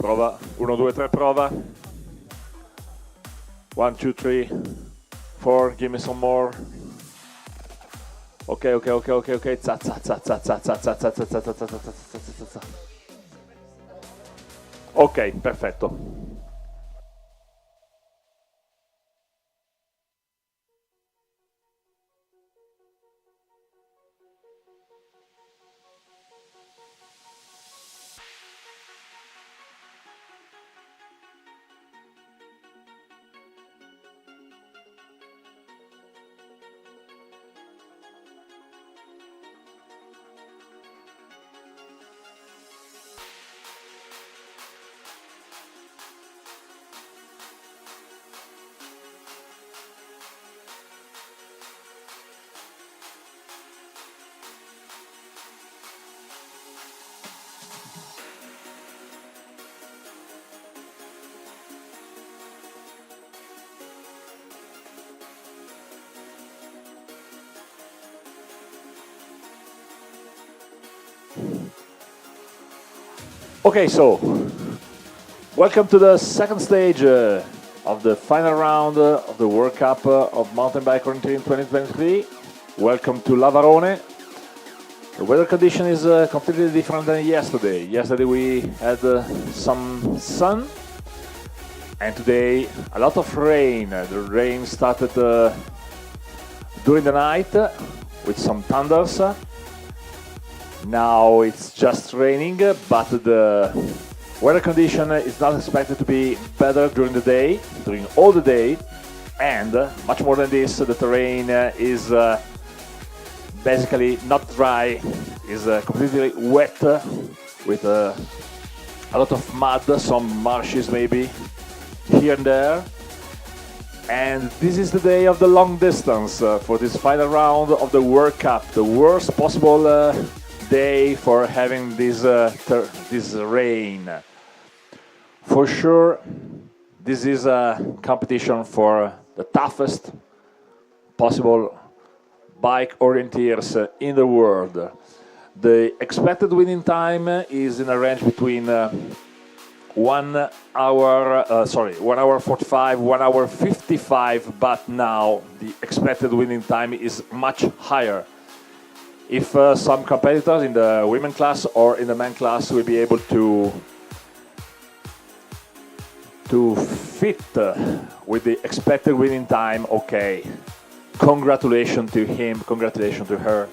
Prova. 1, 2, 3, prova. 1, 2, 3, 4. Give me some more. Ok. Za. Ok, perfetto. Okay, so welcome to the second stage of the final round of the World Cup of mountain bike orienteering 2023. Welcome to Lavarone. The weather condition is completely different than yesterday. Yesterday we had some sun, and today a lot of rain. The rain started during the night with some thunders. Now it's just raining, but the weather condition is not expected to be better during the day, during all the day, and much more than this, the terrain is basically not dry, is completely wet with a lot of mud, some marshes maybe here and there. And this is the day of the long distance for this final round of the World Cup, the worst possible day for having this rain. For sure, this is a competition for the toughest possible bike orienteers in the world. The expected winning time is in a range between 1 hour 45, 1 hour 55, but now the expected winning time is much higher. If some competitors in the women class or in the men class will be able to fit with the expected winning time, okay, congratulations to him, congratulations to her.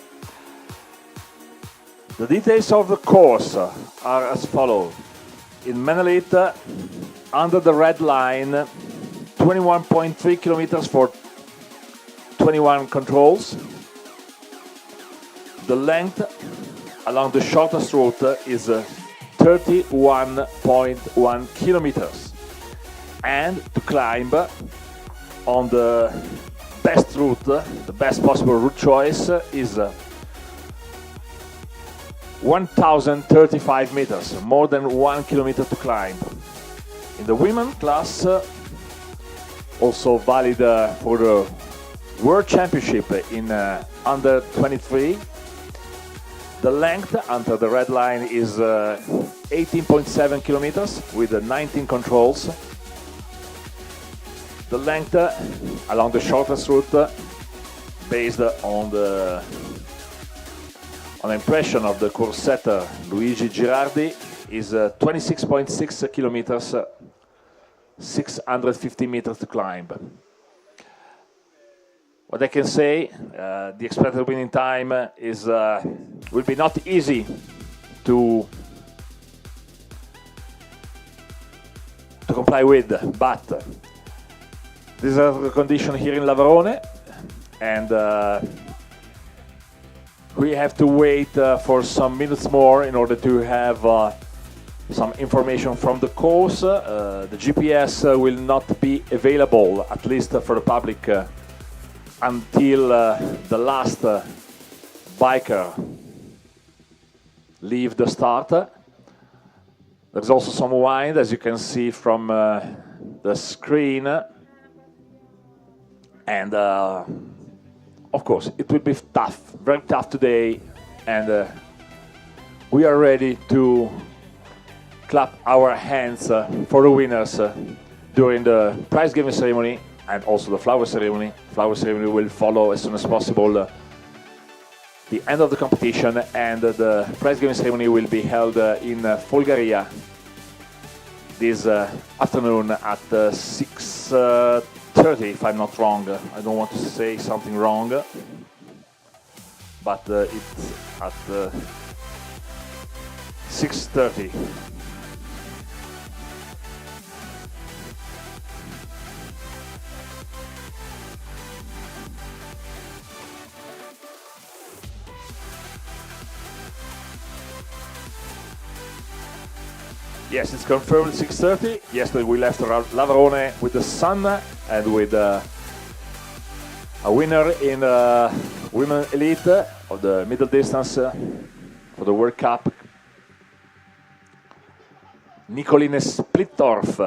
The details of the course are as follows. In men elite, under the red line, 21.3 kilometers for 21 controls. The length along the shortest route is 31.1 kilometers. And to climb on the best route, the best possible route choice is 1,035 meters, more than 1 kilometer to climb. In the women class, also valid for the World Championship in under 23, the length under the red line is 18.7 kilometers with 19 controls. The length along the shortest route, based on the impression of the course setter Luigi Girardi, is 26.6 kilometers, 650 meters to climb. What I can say, the expected winning time is will be not easy to comply with, but this is the condition here in Lavarone, and we have to wait for some minutes more in order to have some information from the course. The GPS will not be available, at least for the public, until the last biker leave the start. There's also some wind, as you can see from the screen, and of course it will be tough, very tough today, and we are ready to clap our hands for the winners during the prize giving ceremony and also the flower ceremony. Flower ceremony will follow as soon as possible the end of the competition, and the prize giving ceremony will be held in Folgaria this afternoon at 6:30, if I'm not wrong. I don't want to say something wrong, but it's at 6:30. Yes, it's confirmed 6:30. Yesterday we left Lavarone with the sun and with a winner in women elite of the middle distance for the World Cup, Nicoline Splittorf,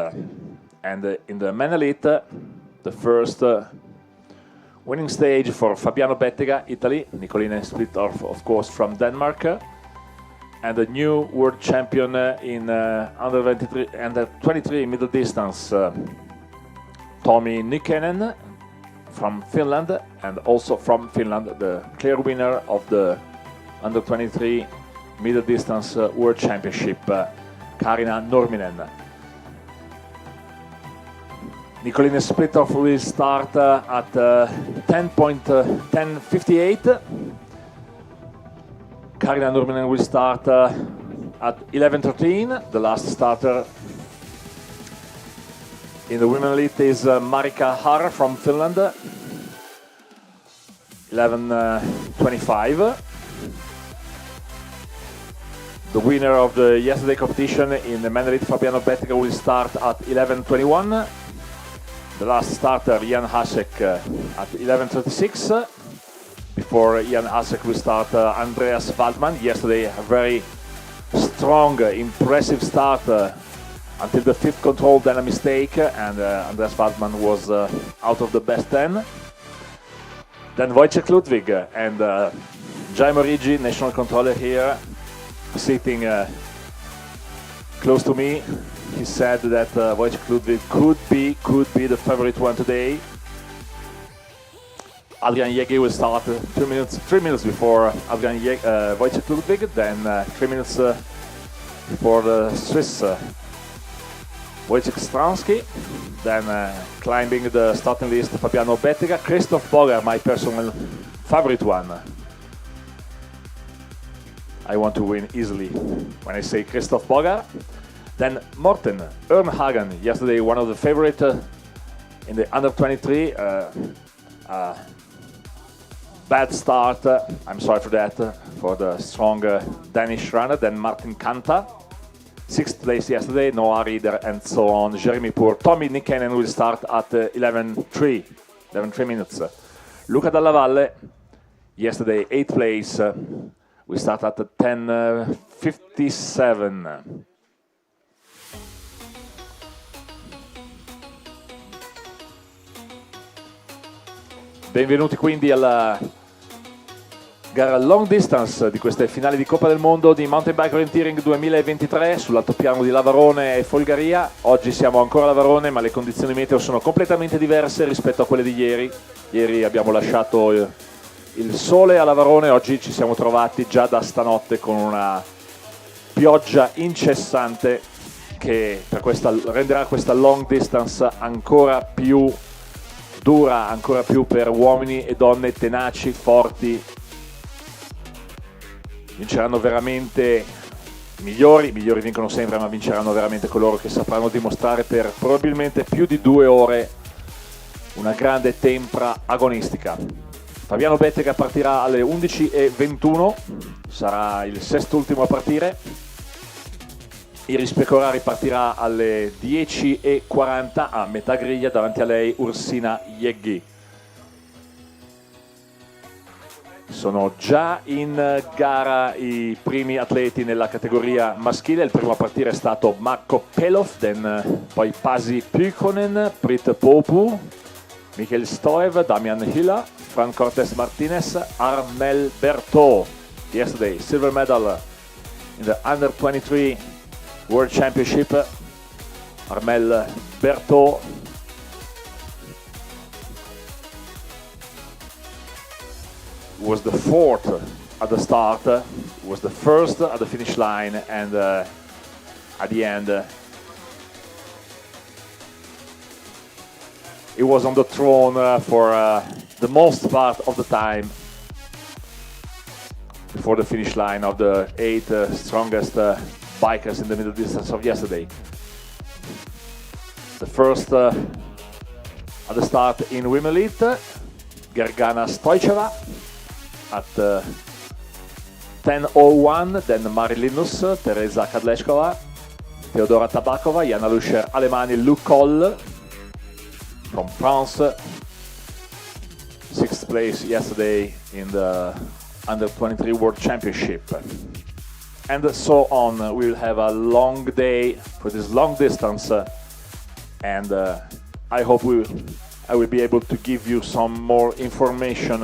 and in the men elite, the first winning stage for Fabiano Bettega, Italy, Nicoline Splittorf, of course, from Denmark, and the new world champion in under 23 middle distance, Tommi Nykänen from Finland, and also from Finland, the clear winner of the under 23 middle distance world championship, Kaarina Nurminen. Nicoline Splittorf will start at 10:58. Kaarina Nurminen will start at 11:13. The last starter in the women elite is Marika Har from Finland, 11:25. The winner of the yesterday competition in the men elite, Fabiano Bettega, will start at 11:21. The last starter, Jan Hasek, at 11:36. Before Jan Hasek will start Andreas Waldmann. Yesterday a very strong, impressive start until the fifth control, then a mistake, and Andreas Waldmann was out of the best 10. Then Wojciech Ludwig and Jaime Rigi, national controller here, sitting close to me. He said that Wojciech Ludwig could be the favorite one today. Adrian Jegi will start 3 minutes before Wojciech Ludwig, then 3 minutes before the Swiss Wojciech Stransky, then climbing the starting list, Fabiano Bettega, Christoph Bogar, my personal favorite one. I want to win easily when I say Christoph Bogar. Then Morten Ørnhagen, yesterday one of the favorite in the under 23. Bad start, I'm sorry for that, for the strong Danish runner. Then Martin Kanta, 6th place yesterday, Noah Rieder, and so on. Jeremy Poor. Tommi Nykänen will start at 11:3 minutes. Luca Dalla Valle, yesterday 8th place, we start at 10:57. Benvenuti quindi alla gara long distance di queste finali di Coppa del Mondo di Mountain Bike Orienteering 2023 sull'altopiano di Lavarone e Folgaria. Oggi siamo ancora a Lavarone, ma le condizioni meteo sono completamente diverse rispetto a quelle di ieri. Ieri abbiamo lasciato il sole a Lavarone, oggi ci siamo trovati già da stanotte con una pioggia incessante che renderà questa long distance ancora più dura, ancora più per uomini e donne tenaci, forti. Vinceranno veramente i migliori vincono sempre, ma vinceranno veramente coloro che sapranno dimostrare per probabilmente più di 2 ore una grande tempra agonistica. Fabiano Bettega partirà alle 11:21, sarà il sest'ultimo a partire. Iris Pecorari partirà alle 10:40 a metà griglia, davanti a lei Ursina Jeggi. Sono già in gara i primi atleti nella categoria maschile. Il primo a partire è stato Marco Pelov, poi Pasi Pykkonen, Prit Popu, Michael Stoev, Damian Hilla, Fran Cortes Martinez, Armel Berthaud. Yesterday, silver medal in the under 23 World Championship. Armel Berthaud was the fourth at the start, was the first at the finish line, and at the end he was on the throne for the most part of the time before the finish line of the 8 strongest bikers in the middle distance of yesterday. The first at the start in Women Elite, Gergana Stojceva at 10:01, then Marilinus, Teresa Kadleshkova, Teodora Tabakova, Jana Luscher Alemani, Luc Coll from France, 6th place yesterday in the Under 23 World Championship. And so on. We will have a long day for this long distance, and I hope I will be able to give you some more information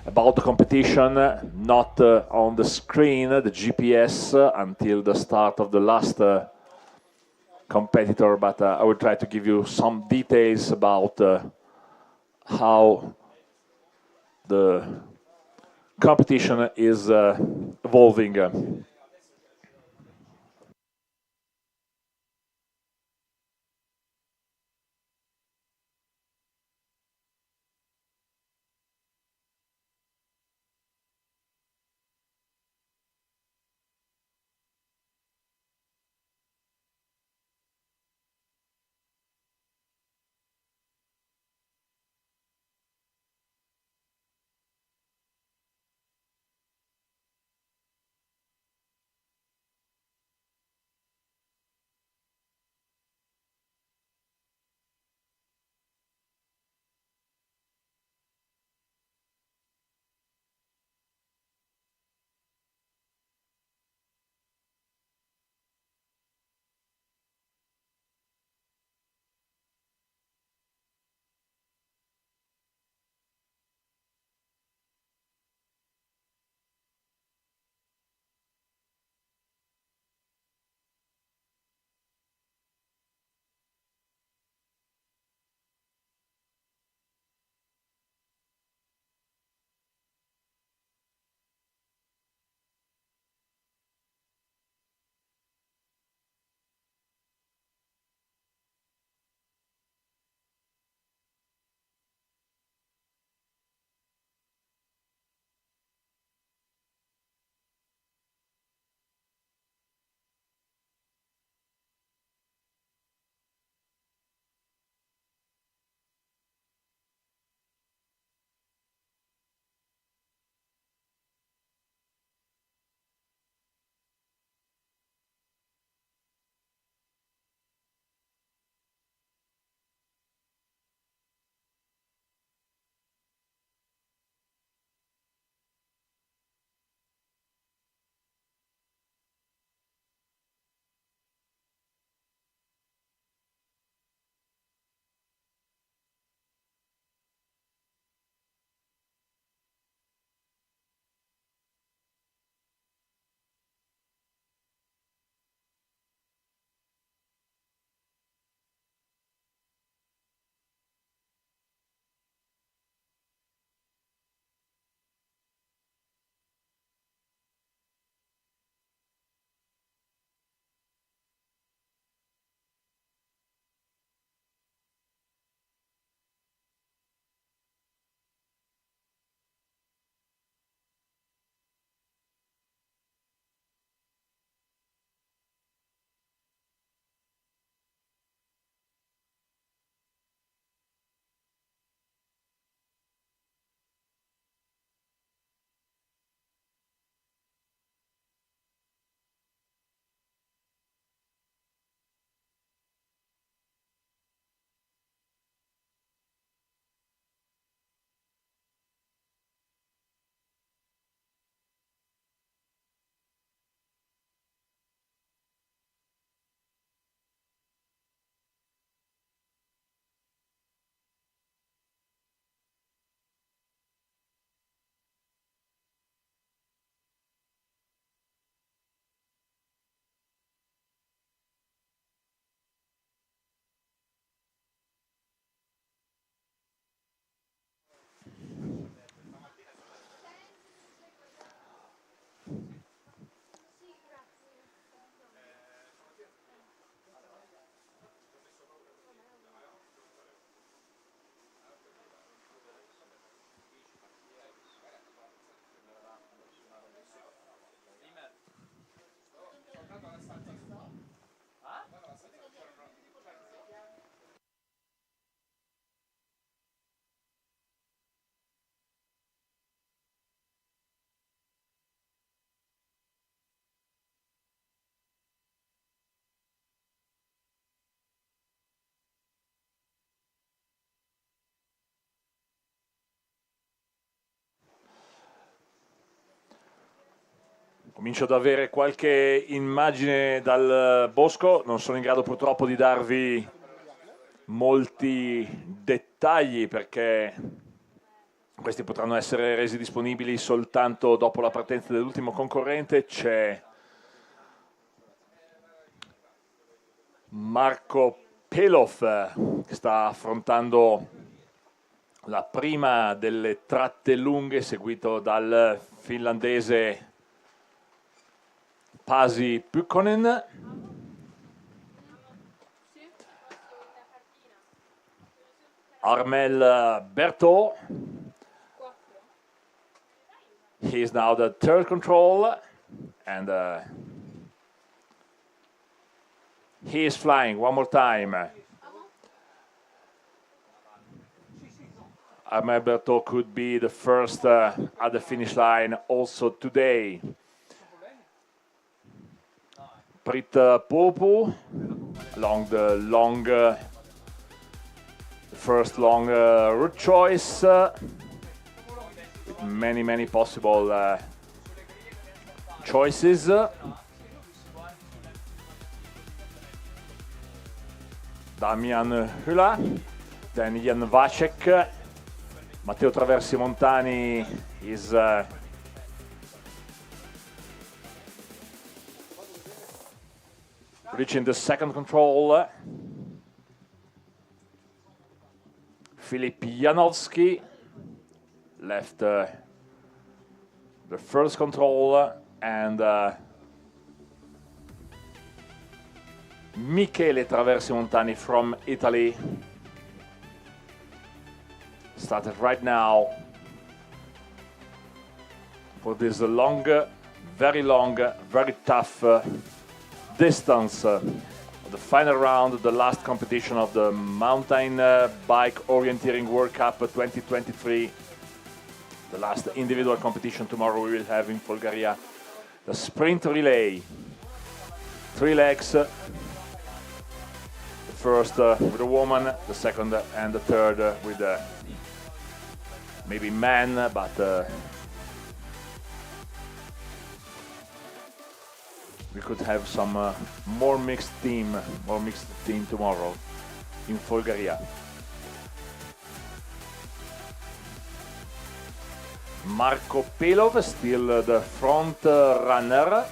about the competition, not on the screen, the GPS, until the start of the last competitor, but I will try to give you some details about how the competition is evolving. Comincio ad avere qualche immagine dal bosco, non sono in grado purtroppo di darvi molti dettagli perché questi potranno essere resi disponibili soltanto dopo la partenza dell'ultimo concorrente. C'è Marco Pelov che sta affrontando la prima delle tratte lunghe, seguito dal finlandese Pasi Pykkönen. Armel Berthaud. He is now the third control, and he is flying one more time. Armel Berthaud could be the first at the finish line also today. Brit Popu along the first long route choice, with many possible choices. Damian Hula, then Jan Vacek, Matteo Traversi Montani is reaching the second control. Filip Janowski left the first control, and Michele Traversi Montani from Italy started right now for this long, very tough distance. The final round, the last competition of the Mountain Bike Orienteering World Cup 2023. The last individual competition tomorrow we will have in Folgaria. The sprint relay. 3 legs. The first with a woman, the second and the third with maybe man, but we could have some more mixed team tomorrow in Folgaria. Marco Pelov still the front runner.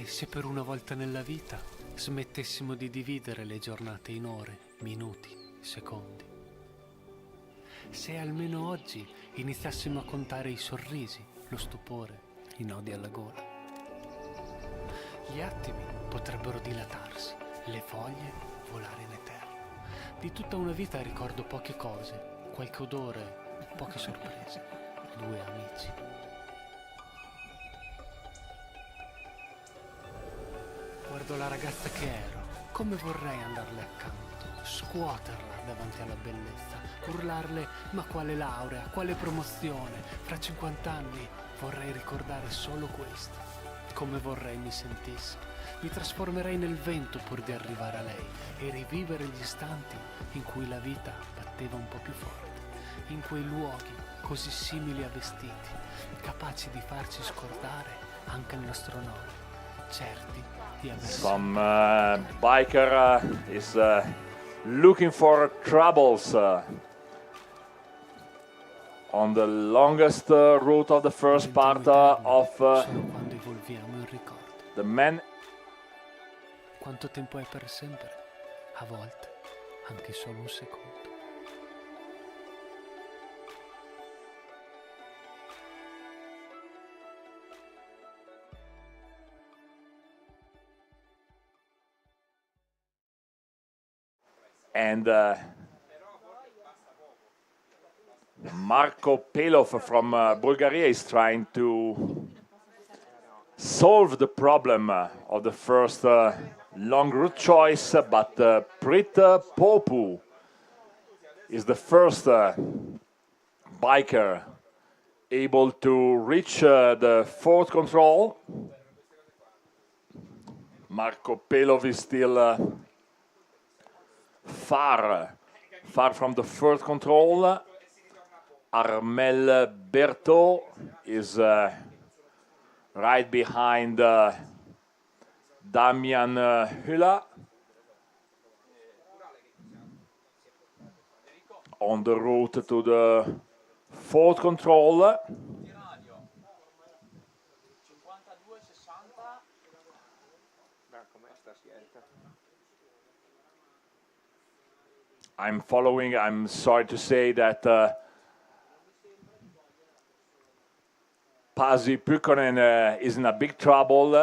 se per una volta nella vita smettessimo di dividere le giornate in ore, minuti, secondi. Se almeno oggi iniziassimo a contare i sorrisi, lo stupore, i nodi alla gola. Gli attimi potrebbero dilatarsi, le foglie volare in eterno. Di tutta una vita ricordo poche cose, qualche odore, poche sorprese, 2 amici. Guardo la ragazza che ero, come vorrei andarle accanto, scuoterla davanti alla bellezza, urlarle ma quale laurea, quale promozione, fra 50 anni vorrei ricordare solo questo. Come vorrei mi sentisse, mi trasformerei nel vento pur di arrivare a lei e rivivere gli istanti in cui la vita batteva un po' più forte, in quei luoghi così simili a vestiti, capaci di farci scordare anche il nostro nome, certi di aver Some biker is looking for troubles on the longest route of the first part of solo quando evolviamo in ricordo. the man. Quanto tempo è per sempre? A volte anche solo un secondo. And Marco Pelov from Bulgaria is trying to solve the problem of the first long route choice, but Prit Popu is the first biker able to reach the fourth control. Marco Pelov is still far from the fourth control. Armel Berthaud is right behind Damian Hülla on the route to the fourth control. I'm following. I'm sorry to say that Pasi Pykkönen is in a big trouble.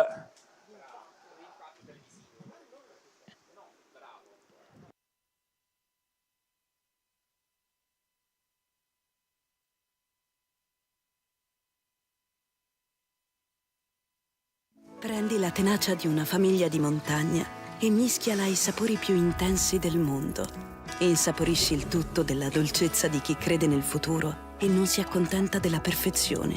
Prendi la tenacia di una famiglia di montagna e mischiala ai sapori più intensi del mondo. Insaporisci il tutto della dolcezza di chi crede nel futuro e non si accontenta della perfezione.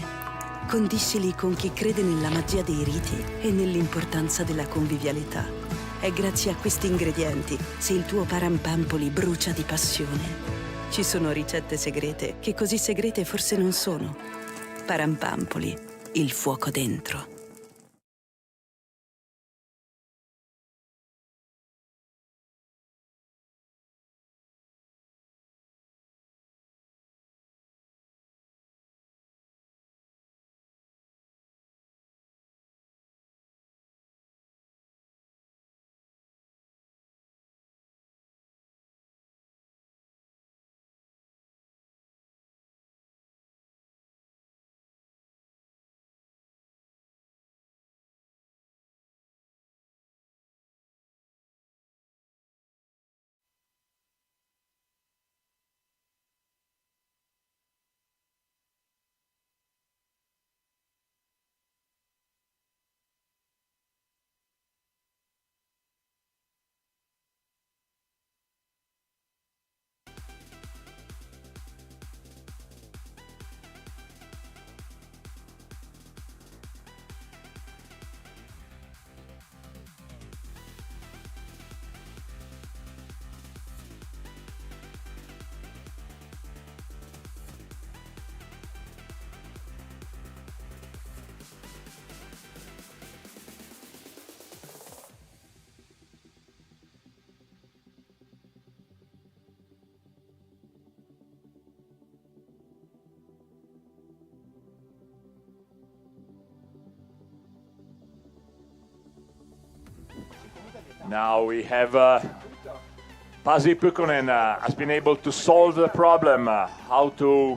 Condiscili con chi crede nella magia dei riti e nell'importanza della convivialità. È grazie a questi ingredienti se il tuo parampampoli brucia di passione. Ci sono ricette segrete che così segrete forse non sono. Parampampoli, il fuoco dentro. Now we have Pasi Pukkonen has been able to solve the problem, how to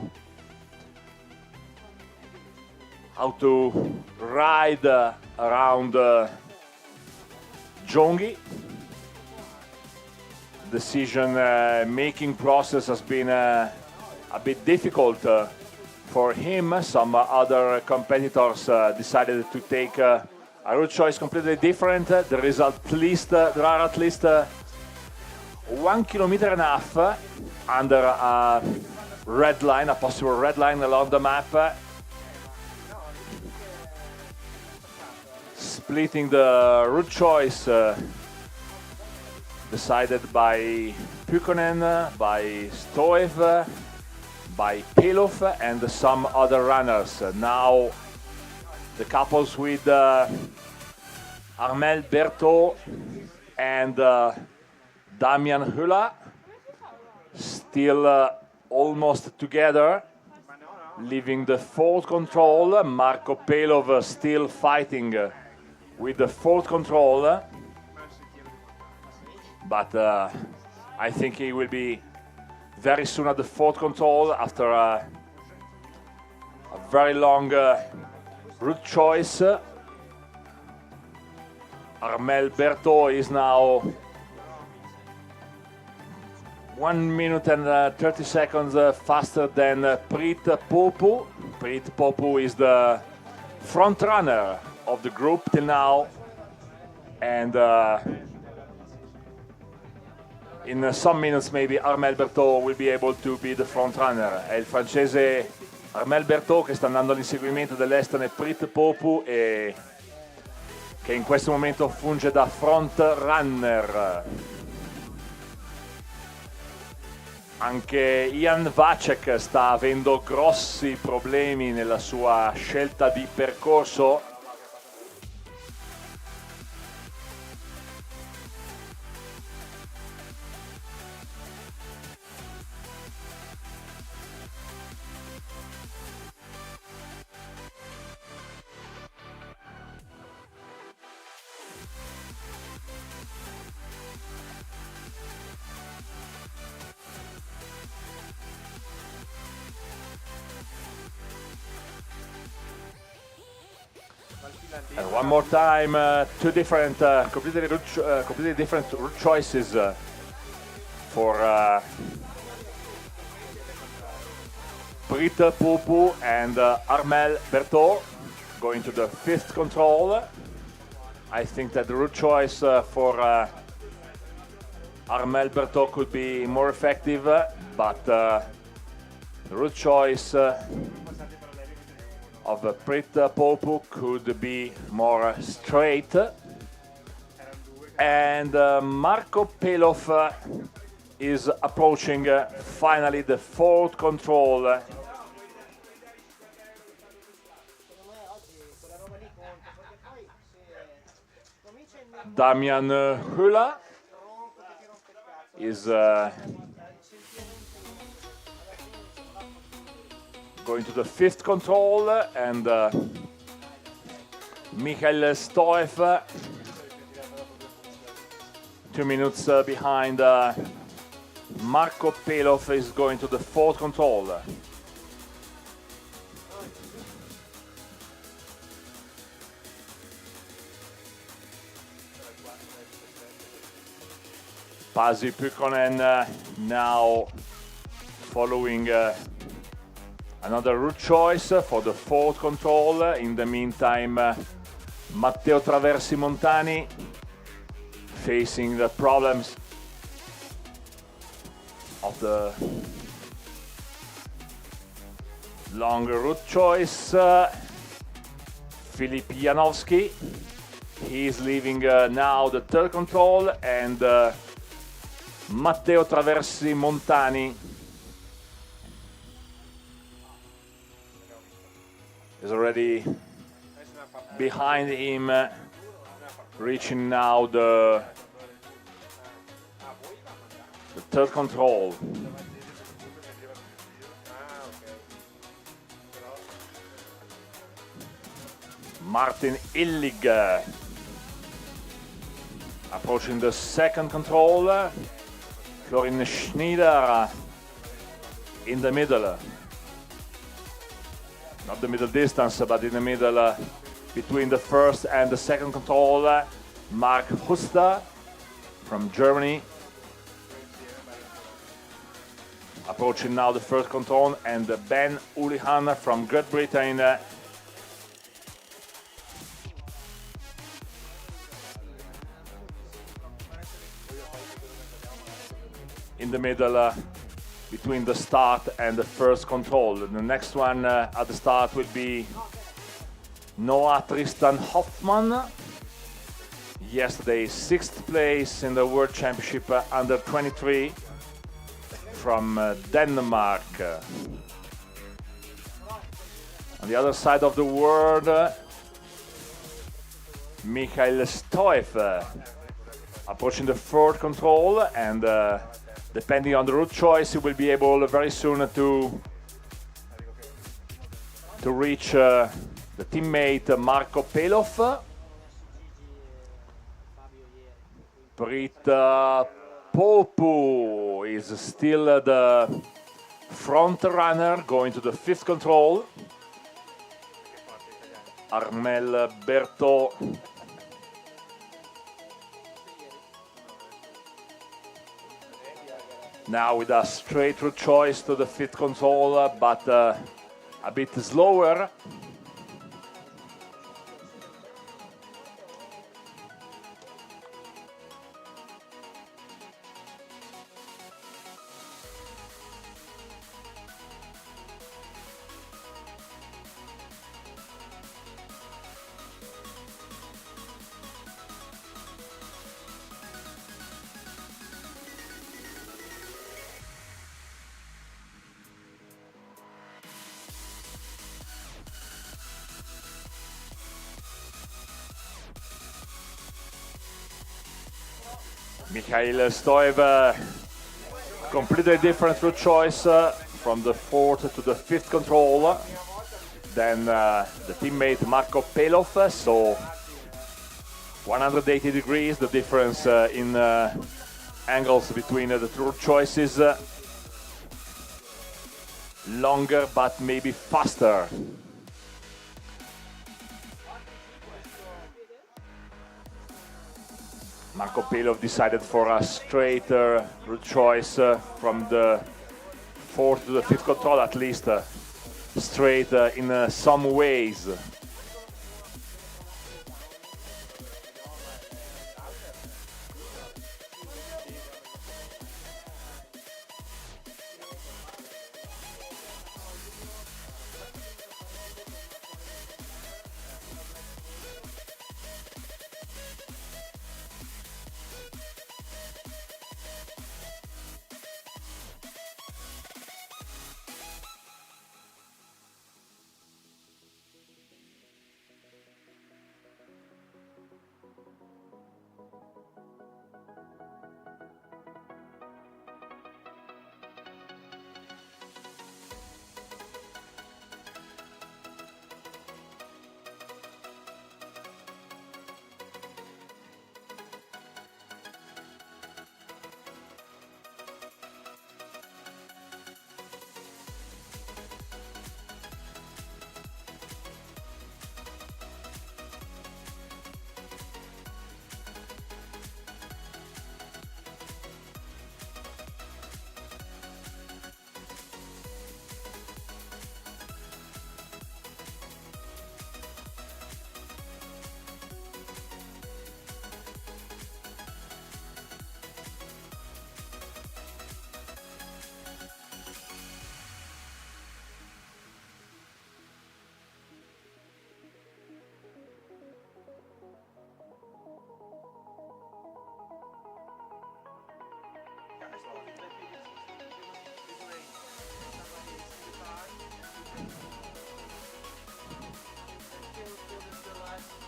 ride around Giorni. Decision making process has been a bit difficult for him. Some other competitors decided to take a route choice completely different. There are at least 1.5 kilometers under a red line, a possible red line along the map, splitting the route choice decided by Pukkonen, by Stoev, by Pelov and some other runners. Now the couples with Armel Berthaud and Damian Hula still almost together, leaving the fourth control. Marco Pelov still fighting with the fourth control, but I think he will be very soon at the fourth control after a very long route choice. Armel Berthaud is now 1 minute and 30 seconds faster than Preet Popu. Preet Popu is the front runner of the group till now, and in some minutes maybe Armel Berthaud will be able to be the front runner. È il francese Armel Berthaud che sta andando all'inseguimento dell'estone Preet Popu e che in questo momento funge da front runner. Anche Jan Vacek sta avendo grossi problemi nella sua scelta di percorso. And one more time, two different, completely different route choices for Preet Popu and Armel Berthaud going to the fifth control. I think that the route choice for Armel Berthaud could be more effective, but the route choice of Preet Popu could be more straight. And Marco Pelov is approaching finally the fourth control. Damian Hula is going to the fifth control, and Michael Stoev 2 minutes behind Marco Pelov is going to the fourth control. Pasi Pukkonen now following another route choice for the fourth control. In the meantime, Matteo Traversi Montani facing the problems of the long route choice. Filip Janowski, he is leaving now the third control, and Matteo Traversi Montani is already behind him, reaching now the third control. Martin Illig Approaching the second control, Florin Schneider in the middle. Not the middle distance, but in the middle between the first and the second control. Mark Huster from Germany. Approaching now the first control, and Ben Houlihan from Great Britain. In the middle between the start and the first control. The next one at the start will be Noah Tristan Hoffman. Yesterday, 6th place in the World Championship under 23 from Denmark. On the other side of the world, Mikhail Stoev approaching the third control, and depending on the route choice, he will be able very soon to reach the teammate Marco Pelov. Britta Popu is still the front runner, going to the fifth control. Armel Berthaud now with a straight route choice to the fifth control, but a bit slower. Mikhail Stoev, completely different route choice from the fourth to the fifth control than the teammate Marco Pelov, so 180 degrees the difference in angles between the two route choices. Longer but maybe faster. Marco Pelov decided for a straighter route choice from the fourth to the fifth control, at least straight in some ways.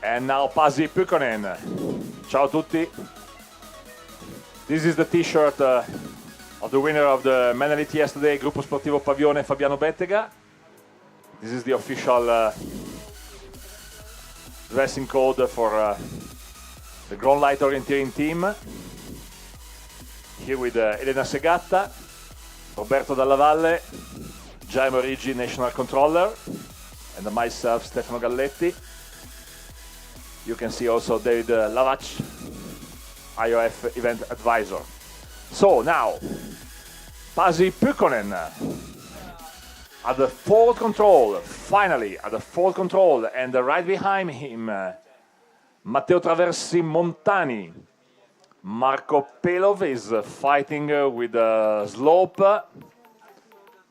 And now Pasi Pykkönen. Ciao a tutti. This is the t-shirt of the winner of the Men Elite yesterday, Gruppo Sportivo Pavione Fabiano Bettega. This is the official dressing code for the ground light orienteering team. Here with Elena Segatta, Roberto Dalla Valle, Jaime Origi, National Controller, and myself, Stefano Galletti. You can see also David Lavach, IOF Event Advisor. So now, Pasi Pukkonen at the fourth control, finally at the fourth control, and right behind him, Matteo Traversi Montani. Marco Pelov is fighting with the slope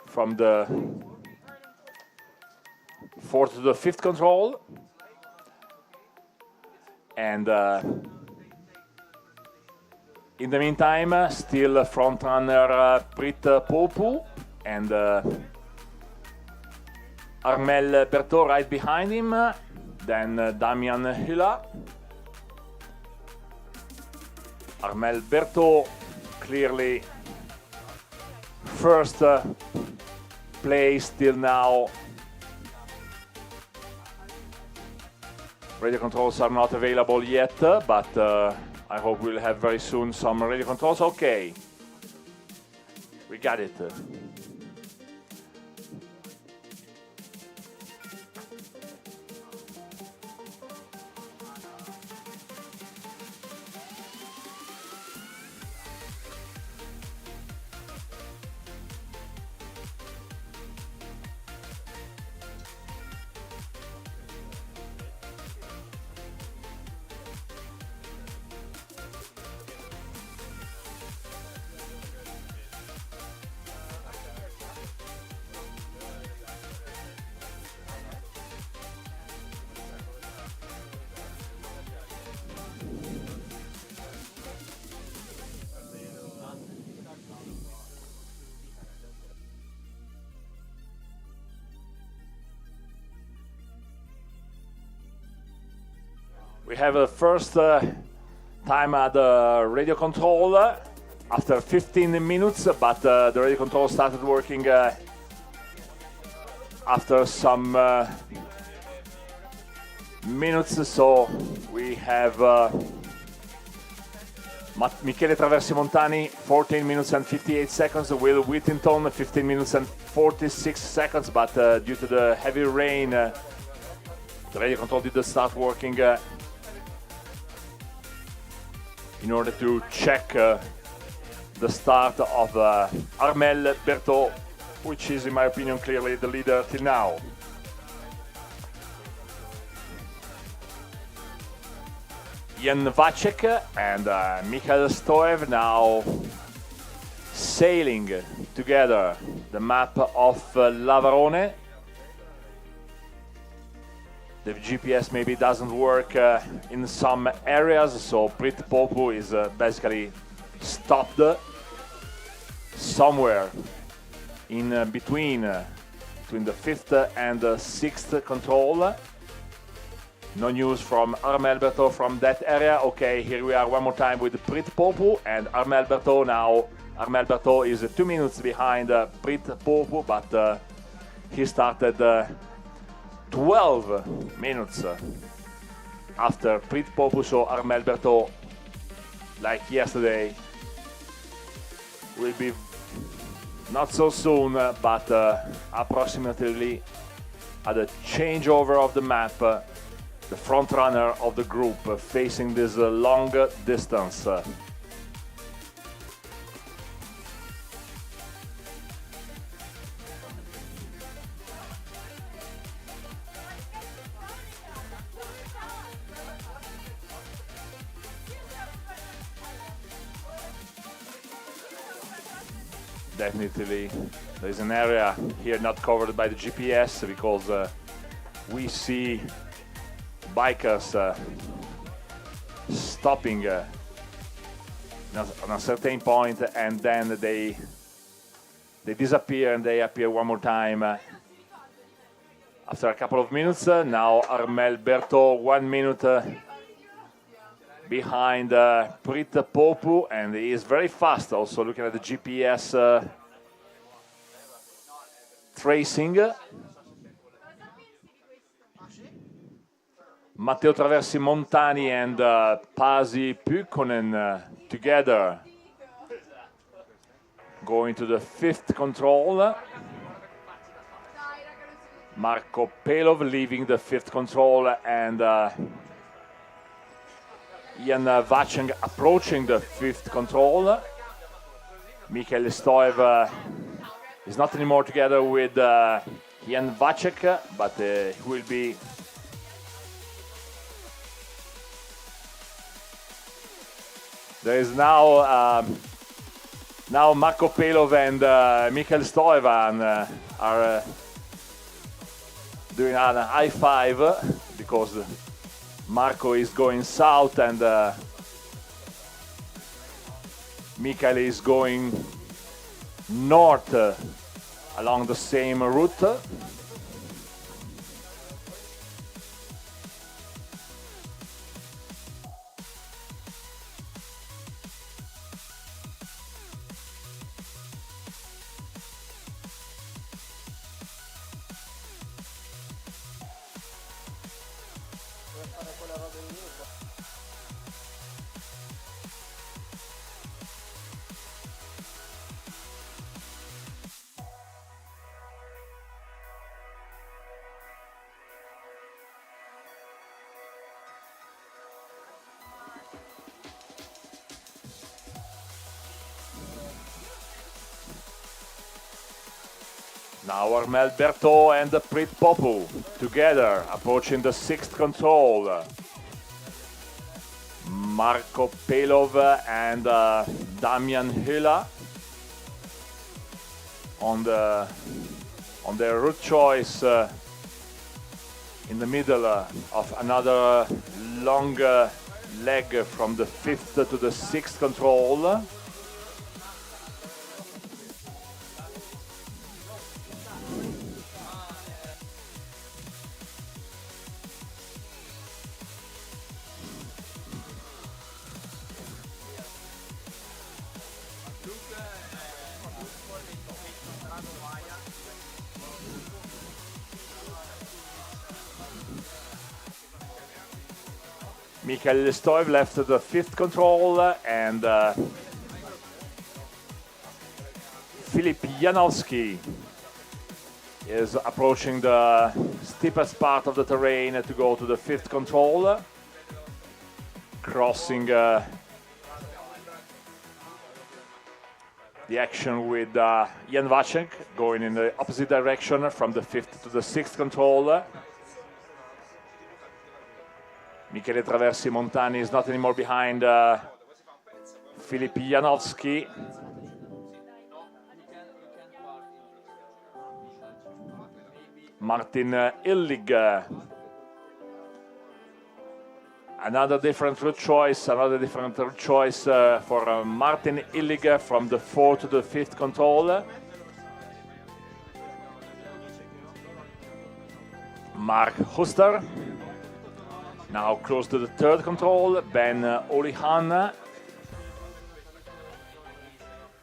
from the fourth to the fifth control. And in the meantime, still front runner Prit Popu and Armel Berthaud right behind him, then Damian Hila. Armel Berthaud clearly first place till now. Radio controls are not available yet, but I hope we'll have very soon some radio controls. Okay, we got it. We have a first time at the radio control after 15 minutes, but the radio control started working after some minutes, so we have Michele Traversi Montani 14 minutes and 58 seconds, Will Whittington 15 minutes and 46 seconds, but due to the heavy rain the radio control didn't start working in order to check the start of Armel Berthaud, which is, in my opinion, clearly the leader till now. Jan Vacek and Michael Stoev now sailing together the map of Lavarone. The GPS maybe doesn't work in some areas, so Prit Popu is basically stopped somewhere in between the fifth and the sixth control. No news from Armel Berthaud from that area. Okay, here we are one more time with Prit Popu and Armel Berthaud now. Armel Berthaud is 2 minutes behind Prit Popu, but he started 12 minutes after Prit Popu, so Armel Berthaud, like yesterday, will be not so soon, but approximately at the changeover of the map, the front runner of the group facing this long distance. Definitely, there is an area here not covered by the GPS because we see bikers stopping on a certain point, and then they disappear and they appear one more time after a couple of minutes. Now Armel Berthaud 1 minute behind Prit Popu, and he is very fast also looking at the GPS tracing. Matteo Traversi Montani and Pasi Pykkonen together going to the 5th control. Marco Pelov leaving the 5th control, and Ian Vacheng approaching the 5th control. Mikhail Stoev is not anymore together with Ian Vacek, but he will be there is now Marco Pelov and Mikhail Stoevan are doing a high five because Marco is going south and Mikhail is going north along the same route. Now Armel Berthaud and Prit Popu together approaching the 6th control. Marco Pelov and Damian Hila on their route choice in the middle of another long leg from the 5th to the 6th control. Mikhail Stoev left the 5th control, and Filip Janowski is approaching the steepest part of the terrain to go to the 5th control, crossing the action with Jan Vacek, going in the opposite direction from the 5th to the 6th control. Michele Traversi Montani is not anymore behind Filip Janowski. Martin Illig. Another different route choice for Martin Illig from the 4th to the 5th control. Mark Huster. Now close to the 3rd control, Ben Olihan.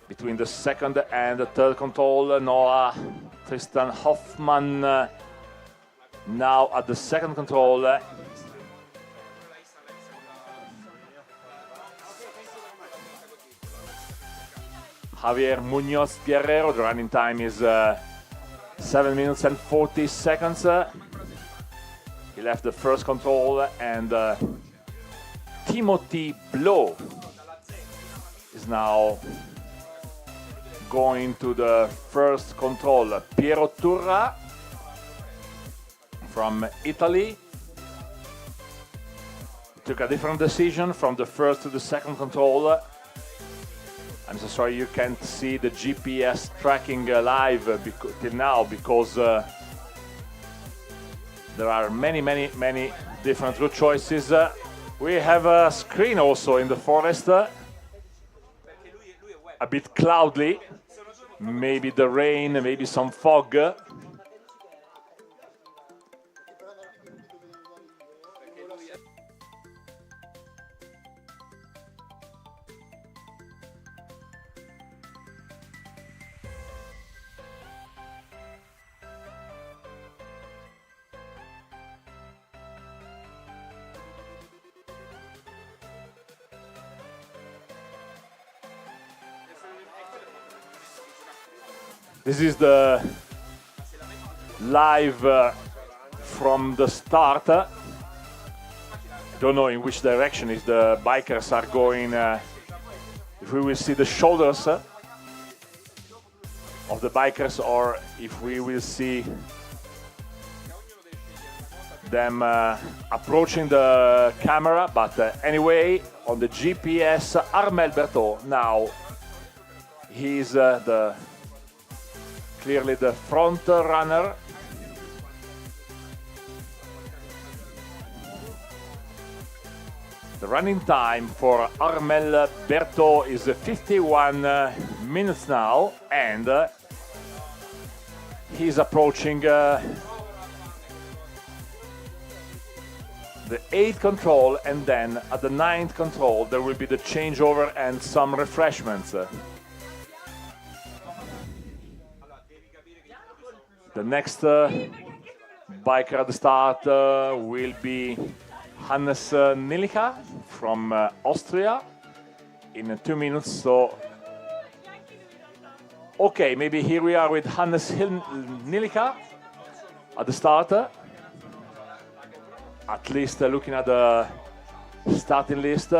Between the 2nd and the 3rd control, Noah Tristan Hoffman now at the 2nd control. Javier Munoz Guerrero, the running time is 7 minutes and 40 seconds. He left the 1st control, and Timothy Blow is now going to the 1st control. Piero Turra from Italy took a different decision from the 1st to the 2nd control. I'm so sorry you can't see the GPS tracking live till now, because there are many different route choices. We have a screen also in the forest, a bit cloudy, maybe the rain, maybe some fog. This is the live from the start. Don't know in which direction if the bikers are going, if we will see the shoulders of the bikers or if we will see them approaching the camera, but anyway, on the GPS, Armel Berthaud now, he's clearly the front runner. The running time for Armel Berthaud is 51 minutes now, and he's approaching the 8th control, and then at the 9th control there will be the changeover and some refreshments. The next biker at the start will be Hannes Nilicha from Austria in 2 minutes. So, okay, maybe here we are with Hannes Nilicha at the start. At least looking at the starting list.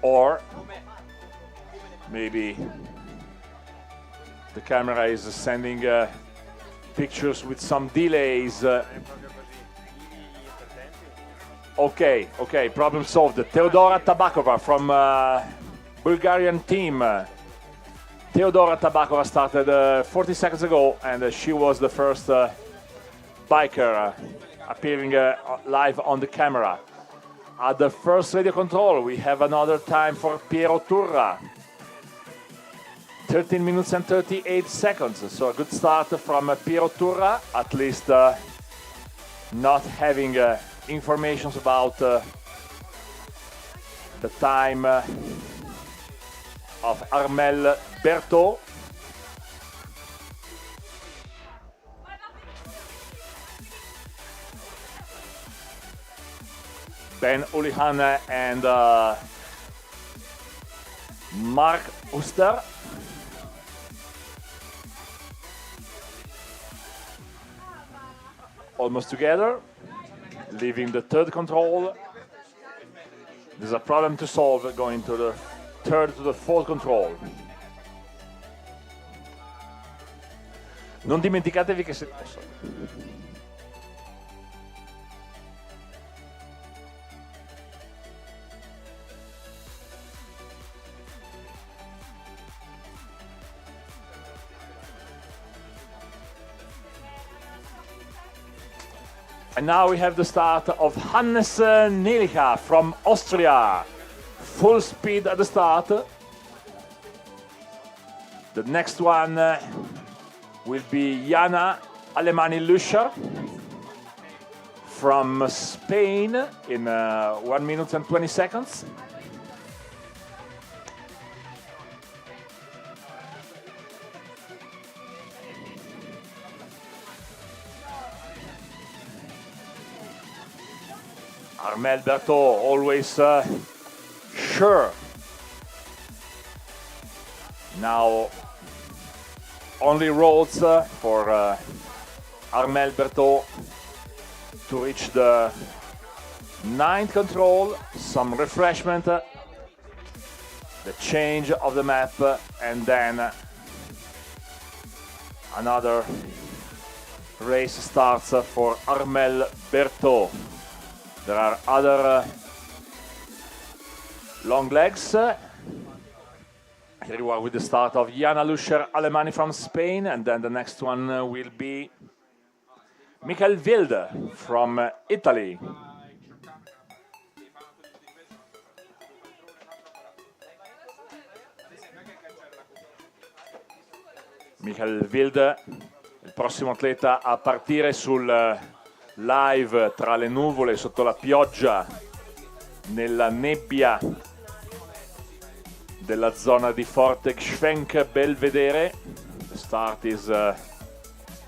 Or maybe the camera is sending pictures with some delays. Okay, problem solved. Teodora Tabakova from Bulgarian team. Teodora Tabakova started 40 seconds ago, and she was the first biker appearing live on the camera. At the first radio control, we have another time for Piero Turra. 13 minutes and 38 seconds, so a good start from Piero Turra, at least not having information about the time of Armel Berthaud. Ben Ulihan and Mark Uster. Almost together, leaving the 3rd control. There's a problem to solve going to the 3rd to the 4th control. Non dimenticatevi che se... And now we have the start of Hannes Nilicha from Austria. Full speed at the start. The next one will be Jana Alemani-Luscher from Spain in 1 minute and 20 seconds. Armel Berthaud, always sure. Now only roads for Armel Berthaud to reach the 9th control, some refreshment, the change of the map, and then another race starts for Armel Berthaud. There are other long legs. Here you are with the start of Jana Luscher Alemani from Spain, and then the next one will be Michael Wilde from Italy. Michael Wilde, il prossimo atleta a partire sul live tra le nuvole, sotto la pioggia, nella nebbia della zona di Forte Gschwenk Belvedere. The start is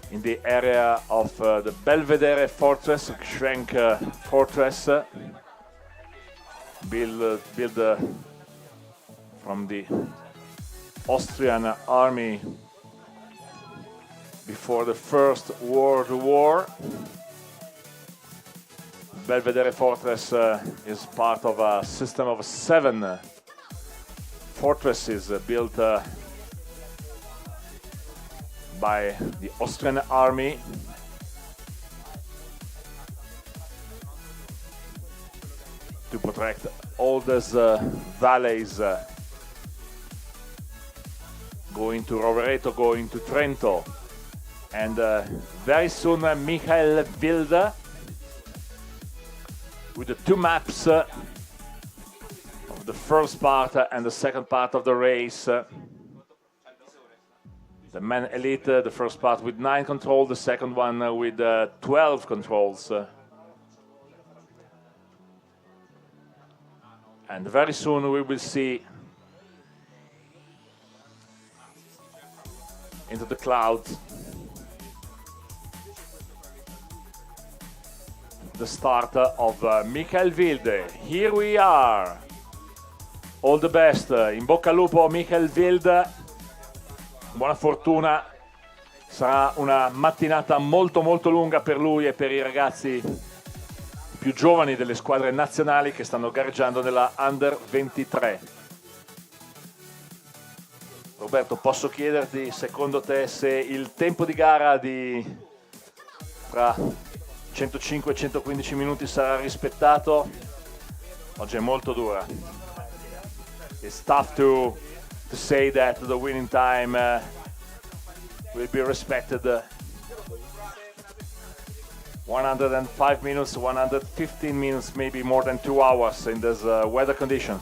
in the area of the Belvedere Fortress, Gschwenk Fortress, built from the Austrian army before the First World War. Belvedere Fortress is part of a system of 7 fortresses built by the Austrian army. To protect all these valleys going to Rovereto, going to Trento, and very soon Michael Wilde with the 2 maps of the first part and the second part of the race. The men elite, the first part with 9 controls, the second one with 12 controls. And very soon we will see into the clouds the start of Michael Wilde. Here we are. All the best. In bocca al lupo Michael Wilde. Buona fortuna. Sarà una mattinata molto molto lunga per lui e per i ragazzi più giovani delle squadre nazionali che stanno gareggiando nella Under 23. Roberto, posso chiederti secondo te se il tempo di gara di tra 105 e 115 minuti sarà rispettato? Oggi è molto dura. It's tough to say that the winning time will be respected. 105 minutes, 115 minutes, maybe more than 2 hours in these weather conditions.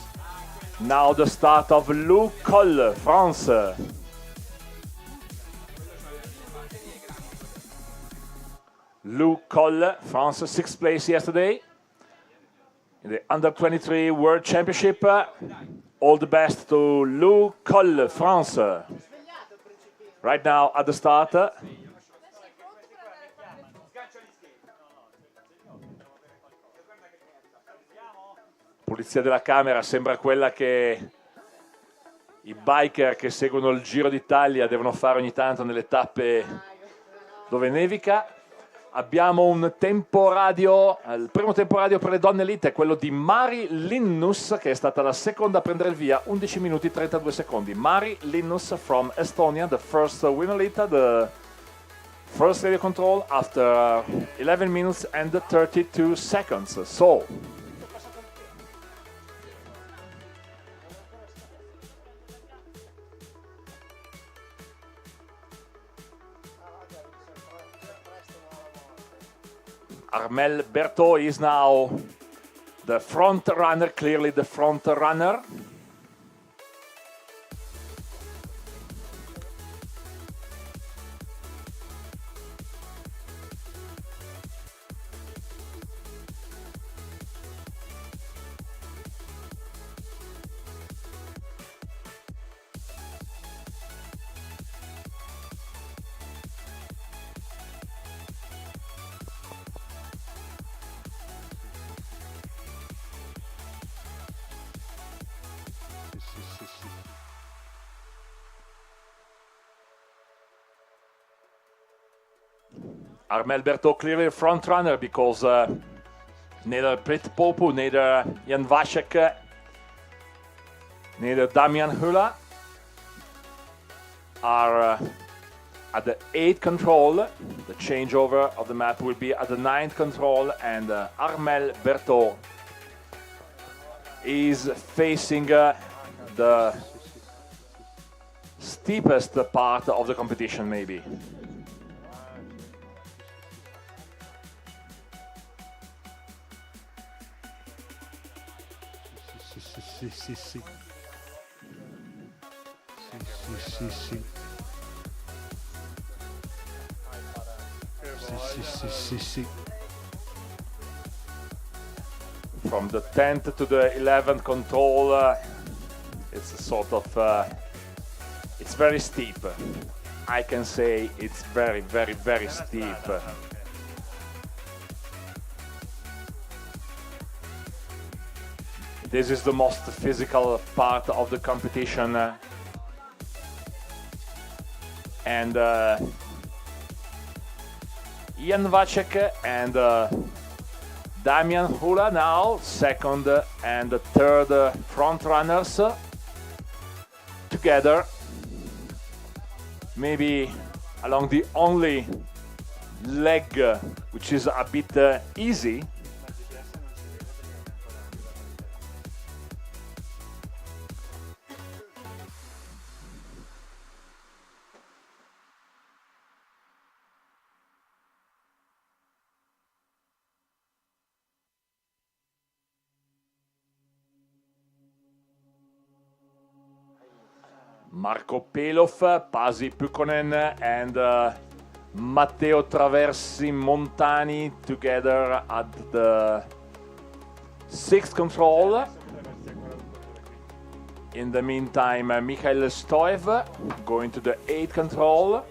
Now the start of Le Col, France. Le Col, France, 6th place yesterday in the Under 23 World Championship. All the best to Le Col, France. Right now at the start. Pulizia della camera, sembra quella che i biker che seguono il Giro d'Italia devono fare ogni tanto nelle tappe dove nevica. Abbiamo un tempo radio, il primo tempo radio per le donne elite è quello di Mari Linnus, che è stata la seconda a prendere il via, 11 minuti 32 secondi. Mari Linnus from Estonia, the first women elite, the first radio control after 11 minutes and 32 seconds. So, Armel Berthaud is now the front runner, clearly the front runner. Armel Berthaud clearly a front runner because neither Brit Popu, neither Jan Vasek, neither Damian Hula are at the 8th control. The changeover of the map will be at the 9th control, and Armel Berthaud is facing the steepest part of the competition, maybe. From the 10th to the 11th control, it's a sort of, it's very steep. I can say it's very, very, very steep. This is the most physical part of the competition. and Ian Vacek and Damian Hula now, second and third front runners together, maybe along the only leg which is a bit easy. Marco Pelov, Pasi Pukkonen and Matteo Traversi Montani together at the 6th control. In the meantime, Mikhail Stoev going to the 8th control.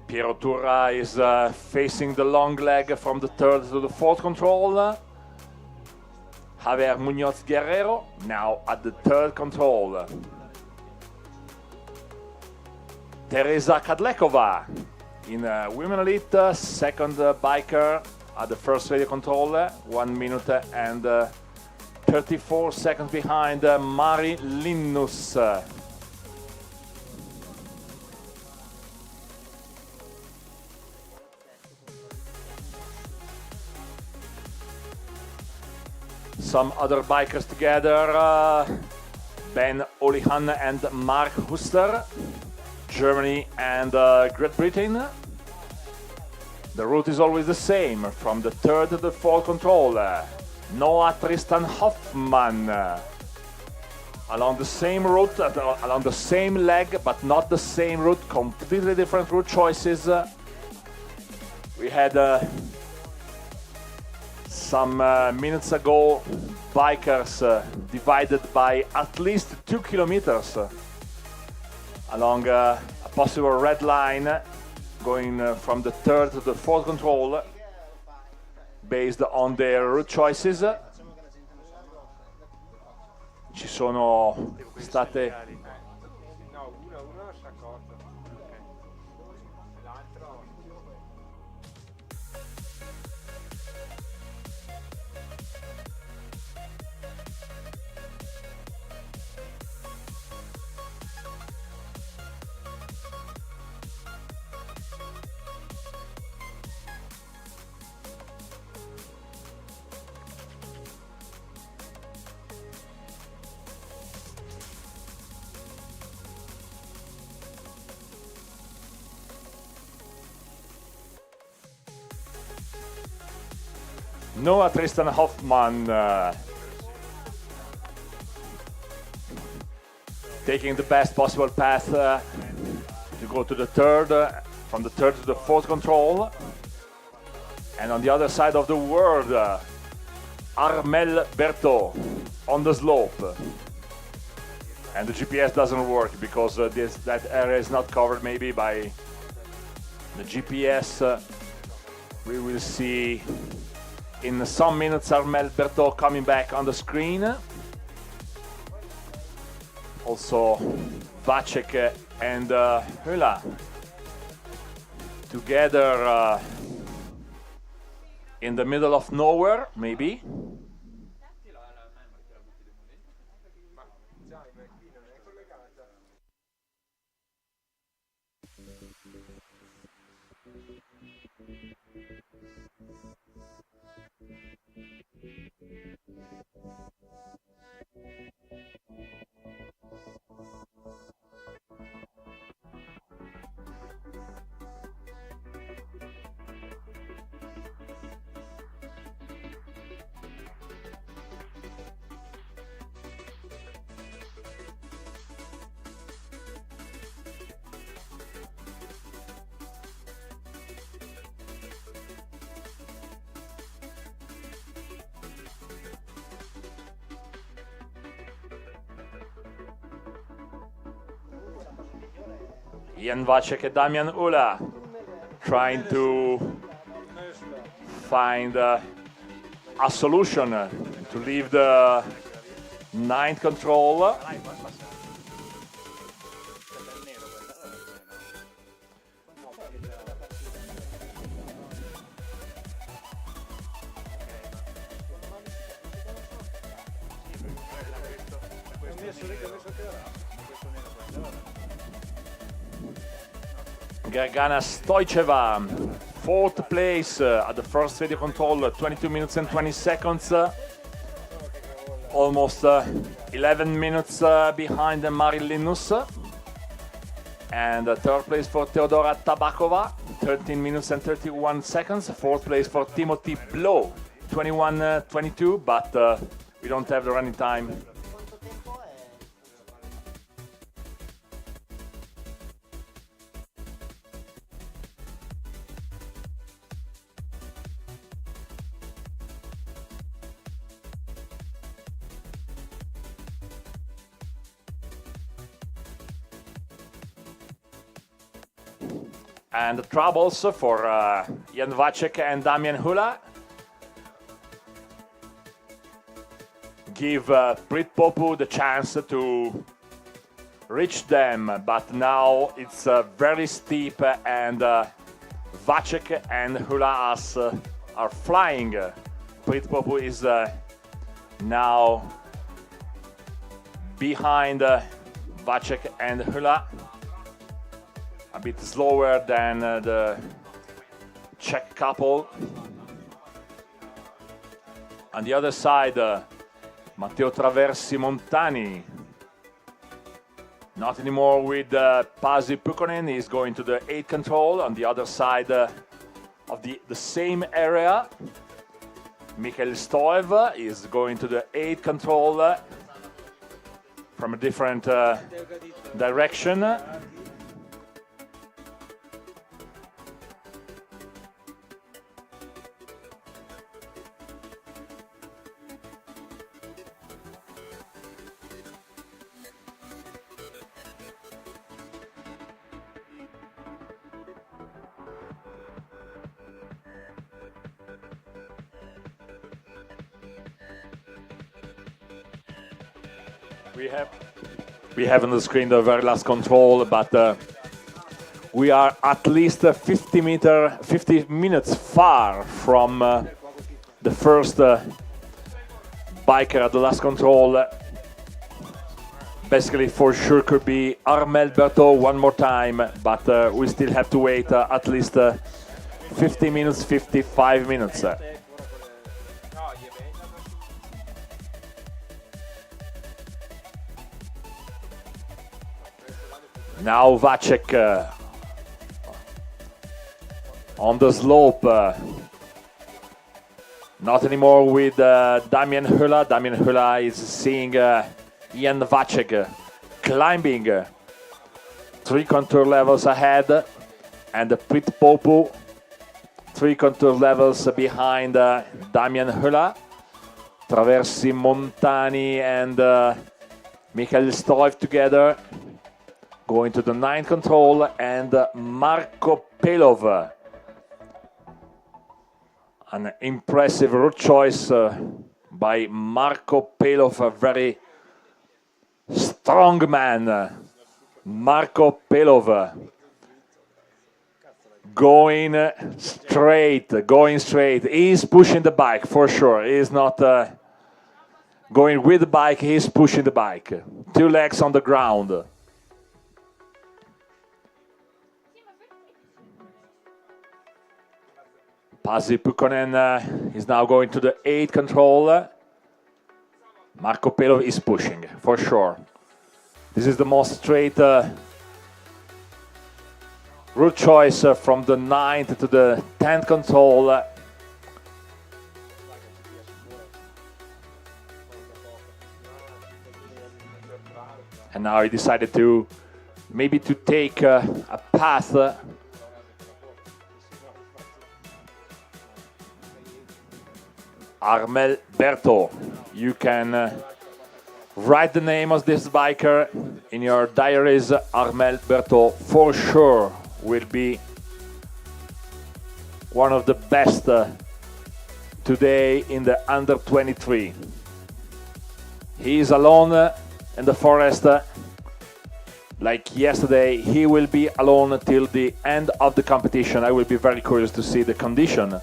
Piero Turra is facing the long leg from the 3rd to the 4th control. Javier Munoz Guerrero now at the 3rd control. Teresa Kadlekova in Women Elite, 2nd biker at the 1st radio control, 1 minute and 34 seconds behind Mari Linnus. Some other bikers together, Ben Olihan and Mark Huster, Germany and Great Britain. The route is always the same, from the 3rd to the 4th control. Noah Tristan Hoffman, along the same route, along the same leg, but not the same route, completely different route choices. We had some minutes ago, bikers divided by at least 2 kilometers along a possible red line going from the 3rd to the 4th control based on their route choices. Ci sono state Noah Tristan Hoffman taking the best possible path to go to the 3rd, from the 3rd to the 4th control. And on the other side of the world, Armel Berthaud on the slope. And the GPS doesn't work because that area is not covered maybe by the GPS. We will see in some minutes Armel Berthaud coming back on the screen. Also Vacek and Hula together in the middle of nowhere, maybe. Ian Vacek and Damian Ula trying to find a solution to leave the ninth control. Gargana Stoicheva, fourth place at the first radio control, 22 minutes and 20 seconds. Almost 11 minutes behind Marilinus. And third place for Teodora Tabakova, 13 minutes and 31 seconds. Fourth place for Timothy Blow, 21:22, but we don't have the running time. And the troubles for Jan Vacek and Damian Hula. Give Prit Popu the chance to reach them, but now it's very steep and Vacek and Hula are flying. Prit Popu is now behind Vacek and Hula. A bit slower than the Czech couple. On the other side, Matteo Traversi Montani. Not anymore with Pasi Pukkonen. He's going to the 8 control. On the other side of the same area, Mikhail Stoev is going to the 8 control from a different direction. We have on the screen the very last control, but we are at least 50 minutes far from the first biker at the last control. Basically, for sure could be Armel Berthaud one more time, but we still have to wait at least 50 minutes, 55 minutes. Now Vacek on the slope, not anymore with Damian Hula. Damian Hula is seeing Jan Vacek climbing 3 contour levels ahead, and Prit Popu 3 contour levels behind Damian Hula. Traversi Montani and Mikhail Stoev together, going to the 9 control, and Marco Pelov. An impressive route choice by Marco Pelov, a very strong man. Marco Pelov going straight. He's pushing the bike for sure. He's not going with the bike, he's pushing the bike. 2 legs on the ground. Pasi Pukkonen is now going to the 8 control. Marco Pelov is pushing, for sure. This is the most straight route choice from the 9th to the 10th control. And now he decided to maybe to take a path Armel Berthaud. You can write the name of this biker in your diaries. Armel Berthaud for sure will be one of the best today in the under 23. He is alone in the forest. Like yesterday, he will be alone till the end of the competition. I will be very curious to see the condition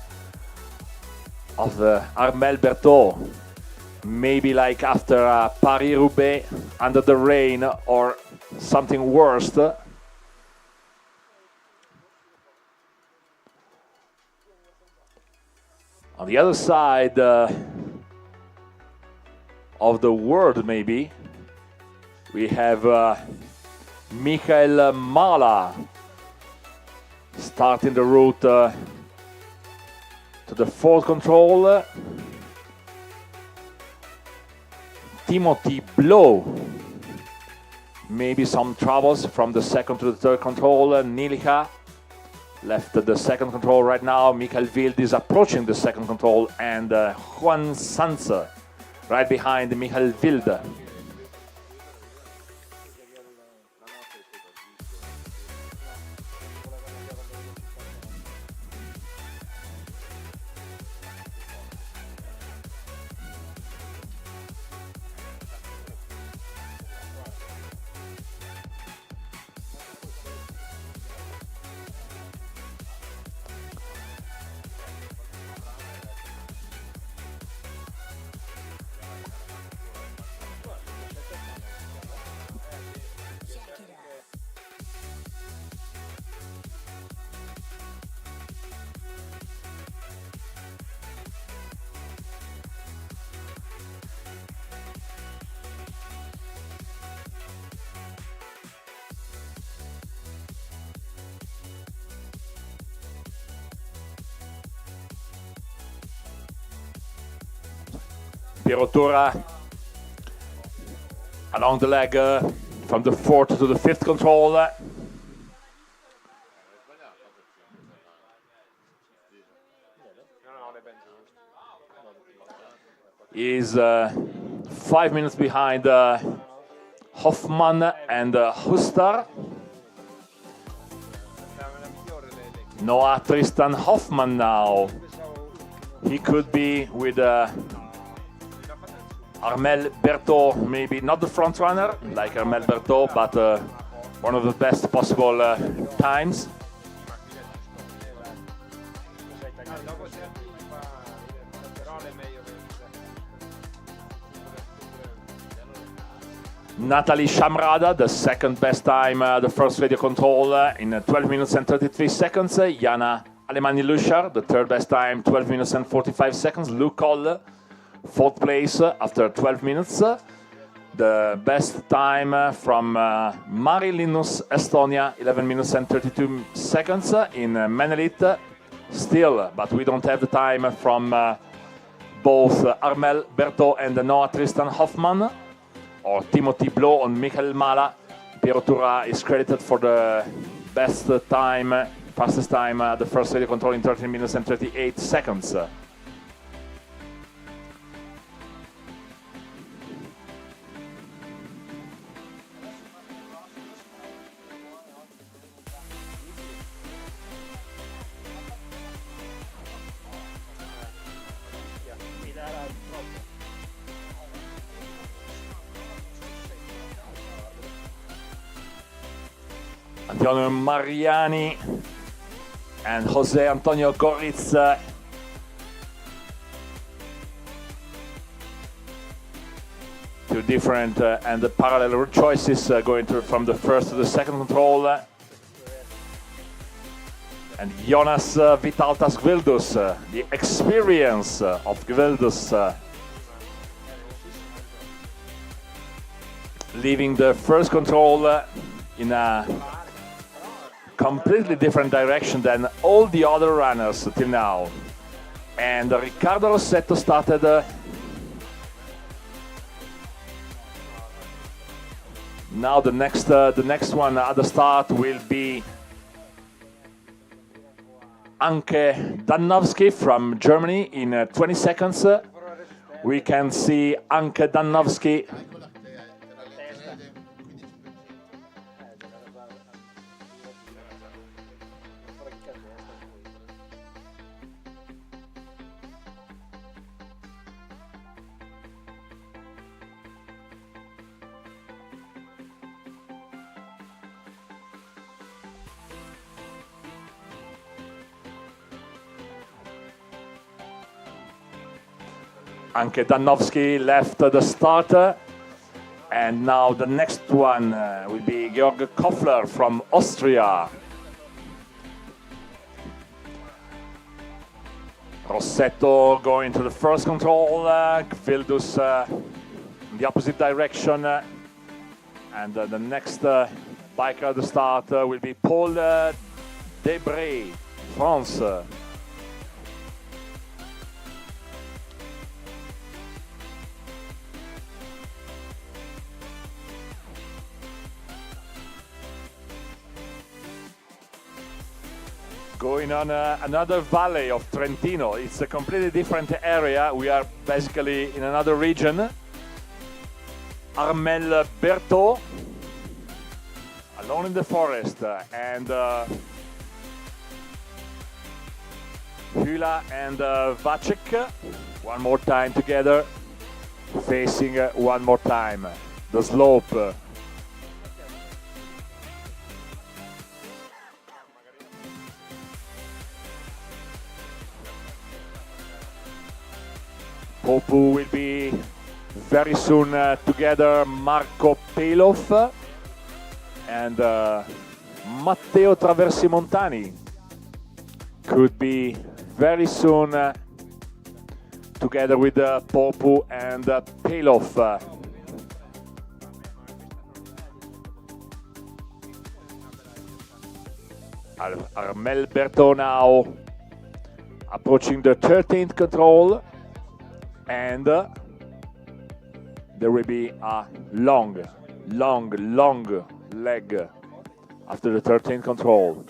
of Armel Berthaud. Maybe like after Paris-Roubaix, under the rain, or something worse. On the other side of the world, maybe, we have Michael Mala starting the route to the fourth control. Timothy Blow, maybe some troubles from the second to the third control. Nilicha left the second control right now. Michael Wild is approaching the second control, and Juan Sanz right behind Michael Wild. Pirotura along the leg from the fourth to the fifth control. Is 5 minutes behind Hoffman and Huster. Noah Tristan Hoffman now. He could be with Armel Berthaud, maybe not the front runner like Armel Berthaud, but one of the best possible times. Natalie Shamrada, the second best time, the first radio control in 12 minutes and 33 seconds. Jana Alemani-Lushar, the third best time, 12 minutes and 45 seconds. Luke Coll, fourth place after 12 minutes. The best time from Mari Linus, Estonia, 11 minutes and 32 seconds in Menelit. Still, but we don't have the time from both Armel Berthaud and Noah Tristan Hoffman, or Timothy Blow on Michael Mala. Pirotura is credited for the best time, fastest time, the first radio control in 13 minutes and 38 seconds. Antonio Mariani and Jose Antonio Goritz. Two different and parallel route choices going from the first to the second control. And Jonas Vitaltas Gvildus, the experience of Gvildus, leaving the first control in a completely different direction than all the other runners till now. And Riccardo Rossetto started now the next one at the start will be Anke Danovsky from Germany in 20 seconds. We can see Anke Danovsky Anche Danovsky left the starter. And now the next one will be Georg Koffler from Austria. Rossetto going to the first control, Vildus in the opposite direction. And the next biker at the start will be Paul Debray, France. Going on another valley of Trentino. It's a completely different area. We are basically in another region. Armel Berthaud, alone in the forest, and Hula and Vacek, one more time together, facing one more time the slope. Popu will be very soon together, Marco Pelov and Matteo Traversi Montani could be very soon together with Popu and Pelov. Armel Berthaud now approaching the 13th control. And there will be a long leg after the 13th control.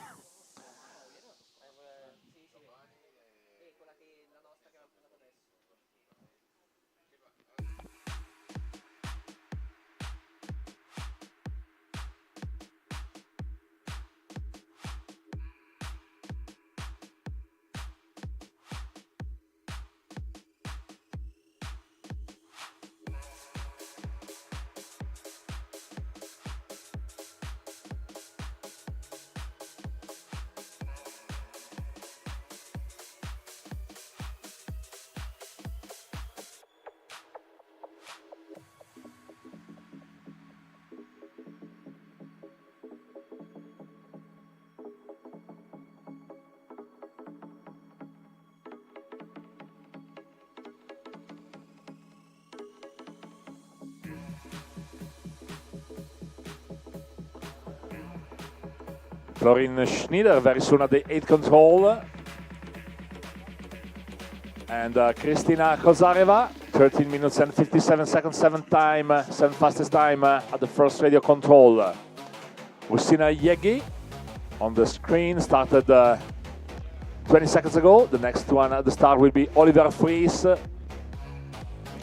Florin Schneider very soon at the 8th control. And Kristina Kozareva, 13 minutes and 57 seconds, 7th time, 7th fastest time at the first radio control. Usina Yegi on the screen, started 20 seconds ago. The next one at the start will be Oliver Fries.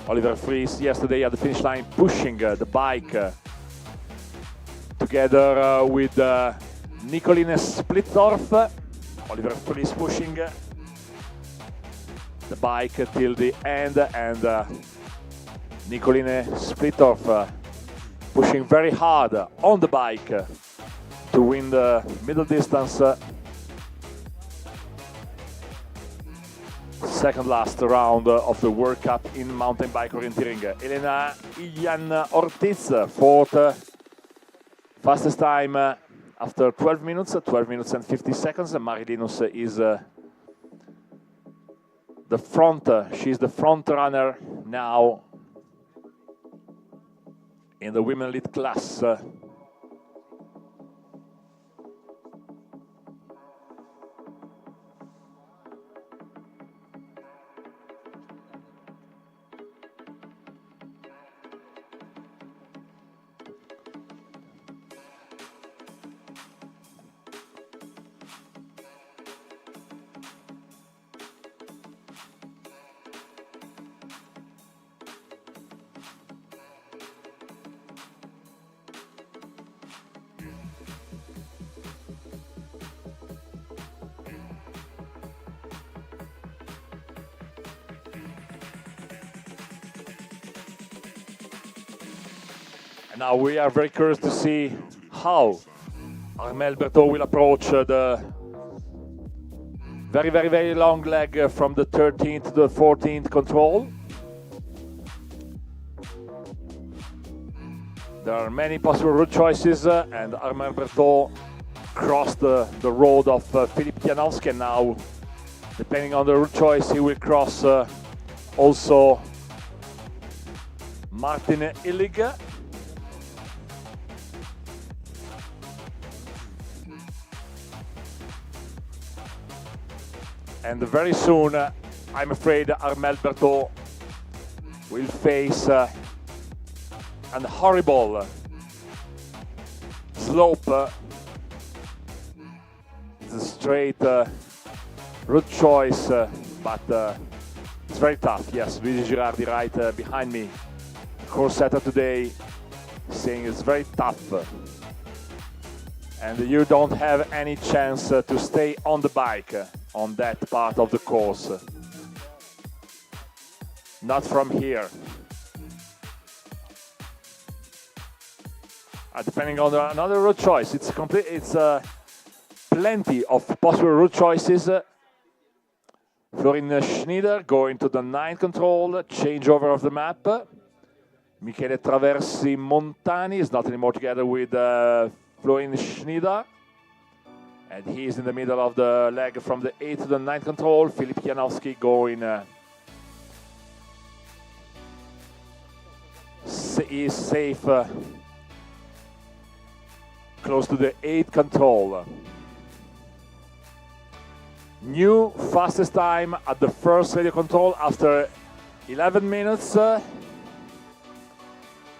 Oliver Fries yesterday at the finish line pushing the bike together with Nicoline Splittorf. Oliver Fries pushing the bike till the end, and Nicoline Splittorf pushing very hard on the bike to win the middle distance. Second last round of the World Cup in mountain bike orienteering. Elena Ian Ortiz, 4th fastest time after 12 minutes and 50 seconds. Marilinus is she's the front runner now in the women lead class. And now we are very curious to see how Armel Berthaud will approach the very long leg from the 13th to the 14th control. There are many possible route choices, and Armand Berthaud crossed the road of Philippe Janowski, and now, depending on the route choice, he will cross also Martin Illig. And very soon, I'm afraid Armand Berthaud will face an horrible slope. It's a straight route choice, but it's very tough. Yes, Luigi Girardi right behind me, course setter today, saying it's very tough. And you don't have any chance to stay on the bike on that part of the course. Not from here. Depending on another route choice, it's plenty of possible route choices. Florin Schneider going to the 9 control, changeover of the map. Michele Traversi Montani is not anymore together with Florin Schneider. And he's in the middle of the leg from the 8 to the 9 control. Philippe Janowski going is safe close to the 8 control. New fastest time at the first radio control after 11 minutes.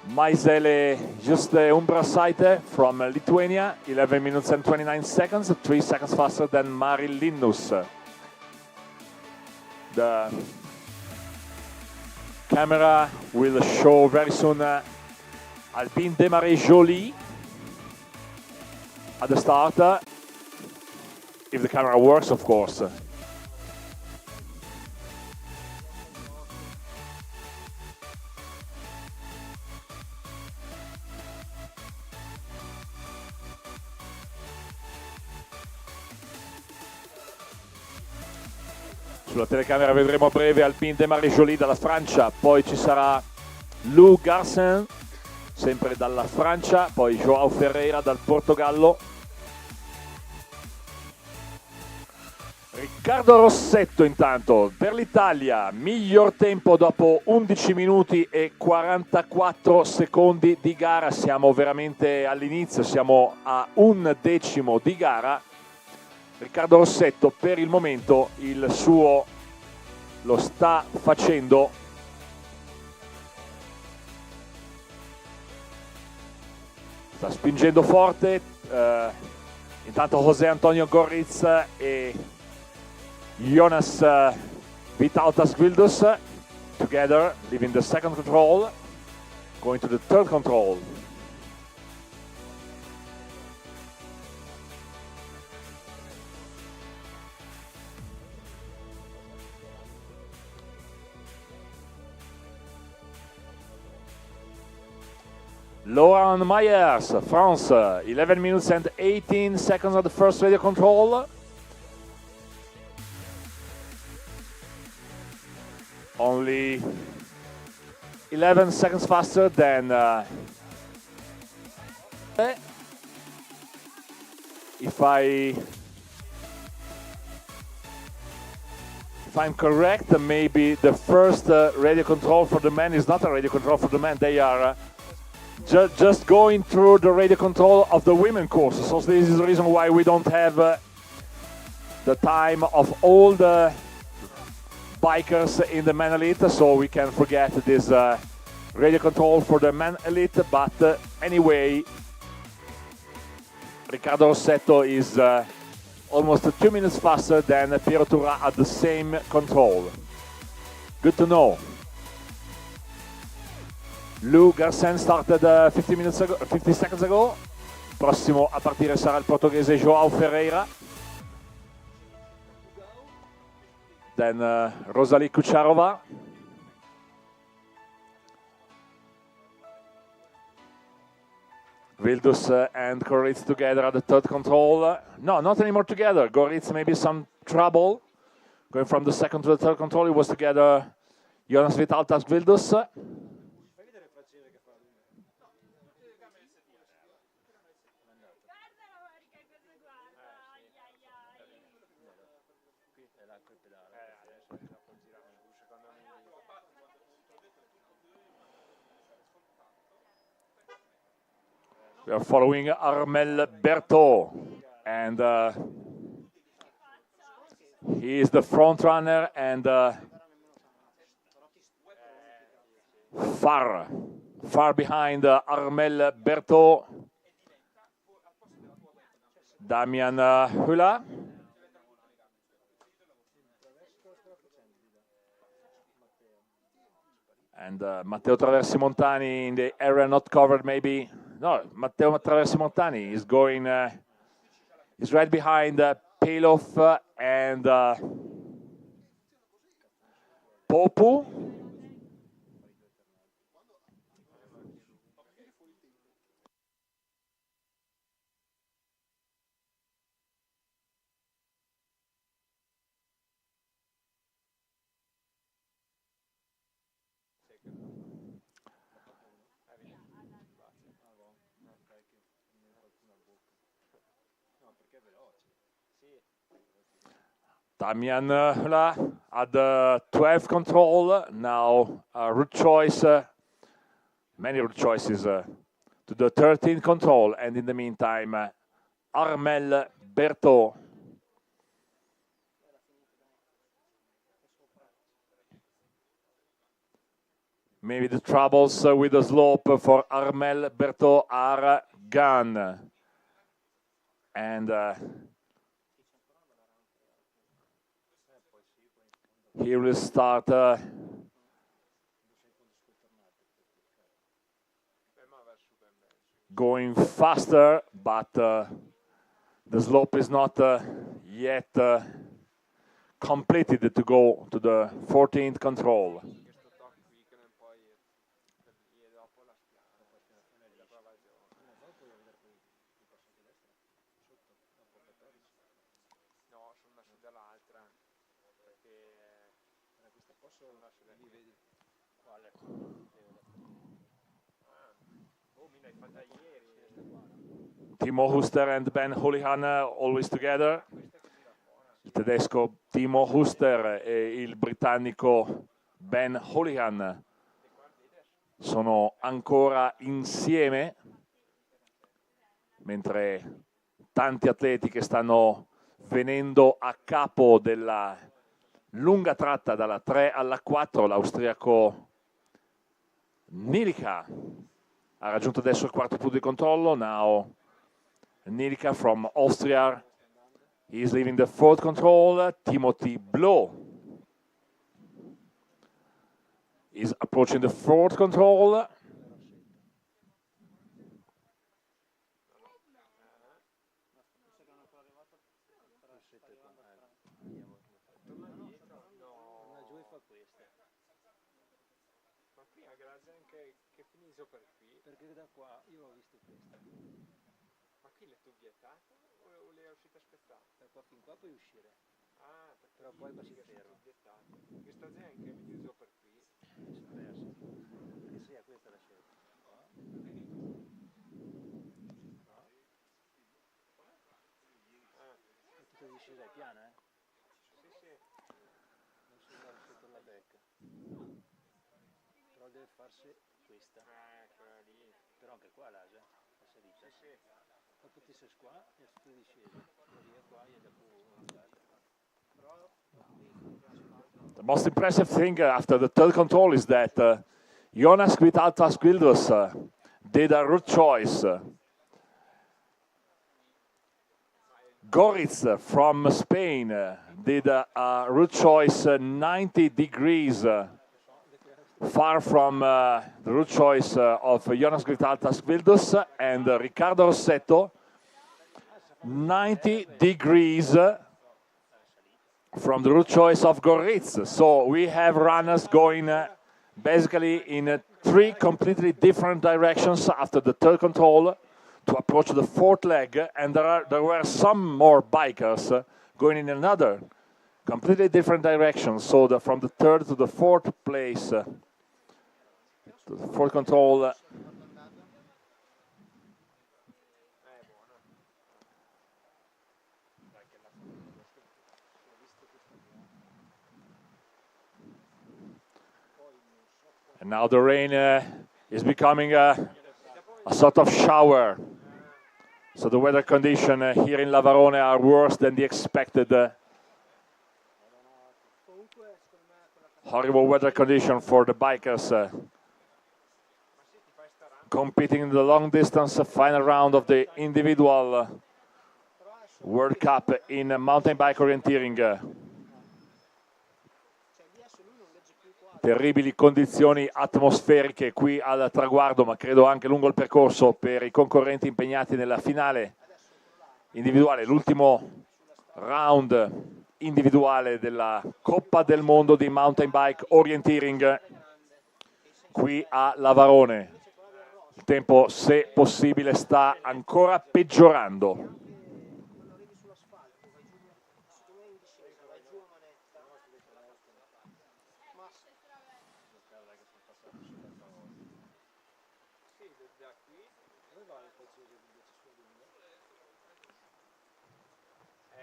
Maisele Juste Umbrasaite from Lithuania, 11 minutes and 29 seconds, 3 seconds faster than Mari Linnus. The camera will show very soon Alpine Desmarais Joly at the start, if the camera works, of course. Sulla telecamera vedremo a breve Alpine Desmarais Joly dalla Francia, poi ci sarà Lou Garcin, sempre dalla Francia, poi João Ferreira dal Portogallo. Riccardo Rossetto intanto per l'Italia, miglior tempo dopo 11 minuti e 44 secondi di gara, siamo veramente all'inizio, siamo a un decimo di gara. Riccardo Rossetto per il momento il suo lo sta facendo. Sta spingendo forte. Intanto José Antonio Gorritz e Jonas Vitautas Gvildus together, leaving the second control, going to the third control. Laurent Myers, France, 11 minutes and 18 seconds at the first radio control. Only 11 seconds faster than if I'm correct, maybe the first radio control for the men is not a radio control for the men. They are just going through the radio control of the women course. So this is the reason why we don't have the time of all the bikers in the men elite, so we can forget this radio control for the men elite. But anyway, Riccardo Rossetto is almost 2 minutes faster than Piero Turra at the same control. Good to know. Lou Garcin started 50 seconds ago. Prossimo a partire sarà il portoghese João Ferreira. Then Rosalie Kucharova. Vildus and Goritz together at the third control. No, not anymore together. Goritz maybe some trouble. Going from the second to the third control, it was together Jonas Vitautas Vildus. We are following Armel Berthaud, and he is the front runner and far behind Armel Berthaud, Damian Hula, and Matteo Traversi Montani in the area not covered maybe. No, Matteo Traversi Montani is going, is right behind Pelov and Popu. Damian Hula at the 12th control, now route choice, many route choices to the 13th control, and in the meantime, Armel Berthaud. Maybe the troubles with the slope for Armel Berthaud are gone. And he will start going faster, but the slope is not yet completed to go to the 14th control. Timo Huster and Ben Houlihan always together. Il tedesco Timo Huster e il britannico Ben Houlihan sono ancora insieme, mentre tanti atleti che stanno venendo a capo della lunga tratta dalla 3 alla 4, l'austriaco Nilika ha raggiunto adesso il quarto punto di controllo. Now Nilika from Austria is leaving the fourth control. Timothy Blow is approaching the fourth control. Perché da qua io ho visto questa. Ma qui le tu vietato o le è uscita aspettata? Da qua fin qua puoi uscire. Ah, però poi si ferma. Vietato. Questa zia anche mi chiuso per qui. Che sia questa la scelta. È tutta discesa è piana, eh? Sì, sì. Non si va sotto la becca. Però deve farsi questa. Quella lì. Però anche qua l'asa, la salita. Sì, sì. Poi potesse qua e tutto disceso. Via qua e dopo The most impressive thing after the third control is that Jonas Vitaltas Quildus did a route choice. Goritz from Spain did a route choice 90 degrees far from the route choice of Jonas Vitaltas Quildus, and Riccardo Rossetto 90 degrees from the route choice of Goritz. So we have runners going basically in three completely different directions after the third control to approach the fourth leg, and there were some more bikers going in another completely different direction. So from the third to the fourth place, to the fourth control. And now the rain is becoming a sort of shower. So the weather conditions here in Lavarone are worse than the expected. Horrible weather condition for the bikers competing in the long distance final round of the individual World Cup in mountain bike orienteering. Terribili condizioni atmosferiche qui al traguardo, ma credo anche lungo il percorso per i concorrenti impegnati nella finale individuale, l'ultimo round individuale della Coppa del Mondo di mountain bike orienteering qui a Lavarone. Il tempo, se possibile, sta ancora peggiorando.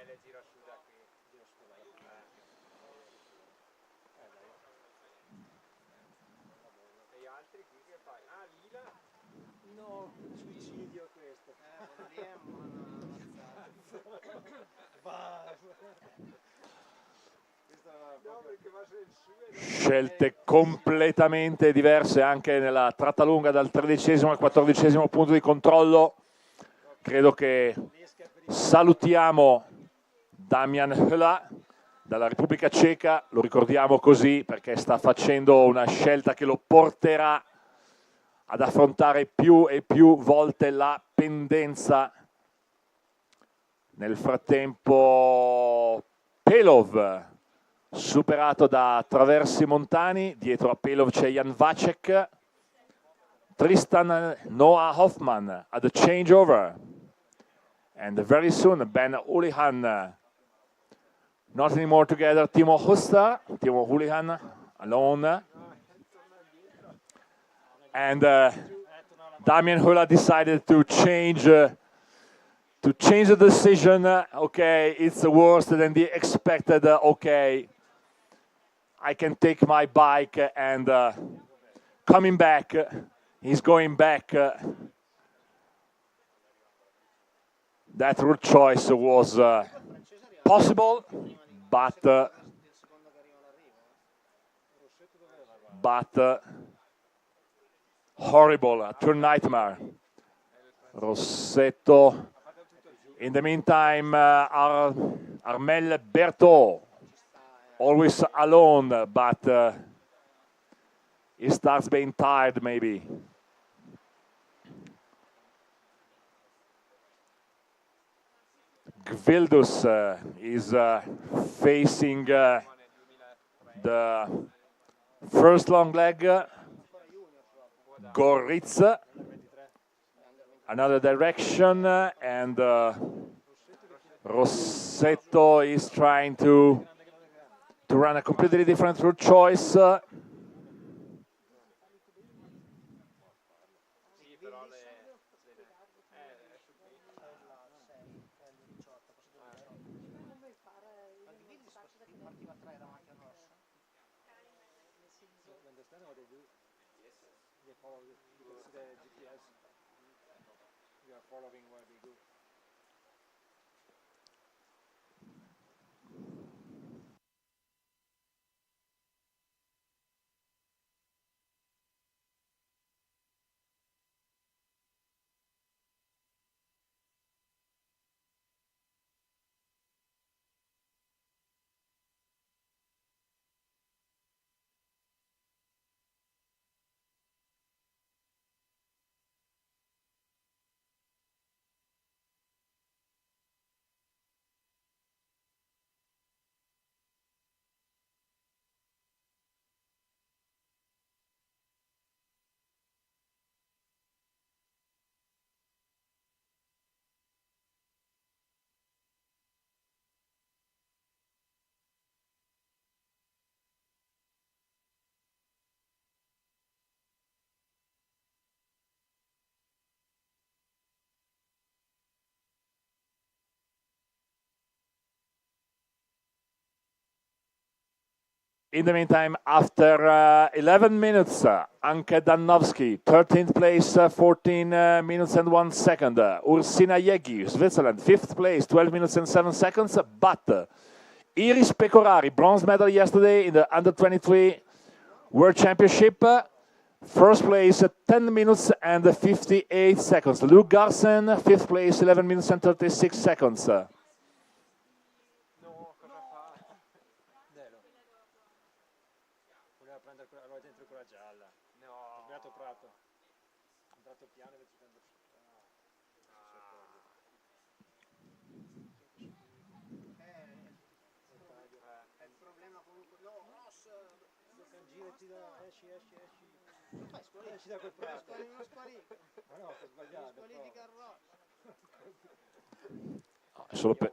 Le gira su da qui. E gli altri qui che fai? Ah, lila? No, suicidio questo. No, perché va su e Scelte completamente diverse anche nella tratta lunga dal 13° al 14° punto di controllo. Credo che salutiamo Damian Höla dalla Repubblica Ceca, lo ricordiamo così perché sta facendo una scelta che lo porterà ad affrontare più e più volte la pendenza. Nel frattempo Pelov superato da Traversi Montani, dietro a Pelov c'è Jan Vacek, Tristan Noah Hoffman at the changeover, and very soon Ben Ulihan. Not anymore together, Timo Ulihan alone, and Damian Höla decided to change the decision. Okay, it's worse than the expected. Okay, I can take my bike and coming back. He's going back. That route choice was possible, but horrible, a true nightmare. Rossetto. In the meantime, Armel Berthaud, always alone, but he starts being tired maybe. Gvildus is facing the first long leg. Goritz, another direction, and Rossetto is trying to run a completely different route choice. following where we go. In the meantime, after 11 minutes, Anke Danovsky, 13th place, 14 minutes and 1 second. Ursina Yegi, Switzerland, 5th place, 12 minutes and 7 seconds. But Iris Pecorari, bronze medal yesterday in the under-23 World Championship. First place, 10 minutes and 58 seconds. Luke Garsen, 5th place, 11 minutes and 36 seconds. Esci da quel prato. Non spari. Ma no, sto sbagliando. Solo per...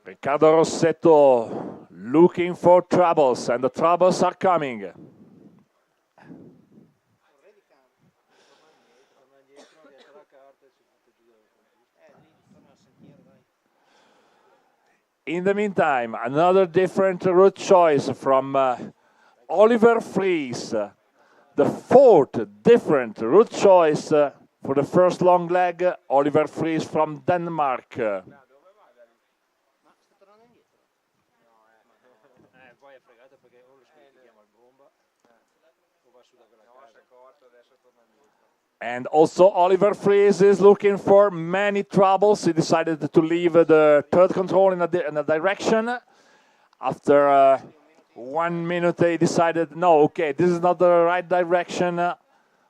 Riccardo Rossetto looking for troubles, and the troubles are coming. In the meantime, another different route choice from Oliver Fries. The fourth different route choice for the first long leg, Oliver Fries from Denmark. And also Oliver Fries is looking for many troubles. He decided to leave the third control in a direction. After 1 minute, he decided, no, okay, this is not the right direction.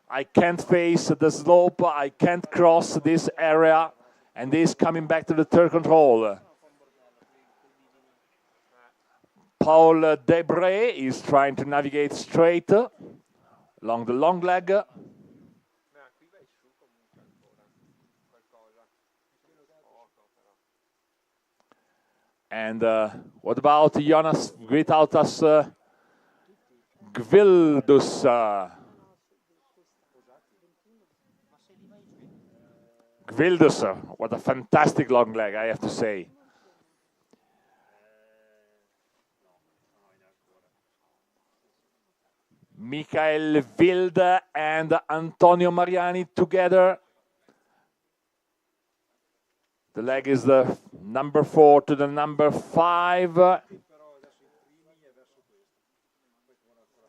I can't face the slope. I can't cross this area. And he's coming back to the third control. Paul Debray is trying to navigate straight along the long leg. And what about Jonas Vitautas Gvildus? Gvildus, what a fantastic long leg, I have to say. Michael Wilde and Antonio Mariani together. The leg is the number 4 to the number 5.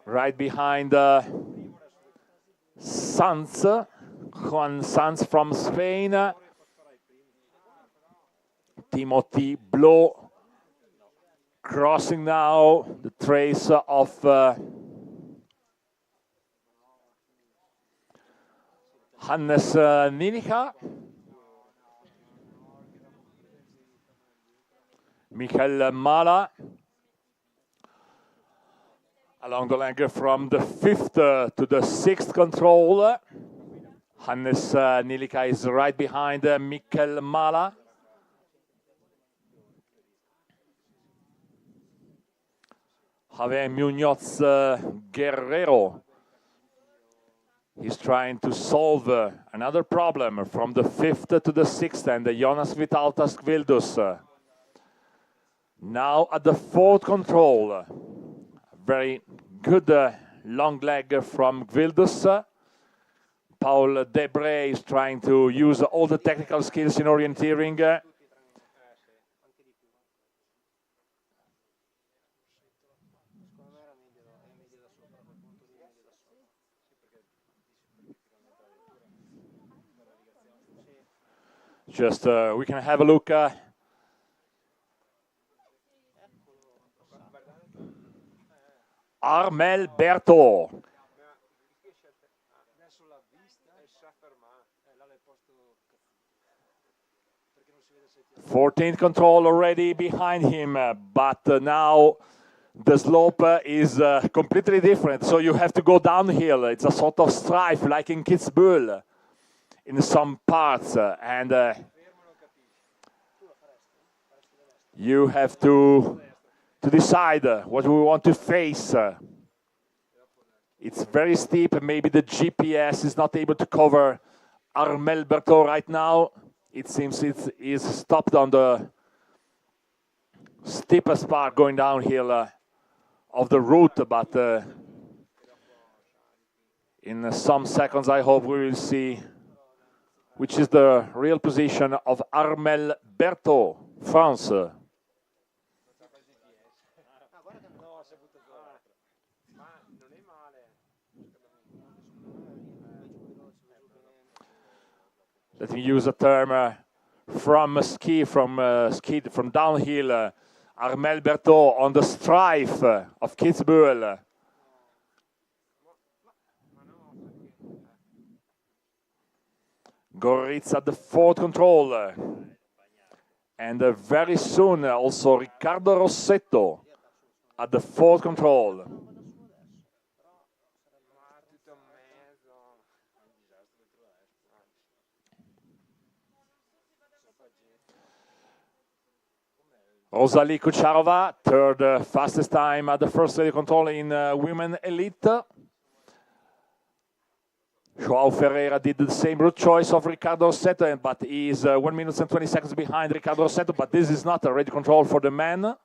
Right behind Sanz, Juan Sanz from Spain. Timothy Blow crossing now the trace of Hannes Ninicha. Michael Mala along the leg from the 5th to the 6th control. Hannes Nilica is right behind Michael Mala. Javier Munoz Guerrero. He's trying to solve another problem from the 5th to the 6th, and Jonas Vitautas Gvildus. Now at the 4th control, a very good long leg from Gvildus. Paul Debray is trying to use all the technical skills in orienteering. Just we can have a look. Armel Berto. 14th control already behind him, but now the slope is completely different, so you have to go downhill. It's a sort of strife, like in Kitzbühel, in some parts, and you have to to decide what we want to face. It's very steep, and maybe the GPS is not able to cover Armel Berthaud right now. It seems it is stopped on the steepest part going downhill of the route, but in some seconds I hope we will see which is the real position of Armel Berthaud, France. Let me use a term from downhill. Armel Berthaud on the strife of Kitzbühel. Goritz at the fourth control. And very soon also Riccardo Rossetto at the fourth control. Rosalie Kucharova, third fastest time at the first lady control in women elite. Joao Ferreira did the same route choice of Riccardo Rossetto, but he is 1 minute and 20 seconds behind Riccardo Rossetto, but this is not a ready control for the men.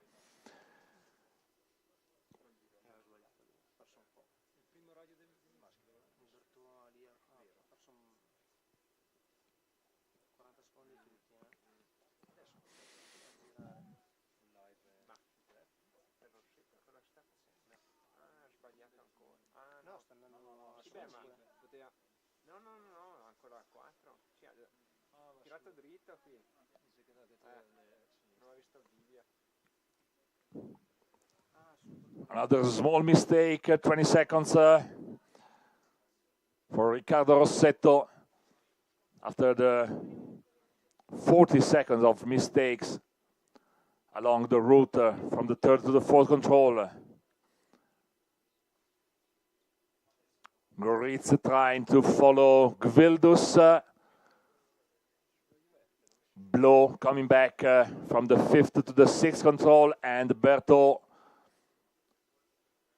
Another small mistake, 20 seconds for Riccardo Rossetto after the 40 seconds of mistakes along the route from the third to the fourth control. Goritz trying to follow Gvildus. Blow coming back from the fifth to the sixth control, and Berthaud.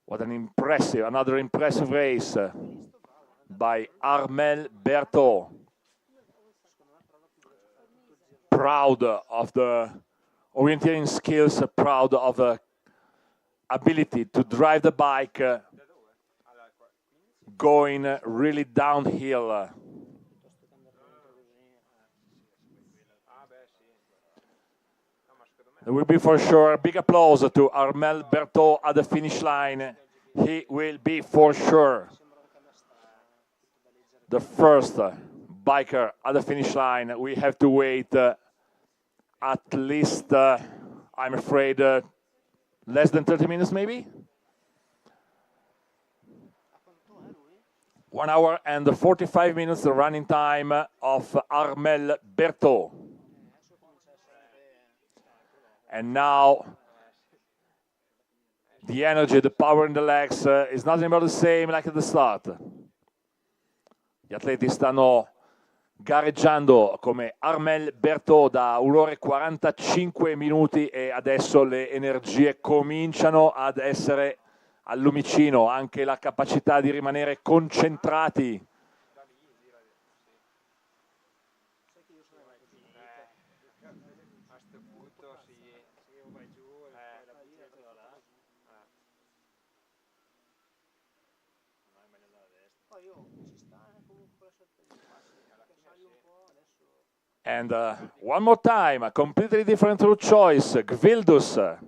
What another impressive race by Armel Berthaud. Proud of the orienteering skills, proud of the ability to drive the bike going really downhill. There will be for sure a big applause to Armel Berthaud at the finish line. He will be for sure the first biker at the finish line. We have to wait at least, I'm afraid, less than 30 minutes maybe? 1 hour and 45 minutes the running time of Armel Berthaud. And now the energy, the power in the legs is not anymore the same like at the start. Gli atleti stanno gareggiando come Armel Berthaud da 1 ora e 45 minuti e adesso le energie cominciano ad essere al lumicino, anche la capacità di rimanere concentrati. And one more time, a completely different route choice. Gvildus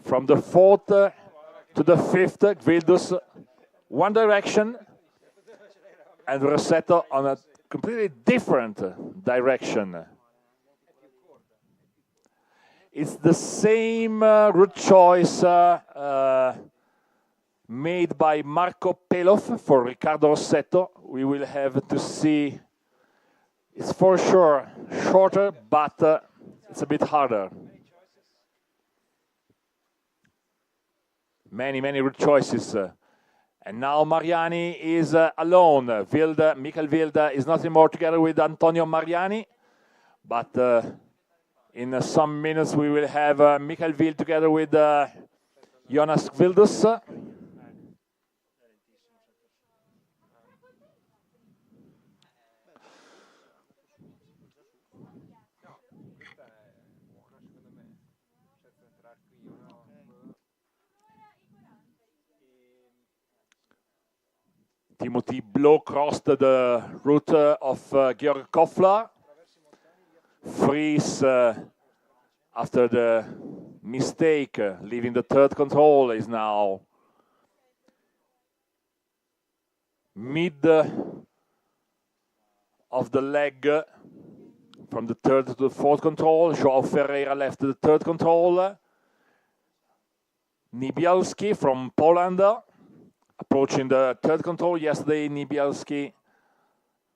from the fourth to the fifth. Gvildus, one direction, and Rossetto on a completely different direction. It's the same route choice made by Marco Pelov for Riccardo Rossetto. We will have to see. It's for sure shorter, but it's a bit harder. Many route choices. And now Mariani is alone. Michael Wilde is not anymore together with Antonio Mariani. But in some minutes we will have Michael Wilde together with Jonas Vildus. Questa è buona secondo me. Senza entrare qui o no. Timothy Blow crossed the route of Georg Koffler. Fries, after the mistake, leaving the third control, is now mid of the leg from the third to the fourth control. Joao Ferreira left the third control. Niebielski from Poland approaching the third control. Yesterday, Niebielski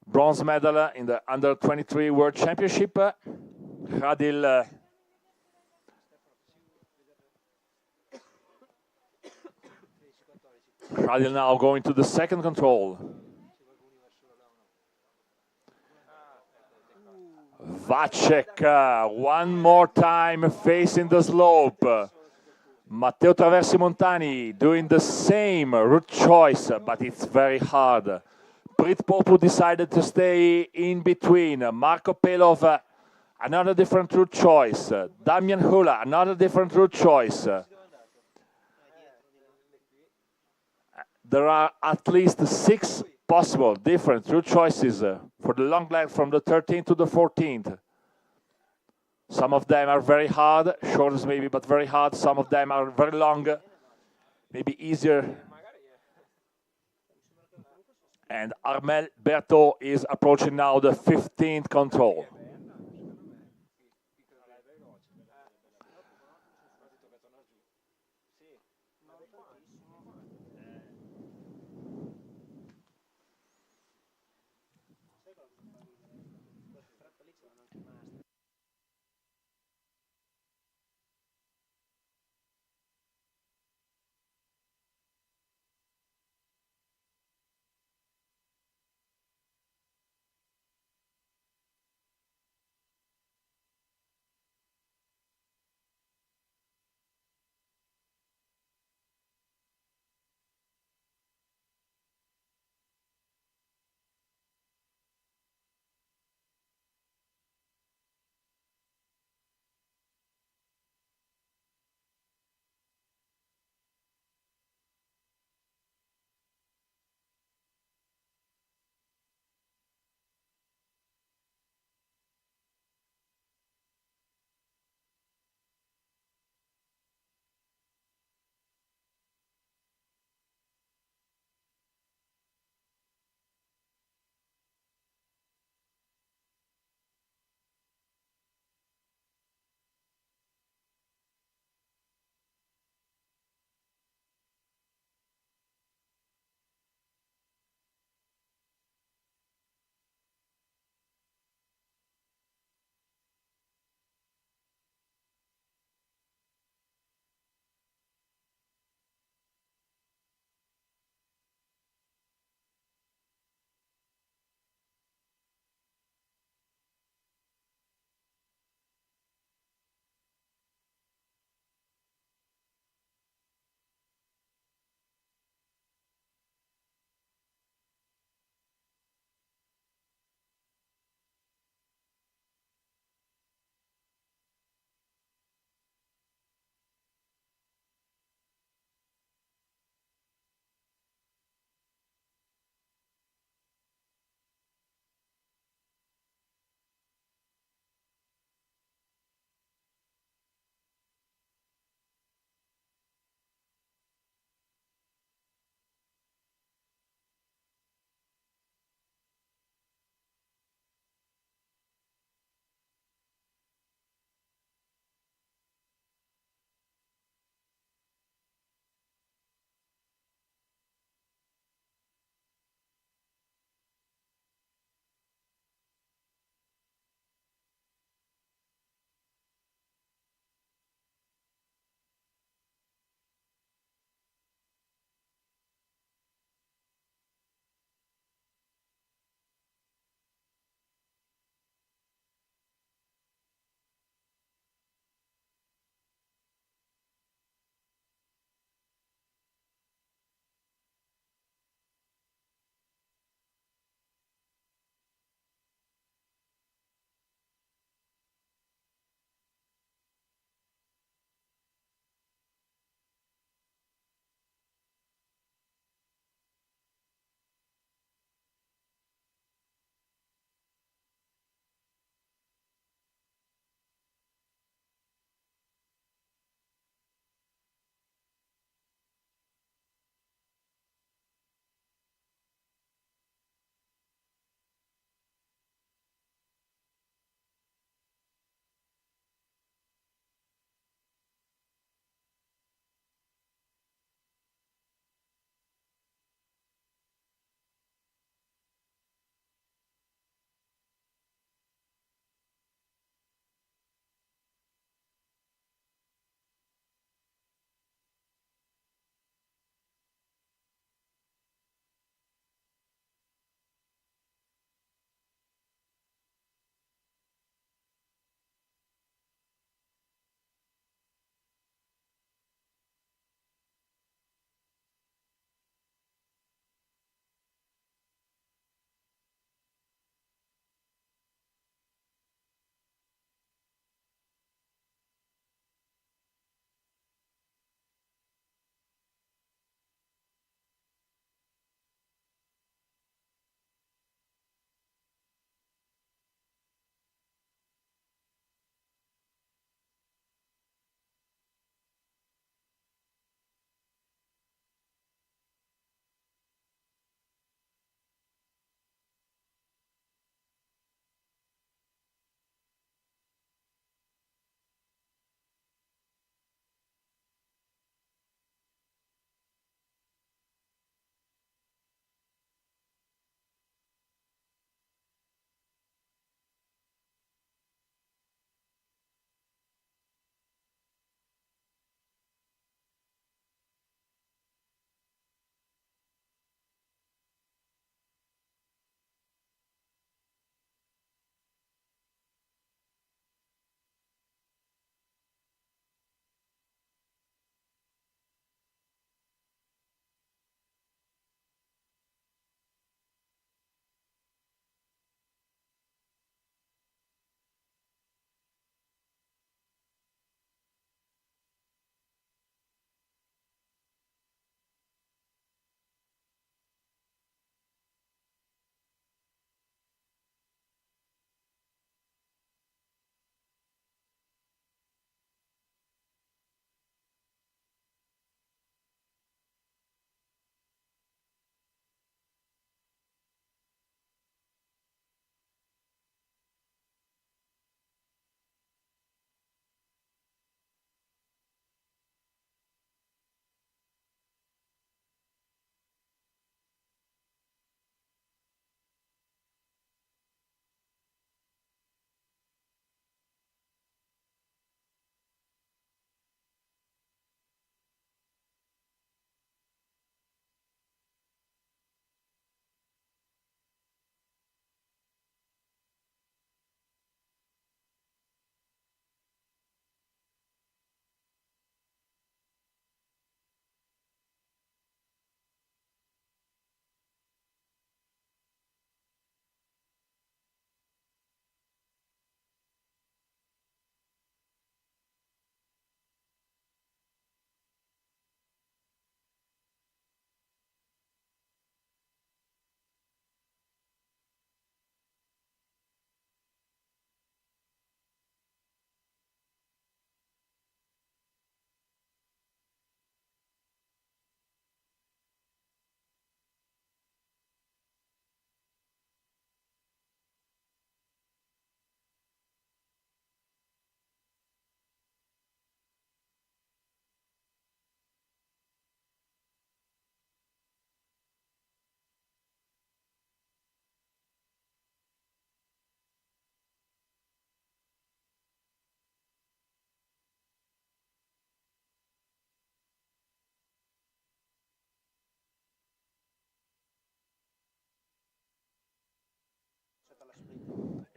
bronze medal in the under-23 World Championship. Radil now going to the second control. Vacek, one more time facing the slope. Matteo Traversi Montani doing the same route choice, but it's very hard. Brit Popu decided to stay in between. Marco Pelov, another different route choice. Damian Hula, another different route choice. There are at least 6 possible different route choices for the long leg from the 13th to the 14th. Some of them are very hard, shortest maybe, but very hard. Some of them are very long, maybe easier. And Armel Berthaud is approaching now the 15th control.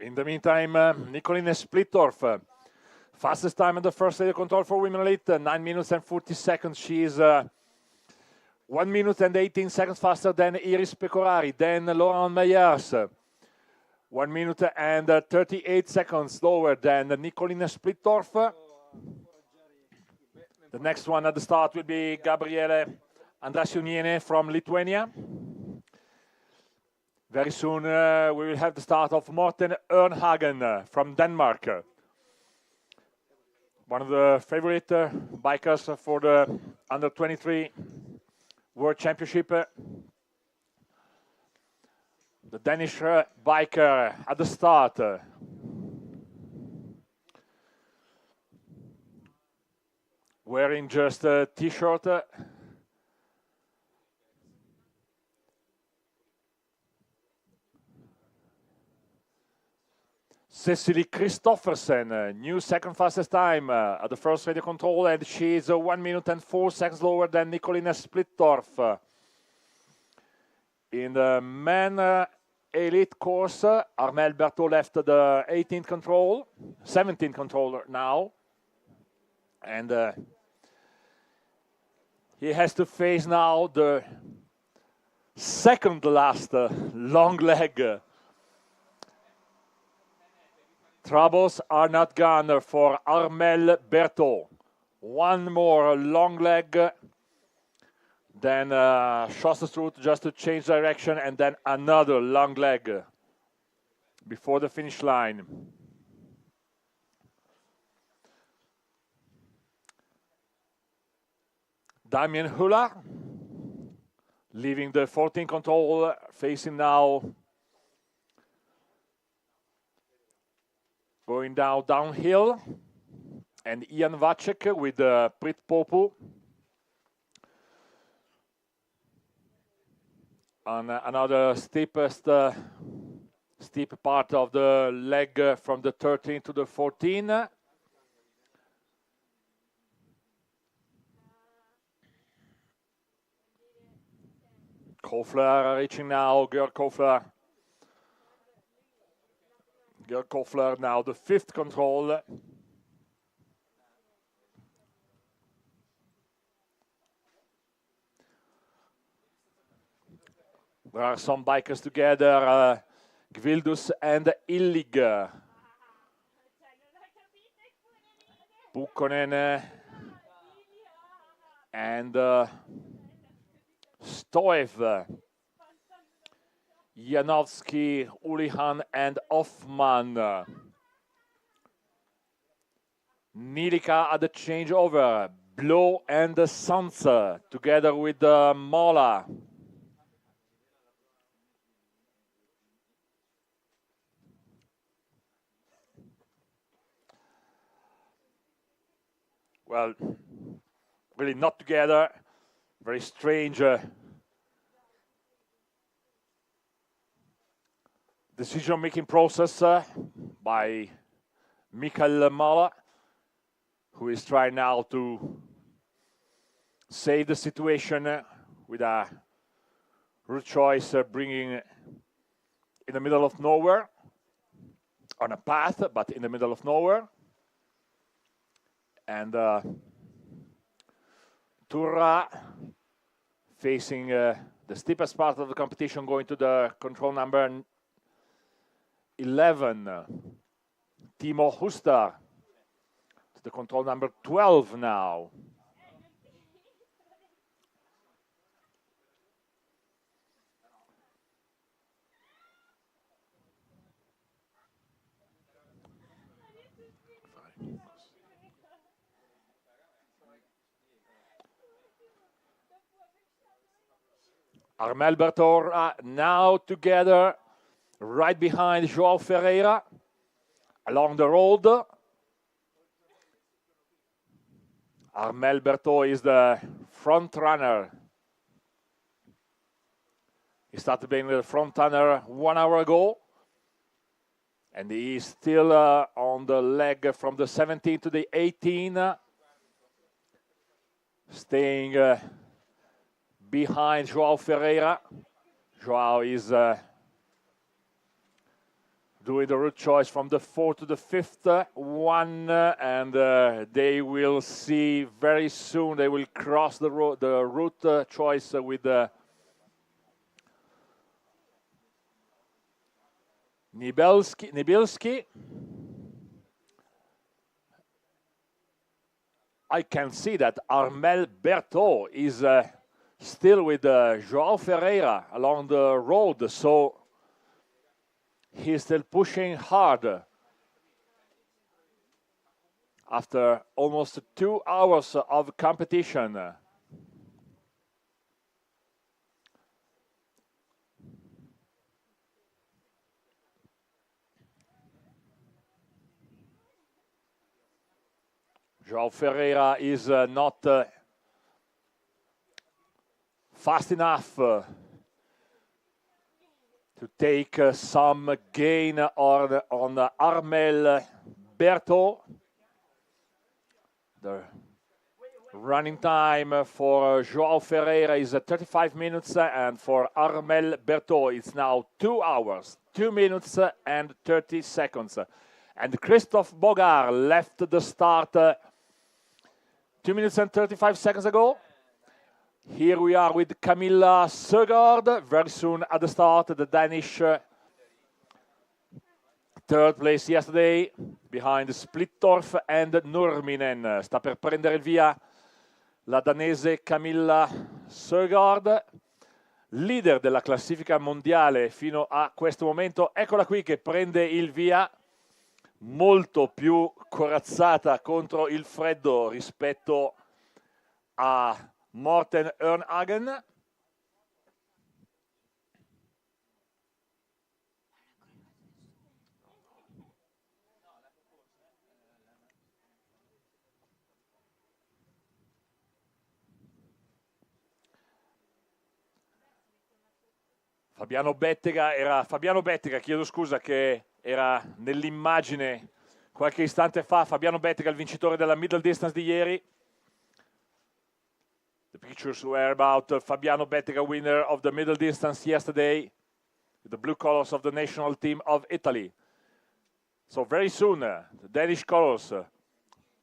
In the meantime, Nicoline Splittorf, fastest time in the first radio control for women elite, 9 minutes and 40 seconds. She is 1 minute and 18 seconds faster than Iris Pecorari, then Laurent Meyers. 1 minute and 38 seconds lower than Nicoline Splittorf. The next one at the start will be Gabriele Andrasioniene from Lithuania. Very soon we will have the start of Morten Ørnhagen from Denmark. One of the favorite bikers for the Under-23 World Championship. The Danish biker at the start. Wearing just a t-shirt. Cecilie Christoffersen, new second fastest time at the first radio control, and she is 1 minute and 4 seconds lower than Nicoline Splittorf. In the men elite course, Armel Berthaud left the 18th control, 17th controller now, and he has to face now the second last long leg. Troubles are not gone for Armel Berthaud. One more long leg, then Schosterstruth just to change direction, and then another long leg before the finish line. Damien Hula leaving the 14 control, facing now going downhill, and Ian Vacek with Prit Popu on another steep part of the leg from the 13 to the 14. Kofler reaching now, Gerd Kofler. Gerd Kofler now the 5th control. There are some bikers together, Gvildus and Illig. Pukkonen and Stoev. Janowski, Ulihan and Hoffman. Nilika at the changeover. Blow and Sons together with Mola. Well, really not together. Very strange decision-making process by Mikael Mala, who is trying now to save the situation with a route choice bringing in the middle of nowhere, on a path, but in the middle of nowhere. And Turra facing the steepest part of the competition, going to the control number 11. Timo Huster to the control number 12 now. Armel Berthaud now together, right behind João Ferreira, along the road. Armel Berthaud is the front runner. He started being the front runner 1 hour ago, and he is still on the leg from the 17 to the 18, staying behind João Ferreira. João is doing the route choice from the 4th to the 5th one, and they will see very soon, they will cross the route choice with Nibilski. I can see that Armel Berthaud is still with João Ferreira along the road, so he's still pushing hard. After almost 2 hours of competition. João Ferreira is not fast enough to take some gain on Armel Berthaud. The running time for João Ferreira is 35 minutes, and for Armel Berthaud it's now 2 hours, 2 minutes and 30 seconds. And Christophe Bogart left the start 2 minutes and 35 seconds ago. Here we are with Camilla Søgaard, very soon at the start, the Danish third place yesterday, behind Splittorff and Nurminen. Sta per prendere il via la danese Camilla Søgaard, leader della classifica mondiale fino a questo momento. Eccola qui che prende il via, molto più corazzata contro il freddo rispetto a Morten Ørnhagen. Fabiano Bettega, chiedo scusa, che era nell'immagine qualche istante fa. Fabiano Bettega, il vincitore della middle distance di ieri. The pictures were about Fabiano Bettega, winner of the middle distance yesterday, with the blue colors of the national team of Italy. So very soon, the Danish colors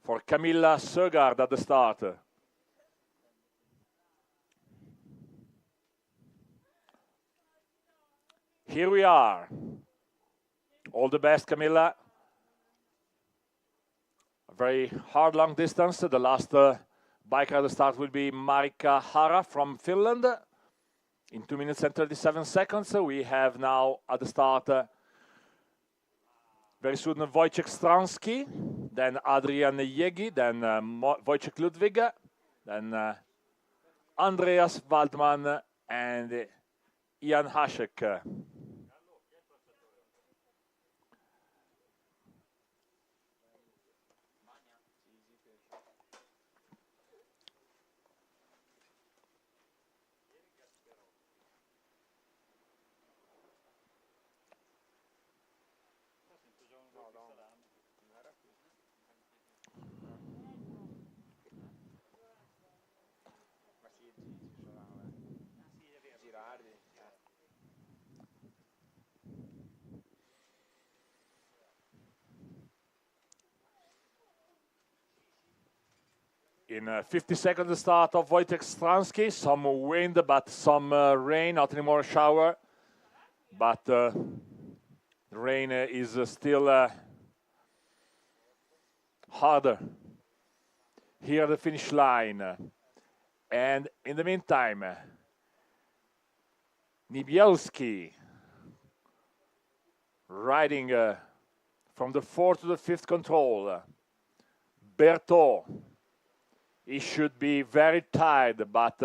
for Camilla Søgaard at the start. Here we are. All the best, Camilla. A very hard long distance. The last biker at the start will be Marika Hara from Finland. In 2 minutes and 37 seconds, we have now at the start very soon Wojciech Stransky, then Adrian Jegi, then Wojciech Ludwig, then Andreas Waldmann and Ian Hasek. In 50 seconds, the start of Wojciech Stransky. Some wind, but some rain, not anymore a shower. But the rain is still harder here at the finish line. And in the meantime, Nibielski riding from the 4th to the 5th control. Berthaud. He should be very tired, but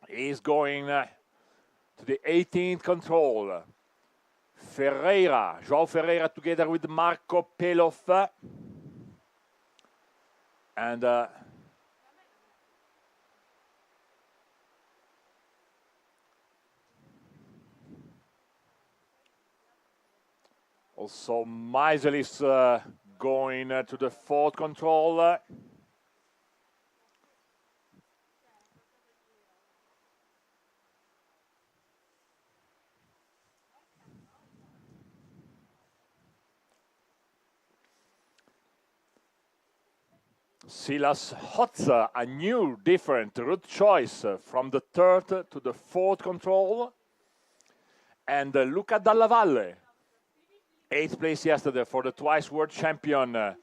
he's going to the 18th control. Ferreira, João Ferreira together with Marco Pelov. And also Meisel is going to the 4th control. Silas Hotza, a new, different route choice from the third to the fourth control. And Luca Dalla Valle, 8th place yesterday for the twice world champion.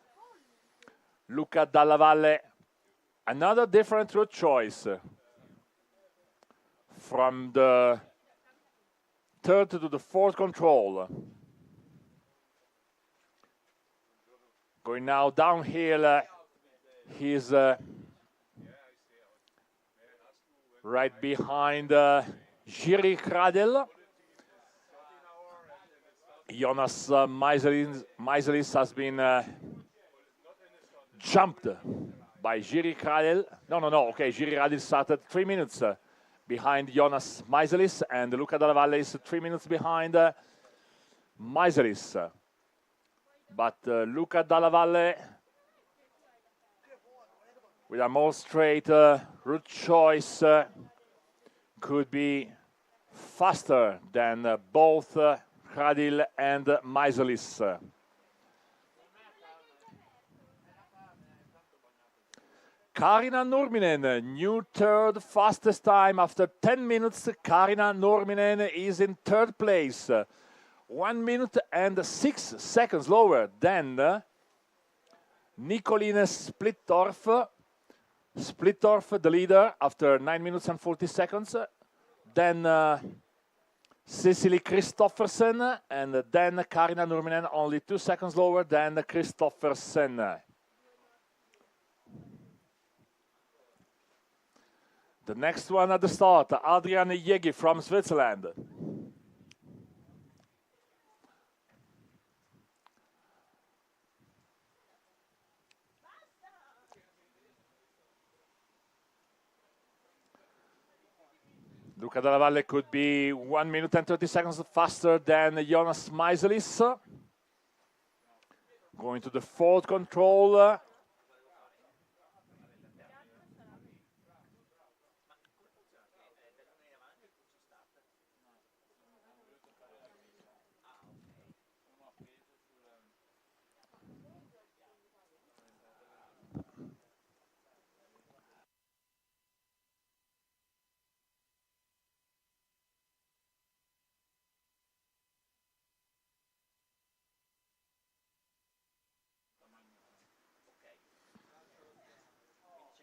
Luca Dalla Valle, another different route choice from the third to the fourth control. Going now downhill, he's right behind Jiri Kradel. Jonas Meiselis has been jumped by Jiri Kradel. No, okay, Jiri Kradel started 3 minutes behind Jonas Meiselis, and Luca Dalla Valle is 3 minutes behind Meiselis. But Luca Dalla Valle, with a more straight route choice, could be faster than both Kradil and Meiselis. Karina Nurminen, new third, fastest time after 10 minutes. Karina Nurminen is in third place. 1 minute and 6 seconds lower than Nicoline Splittorf. Splittorf, the leader, after 9 minutes and 40 seconds. Then Cecilie Christoffersen, and then Karina Nurminen, only 2 seconds lower than Christoffersen. The next one at the start, Adrian Yegi from Switzerland. Luca Dalla Valle could be 1 minute and 30 seconds faster than Jonas Meiselis. Going to the fourth control.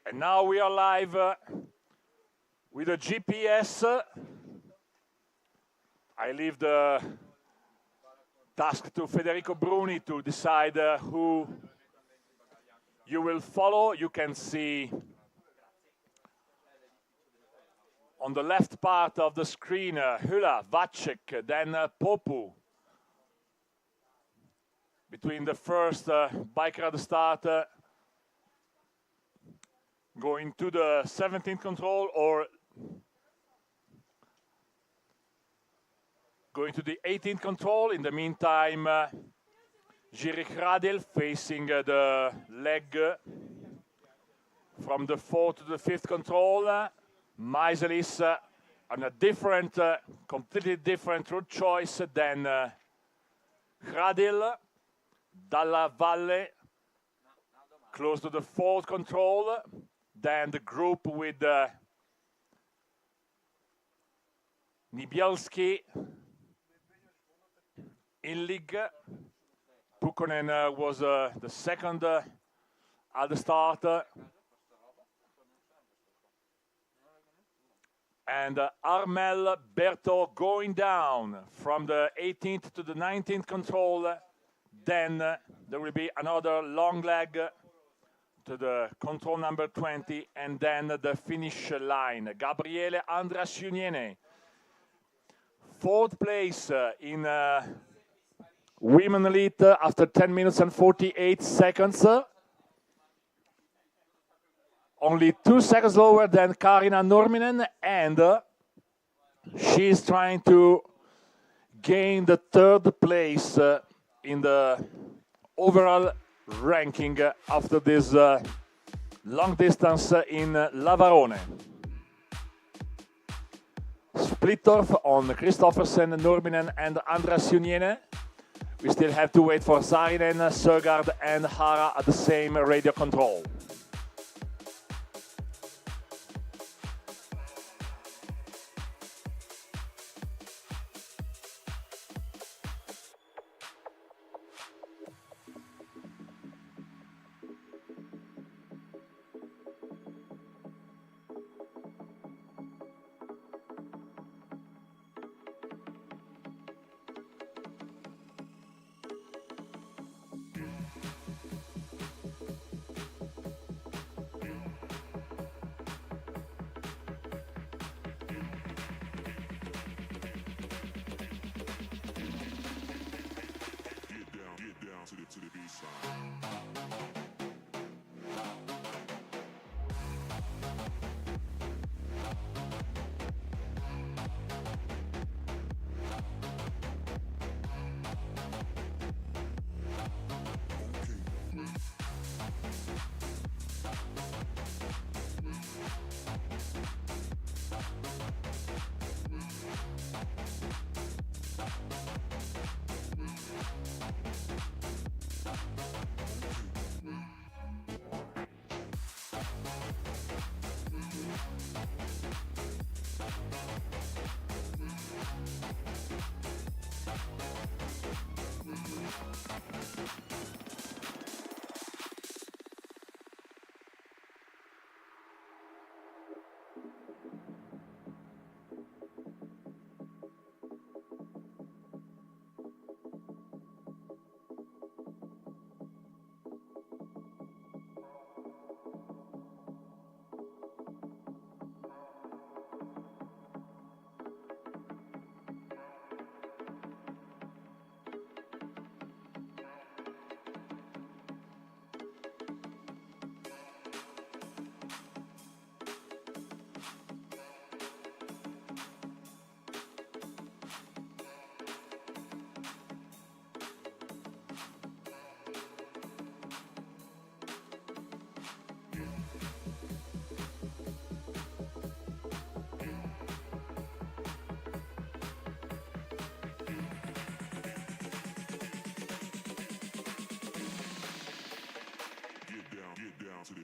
And now we are live with a GPS. I leave the task to Federico Bruni to decide who you will follow. You can see on the left part of the screen Hula, Vacek, then Popu. Between the first biker at the start, going to the 17th control, or going to the 18th control. In the meantime, Jiri Kradil facing the leg from the 4th to the 5th control. Meiselis on a different, completely different route choice than Kradil. Dalla Valle close to the 4th control. Then the group with Nibielski, Illig. Pukkonen was the second at the start. And Armel Berto going down from the 18th to the 19th control. Then there will be another long leg to the control number 20, and then the finish line. Gabriele Andrasiuniene, 4th place in Women Elite after 10 minutes and 48 seconds. Only 2 seconds lower than Karina Nurminen, and she's trying to gain the 3rd place in the overall ranking after this long distance in Lavarone. Splittorf on Christoffersen, Nurminen and Andrasiuniene. We still have to wait for Saarinen, Søgaard and Hara at the same radio control.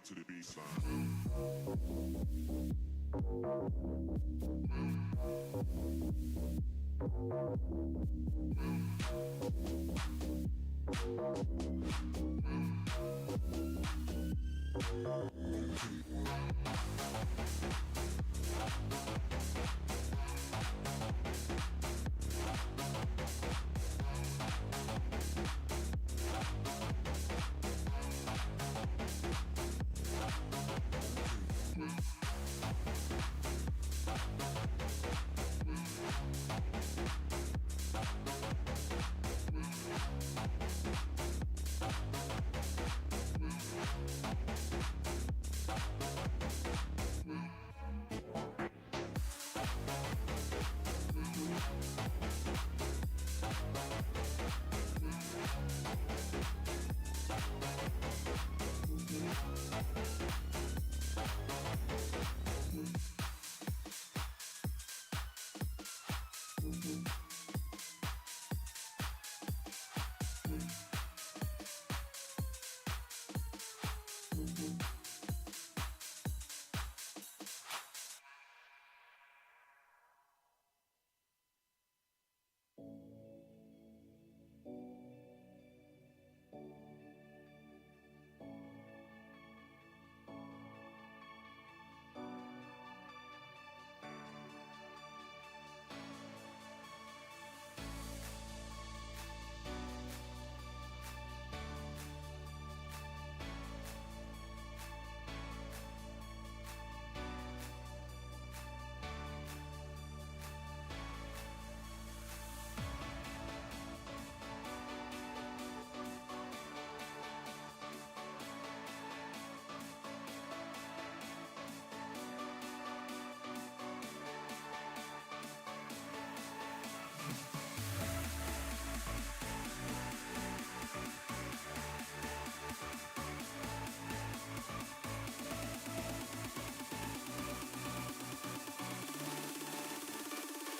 To the baseline.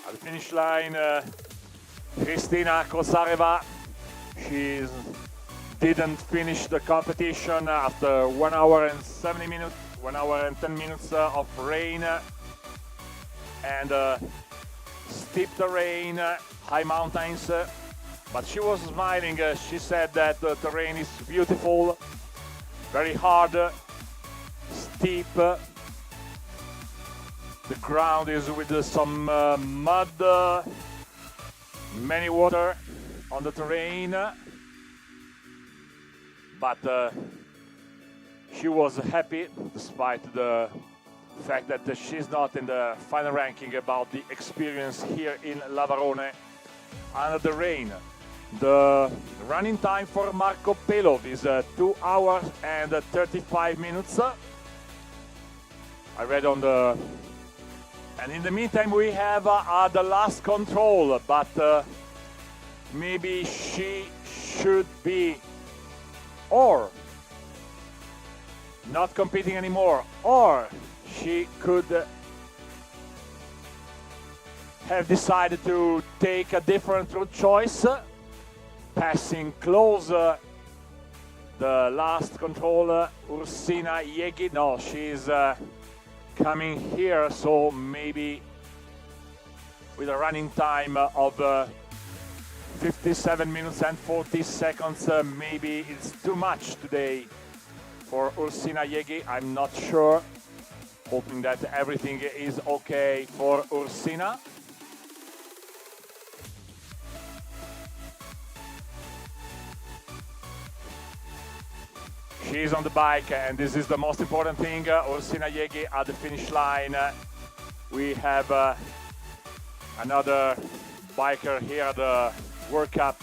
At the finish line, Cristina Kosareva, she didn't finish the competition after 1 hour and 70 minutes, 1 hour and 10 minutes of rain and steep terrain, high mountains, but she was smiling. She said that the terrain is beautiful, very hard, steep. The ground is with some mud, many water on the terrain, but she was happy despite the fact that she's not in the final ranking about the experience here in Lavarone under the rain. The running time for Marco Pelov is 2 hours and 35 minutes. I read on the... And in the meantime, we have the last control, but maybe she should be or not competing anymore, or she could have decided to take a different route choice, passing close the last control, Ursina Yegi. No, she's coming here, so maybe with a running time of 57 minutes and 40 seconds, maybe it's too much today for Ursina Yegi, I'm not sure. hoping that everything is okay for Ursina. She's on the bike, and this is the most important thing. Ursina Yegi at the finish line. We have another biker here at the World Cup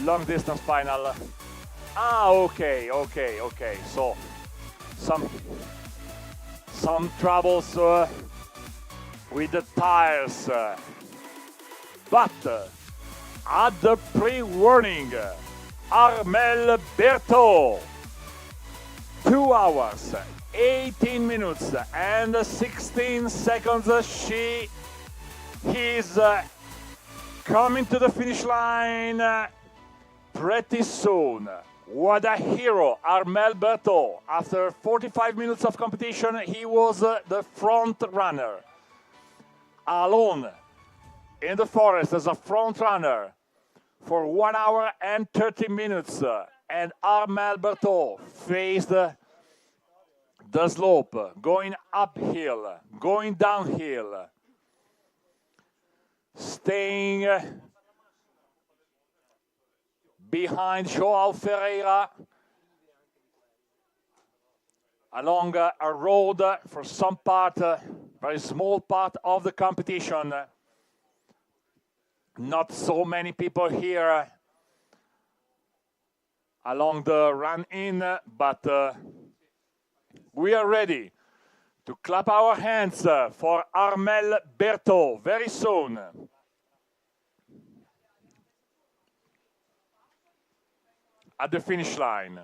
long distance final. Okay. So some troubles with the tires, but at the pre-warning, Armelle Berthaud, 2 hours, 18 minutes and 16 seconds. She is coming to the finish line pretty soon. What a hero, Armelle Berthaud. After 45 minutes of competition, he was the front runner. Alone in the forest as a front runner for 1 hour and 30 minutes. And Armelle Berthaud faced the slope, going uphill, going downhill, staying behind João Ferreira along a road for some part, very small part of the competition. Not so many people here along the run-in, but we are ready to clap our hands for Armelle Berthaud very soon. At the finish line.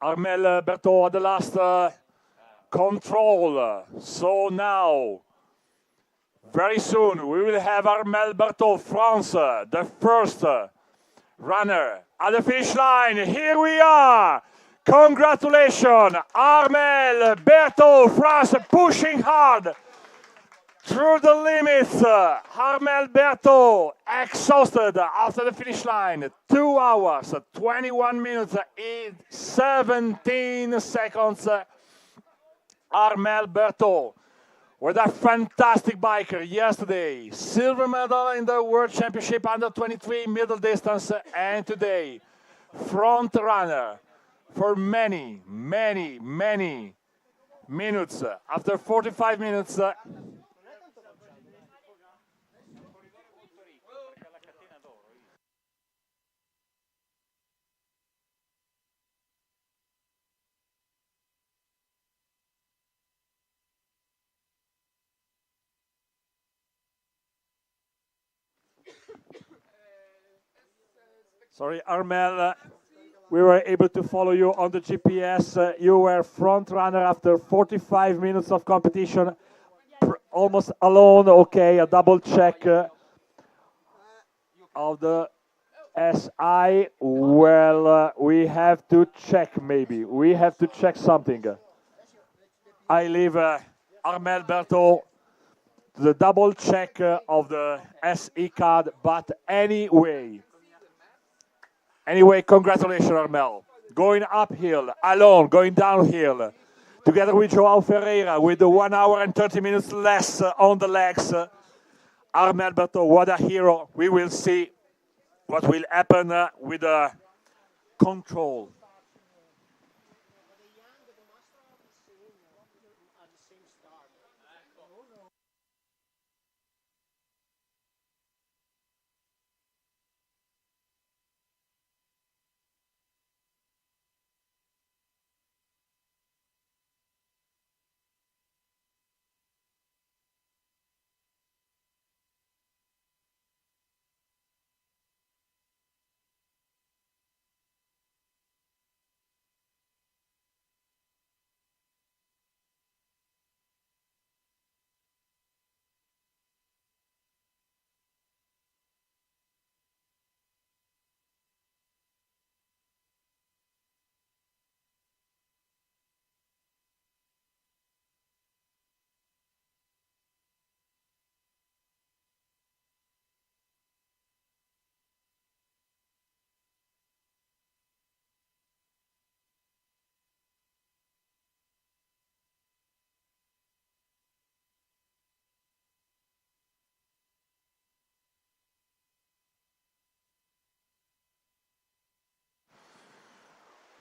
Armelle Berthaud at the last control. So now, very soon, we will have Armelle Berthaud, France, the first runner at the finish line. Here we are. Congratulations, Armelle Berthaud, France, pushing hard through the limits. Armelle Berthaud, exhausted after the finish line. 2 hours, 21 minutes, 17 seconds. Armelle Berthaud with a fantastic biker yesterday. Silver medal in the World Championship under 23 middle distance, and today front runner for many minutes. After 45 minutes, sorry, Armelle, we were able to follow you on the GPS. You were front runner after 45 minutes of competition, almost alone. Okay, a double check of the SI. Well, we have to check maybe. We have to check something. I leave Armelle Berthaud to the double check of the SE card, but anyway, congratulations, Armelle. Going uphill, alone, going downhill, together with João Ferreira, with the 1 hour and 30 minutes less on the legs. Armelle Berthaud, what a hero. We will see what will happen with the control.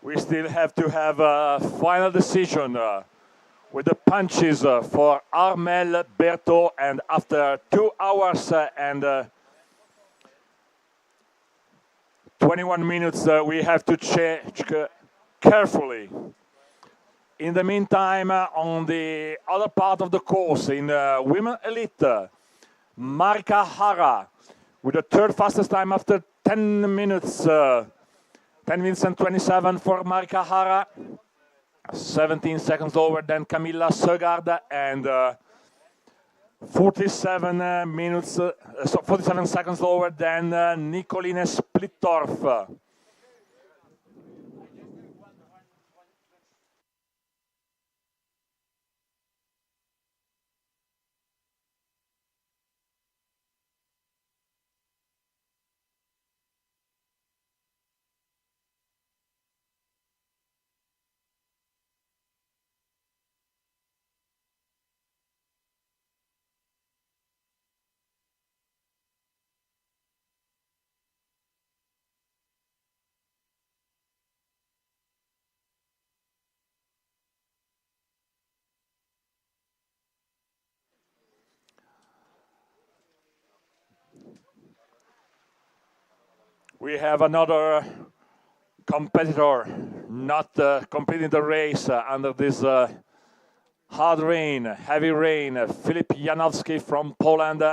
We still have to have a final decision with the punches for Armel Berthaud, and after 2 hours and 21 minutes, we have to check carefully. In the meantime, on the other part of the course, in Women Elite, Marika Hara with the third fastest time after 10 minutes. 10 minutes and 27 for Marika Hara, 17 seconds lower than Camilla Sögaard, and 47 seconds lower than Nicoline Splittorff. We have another competitor not completing the race under this hard rain, heavy rain. Filip Janowski from Poland.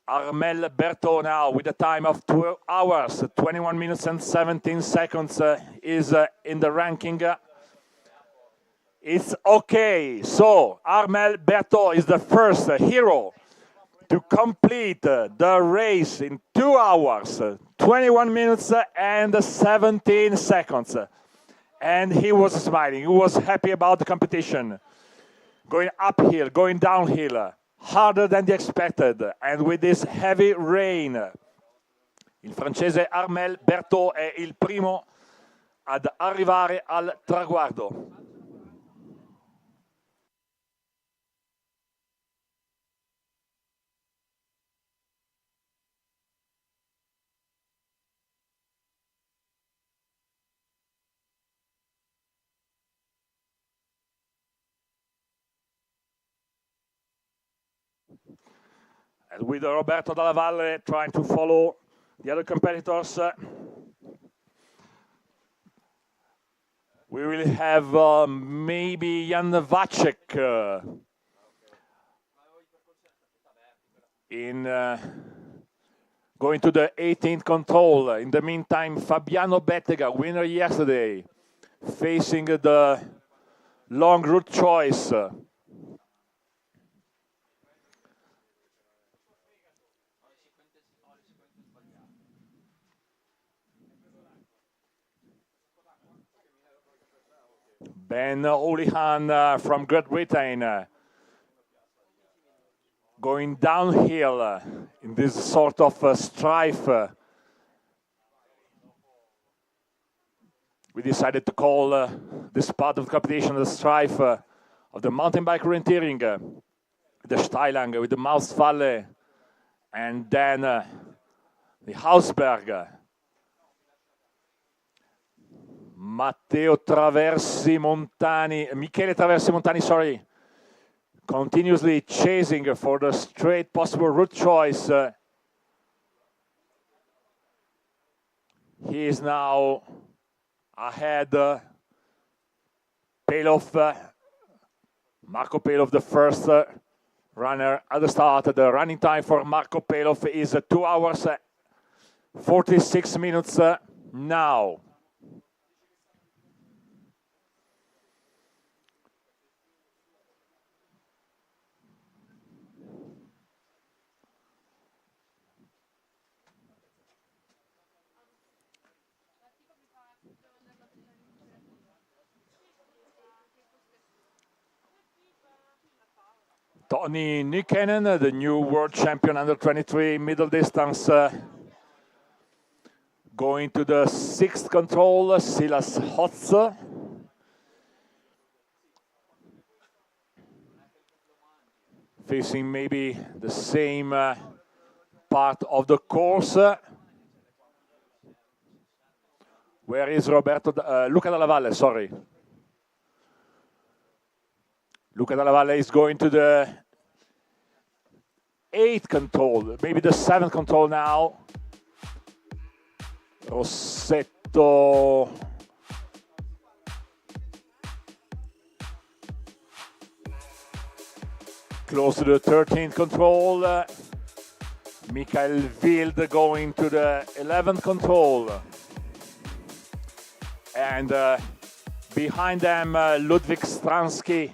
Armel Berthaud now with a time of 2 hours, 21 minutes and 17 seconds is in the ranking. It's okay. So Armel Berthaud is the first hero to complete the race in 2 hours, 21 minutes and 17 seconds. And he was smiling. He was happy about the competition. Going uphill, going downhill, harder than the expected. And with this heavy rain, il francese Armel Berthaud è il primo ad arrivare al traguardo. And with Roberto Dalla Valle trying to follow the other competitors, we will have maybe Jan Vacek in going to the 18th control. In the meantime, Fabiano Bettega, winner yesterday, facing the long route choice. Ben Houlihan from Great Britain going downhill in this sort of strife. We decided to call this part of the competition the strife of the mountain bike orienteering, the Steilang with the Mausfalle, and then the Hausberg. Michele Traversi Montani, sorry, continuously chasing for the straight possible route choice. He is now ahead. Marco Pelov, the first runner at the start. The running time for Marco Pelov is 2 hours 46 minutes now. Tony Nykänen, the new world champion under 23 middle distance, going to the 6th control. Silas Hotze. Facing maybe the same part of the course. Where is Luca Dalla Valle, sorry. Luca Dalla Valle is going to the 8th control, maybe the 7th control now. Rossetto. Close to the 13th control. Michael Wild going to the 11th control. And behind them, Wojciech Stransky.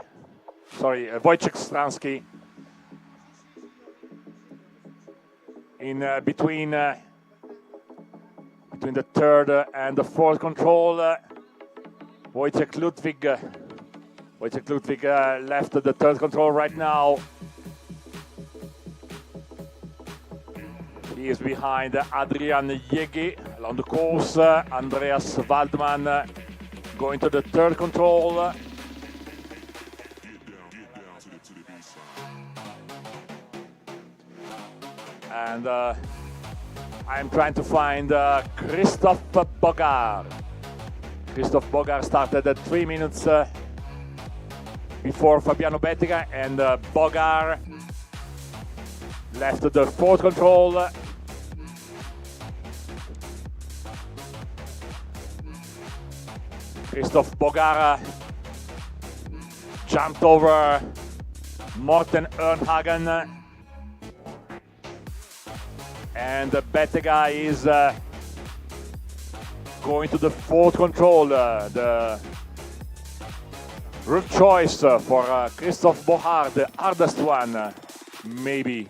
In between the 3rd and the 4th control, Wojciech Ludwig left the 3rd control right now. He is behind Adrian Jegi along the course. Andreas Waldmann going to the 3rd control. And I'm trying to find Christoph Bogar. Christoph Bogar started at 3 minutes before Fabiano Bettega, and Bogar left the 4th control. Christoph Bogar jumped over Morten Ernhagen. And Bettega is going to the 4th control. The route choice for Christoph Bogar, the hardest one, maybe.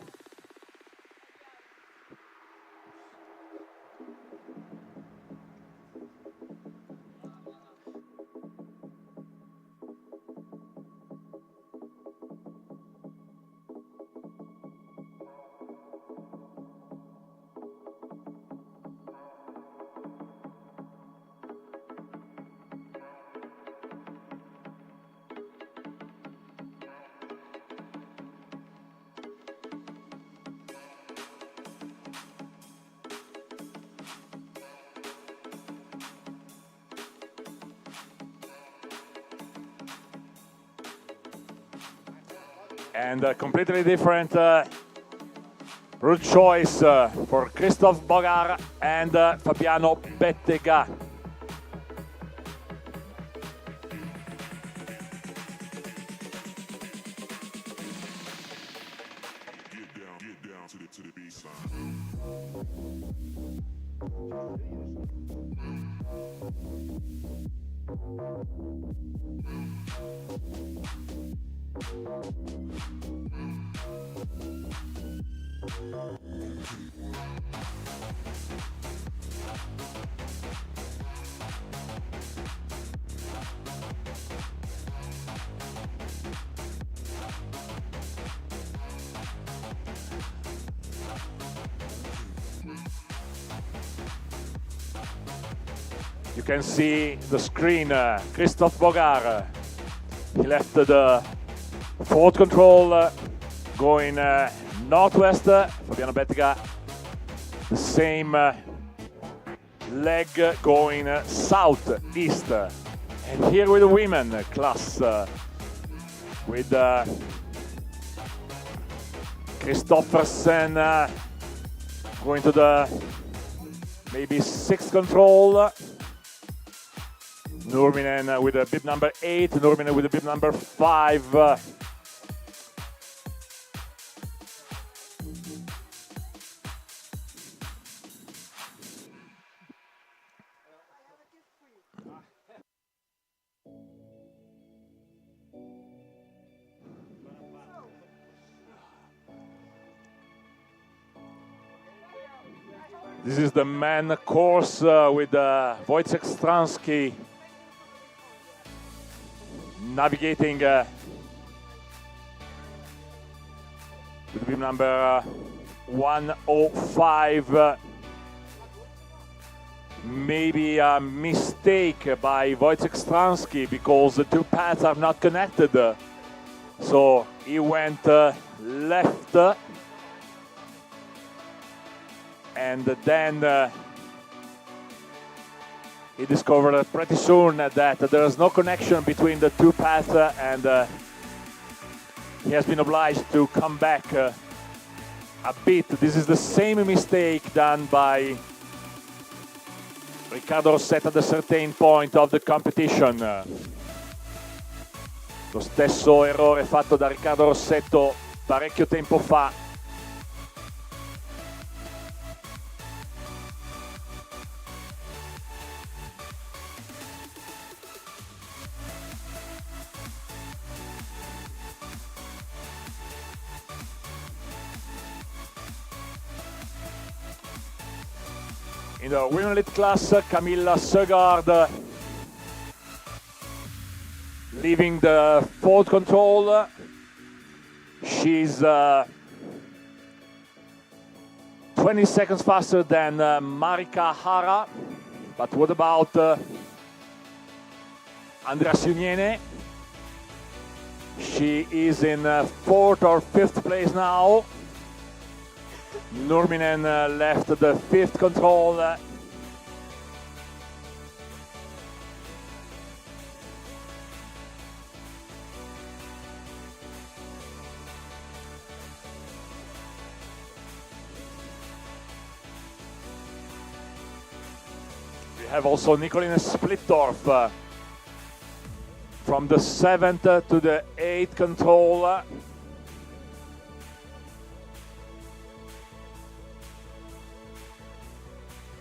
And a completely different route choice for Christoph Bogar and Fabiano Bettega. Get down to the B side. You can see the screen, Christoph Bogar. He left the 4th control going northwest. Fabiano Bettega, the same leg going southeast. And here with the women class, with Christoffersen going to the maybe 6th control. Nurminen with a bib number 8, Nurminen with a bib number 5. This is the man course with Wojciech Stransky navigating with bib number 105. Maybe a mistake by Wojciech Stransky because the two paths are not connected. So he went left. And then he discovered pretty soon that there is no connection between the two paths, and he has been obliged to come back a bit. This is the same mistake done by Riccardo Rossetto at a certain point of the competition. Lo stesso errore fatto da Riccardo Rossetto parecchio tempo fa. In the women elite class, Camilla Søgaard leaving the 4th control. She's 20 seconds faster than Marika Hara. But what about Andrea Siuniene? She is in 4th or 5th place now. Nurminen left the 5th control. We have also Nicolina Splittorff from the 7th to the 8th control.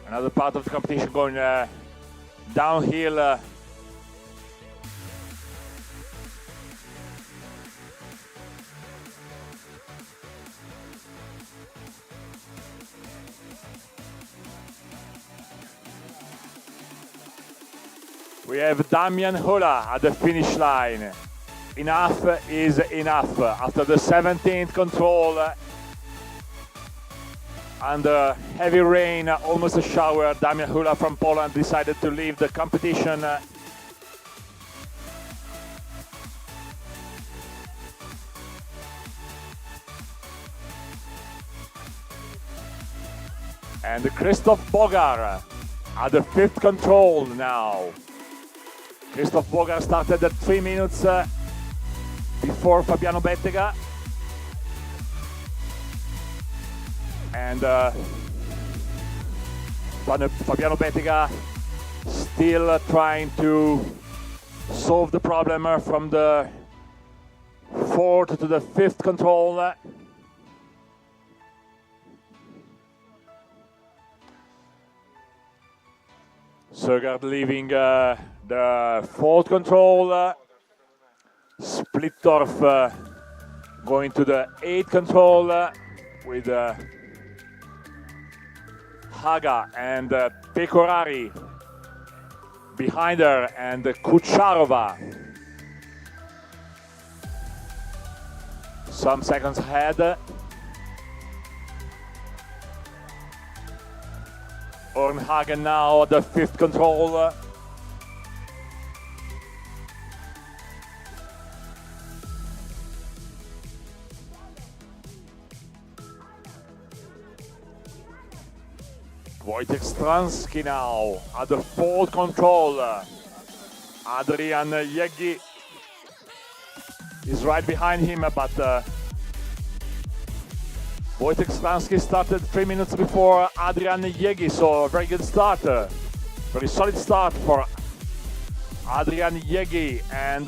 Another part of the competition going downhill. We have Damian Hula at the finish line. Enough is enough. After the 17th control, under heavy rain, almost a shower, Damian Hula from Poland decided to leave the competition. And Christoph Bogar at the 5th control now. Christoph Bogar started at 3 minutes before Fabiano Bettega. And Fabiano Bettega still trying to solve the problem from the 4th to the 5th control. Søgaard leaving the 4th control. Splittorff going to the 8th control with Haga and Pecorari behind her, and Kucharova some seconds ahead. Ornhagen now at the 5th control. Wojtek Stransky now at the fourth control. Adrian Jeggi is right behind him, but Wojtek Stransky started 3 minutes before Adrian Jeggi, so a very good start. Very solid start for Adrian Jeggi, and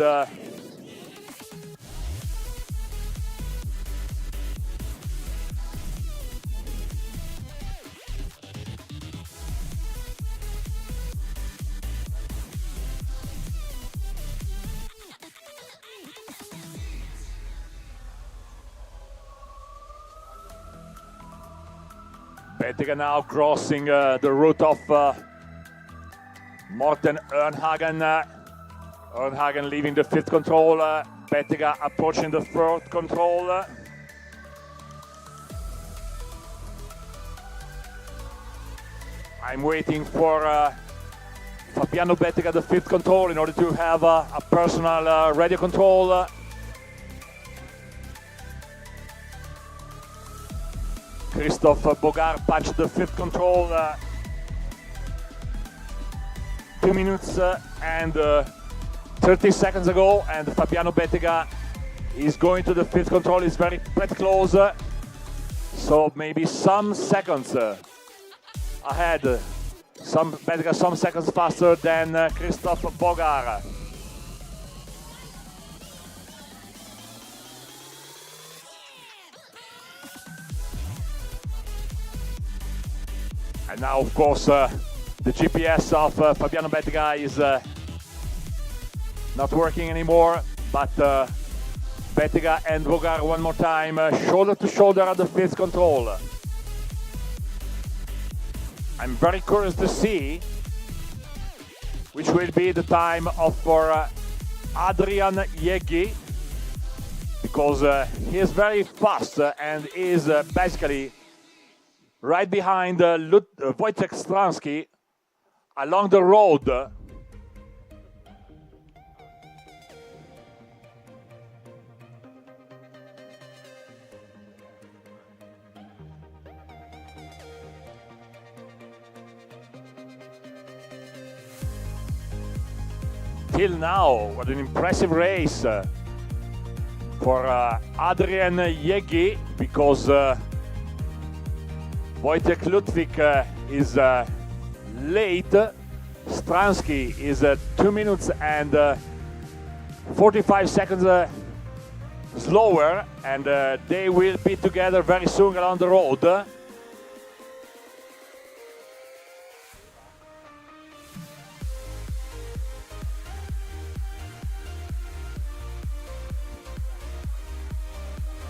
Bettega now crossing the route of Morten Ernhagen. Ernhagen leaving the fifth control. Bettega approaching the fourth control. I'm waiting for Fabiano Bettega, the fifth control, in order to have a personal radio control. Christophe Bogart patched the fifth control 2 minutes and 30 seconds ago, and Fabiano Bettega is going to the fifth control. Is pretty close, so maybe some seconds ahead. Bettega some seconds faster than Christophe Bogart. And now, of course, the GPS of Fabiano Bettega is not working anymore, but Bettega and Bogart one more time, shoulder to shoulder at the fifth control. I'm very curious to see which will be the time for Adrian Jeggi, because he is very fast and is basically right behind Wojtek Stransky along the road. Till now, what an impressive race for Adrian Jeggi, because Wojtek Ludwig is late. Stransky is 2 minutes and 45 seconds slower, and they will be together very soon along the road.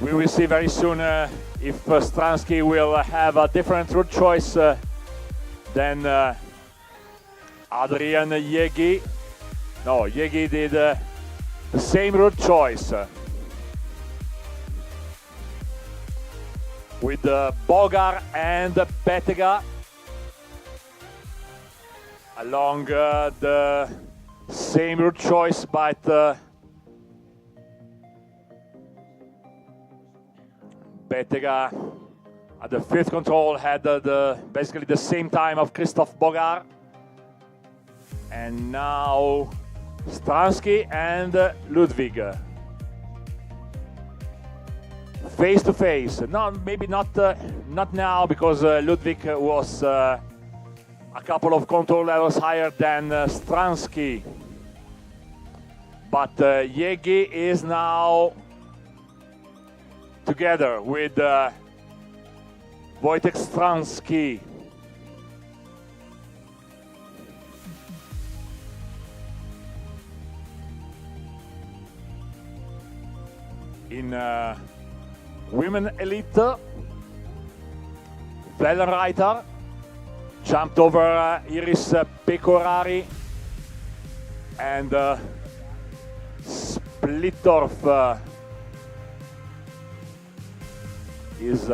We will see very soon if Stransky will have a different route choice than Adrian Jeggi. No, Jeggi did the same route choice with Bogart and Bettega along the same route choice, but Bettega at the fifth control had basically the same time of Christophe Bogart. And now Stransky and Ludwig face to face. No, maybe not now, because Ludwig was a couple of control levels higher than Stransky. But Jeggi is now together with Wojtek Stransky. In women elite, Wellenreiter jumped over Iris Pecorari, and Splittorf is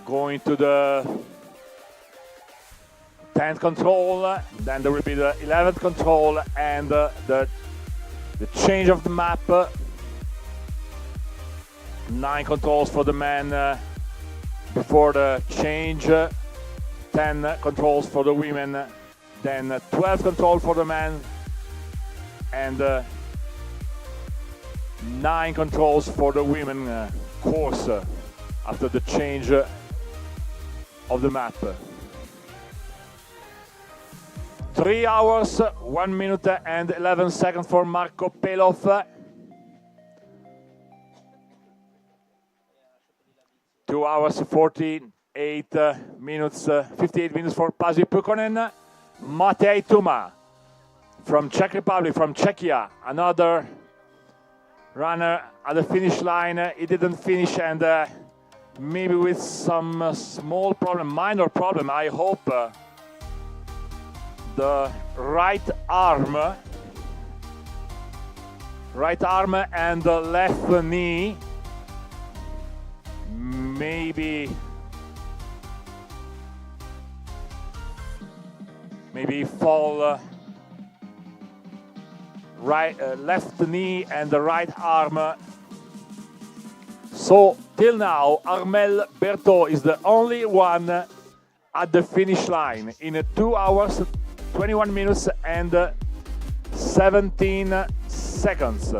going to the 10th control. Then there will be the 11th control and the change of the map. 9 controls for the men before the change. 10 controls for the women, then 12 controls for the men, and 9 controls for the women course after the change of the map. 3 hours, 1 minute and 11 seconds for Marco Pelov. 2 hours, 48 minutes, 58 minutes for Pasi Pukonen. Matej Tuma from Czech Republic, from Czechia, another runner at the finish line. He didn't finish, and maybe with some small problem, minor problem, I hope. The right arm and the left knee maybe fall left knee and the right arm. So till now Armel Berthaud is the only one at the finish line in 2 hours 21 minutes and 17 seconds.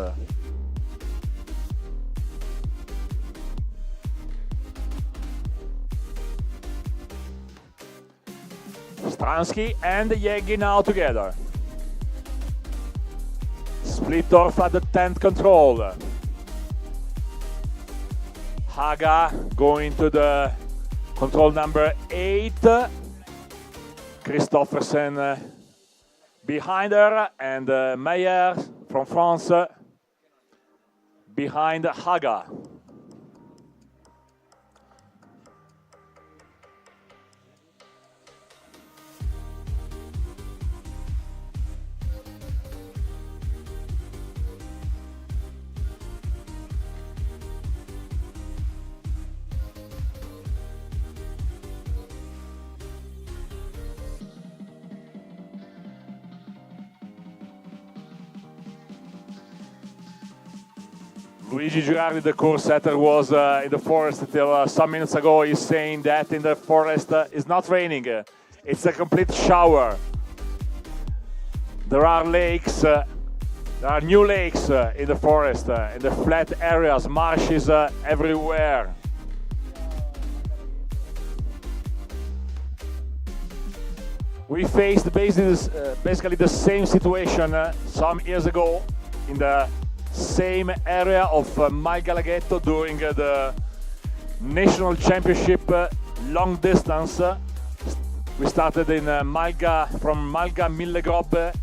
Stransky and Yegi now together. Splittorf at the 10th control. Haga going to the control number 8. Christoffersen behind her, and Meyer from France behind Haga. Luigi Girardi, the course setter, was in the forest till some minutes ago. He's saying that in the forest it's not raining. It's a complete shower. There are lakes, there are new lakes in the forest, in the flat areas, marshes everywhere. We faced basically the same situation some years ago in the same area of Malgalaghetto during the national championship long distance. We started in from Malga Millegrobbe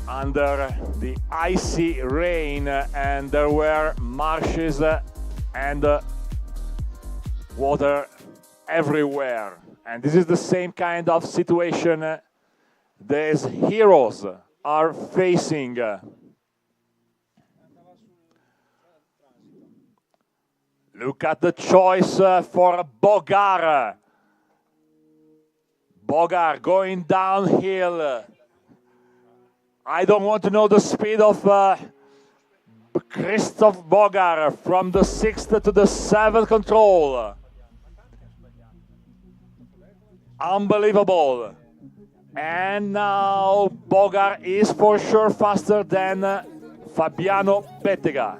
under the icy rain, and there were marshes and water everywhere. And this is the same kind of situation these heroes are facing. Look at the choice for Bogar. Bogar going downhill. I don't want to know the speed of Christoph Bogar from the 6th to the 7th control. Unbelievable. And now Bogar is for sure faster than Fabiano Bettega.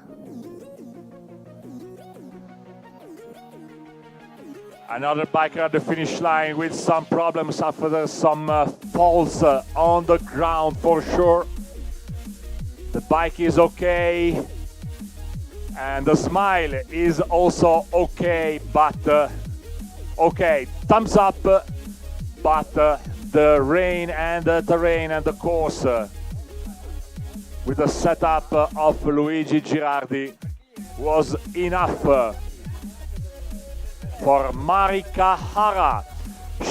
Another biker at the finish line with some problems after some falls on the ground for sure. The bike is okay, and the smile is also okay, but okay, thumbs up, but the rain and the terrain and the course with the setup of Luigi Girardi was enough for Marika Hara.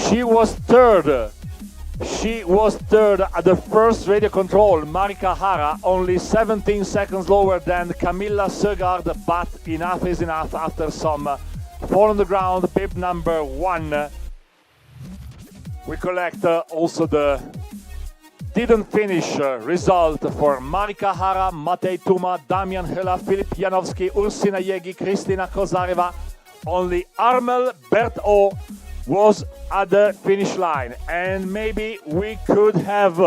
She was third. She was third at the first radio control. Marika Hara only 17 seconds lower than Camilla Sögaard, but enough is enough after some fall on the ground. Bib number 1. We collect also the didn't finish result for Marika Hara, Matej Tuma, Damian Hela, Filip Janowski, Ursina Yegi, Kristina Kozareva, only Armel Berto was at the finish line. And maybe we could have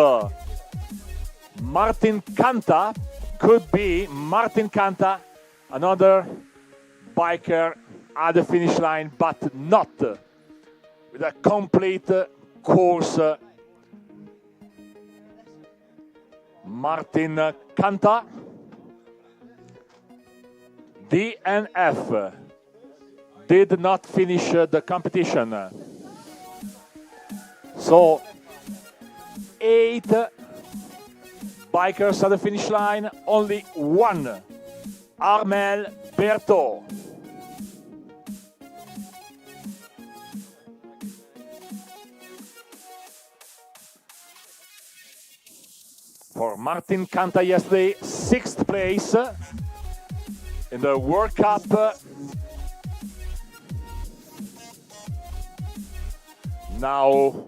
Martin Canta, could be Martin Canta, another biker at the finish line, but not with a complete course. Martin Canta, DNF, did not finish the competition. So 8 bikers at the finish line, only one, Armel Berto. For Martin Canta yesterday, 6th place in the World Cup. Now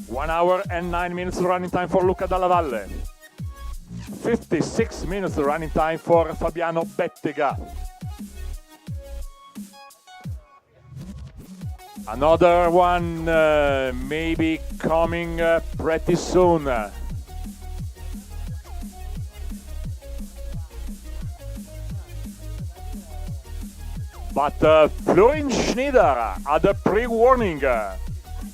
1 hour and 9 minutes running time for Luca Dalla Valle. 56 minutes running time for Fabiano Bettega. Another one maybe coming pretty soon. But Florin Schneider at the pre-warning.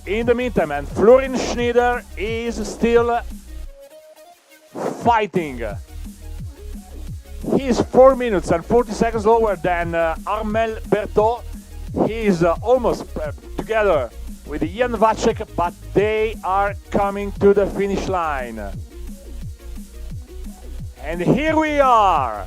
In the meantime, and Florin Schneider is still fighting. He is 4 minutes and 40 seconds lower than Armel Berto. He is almost together with Jan Vacek, but they are coming to the finish line. And here we are.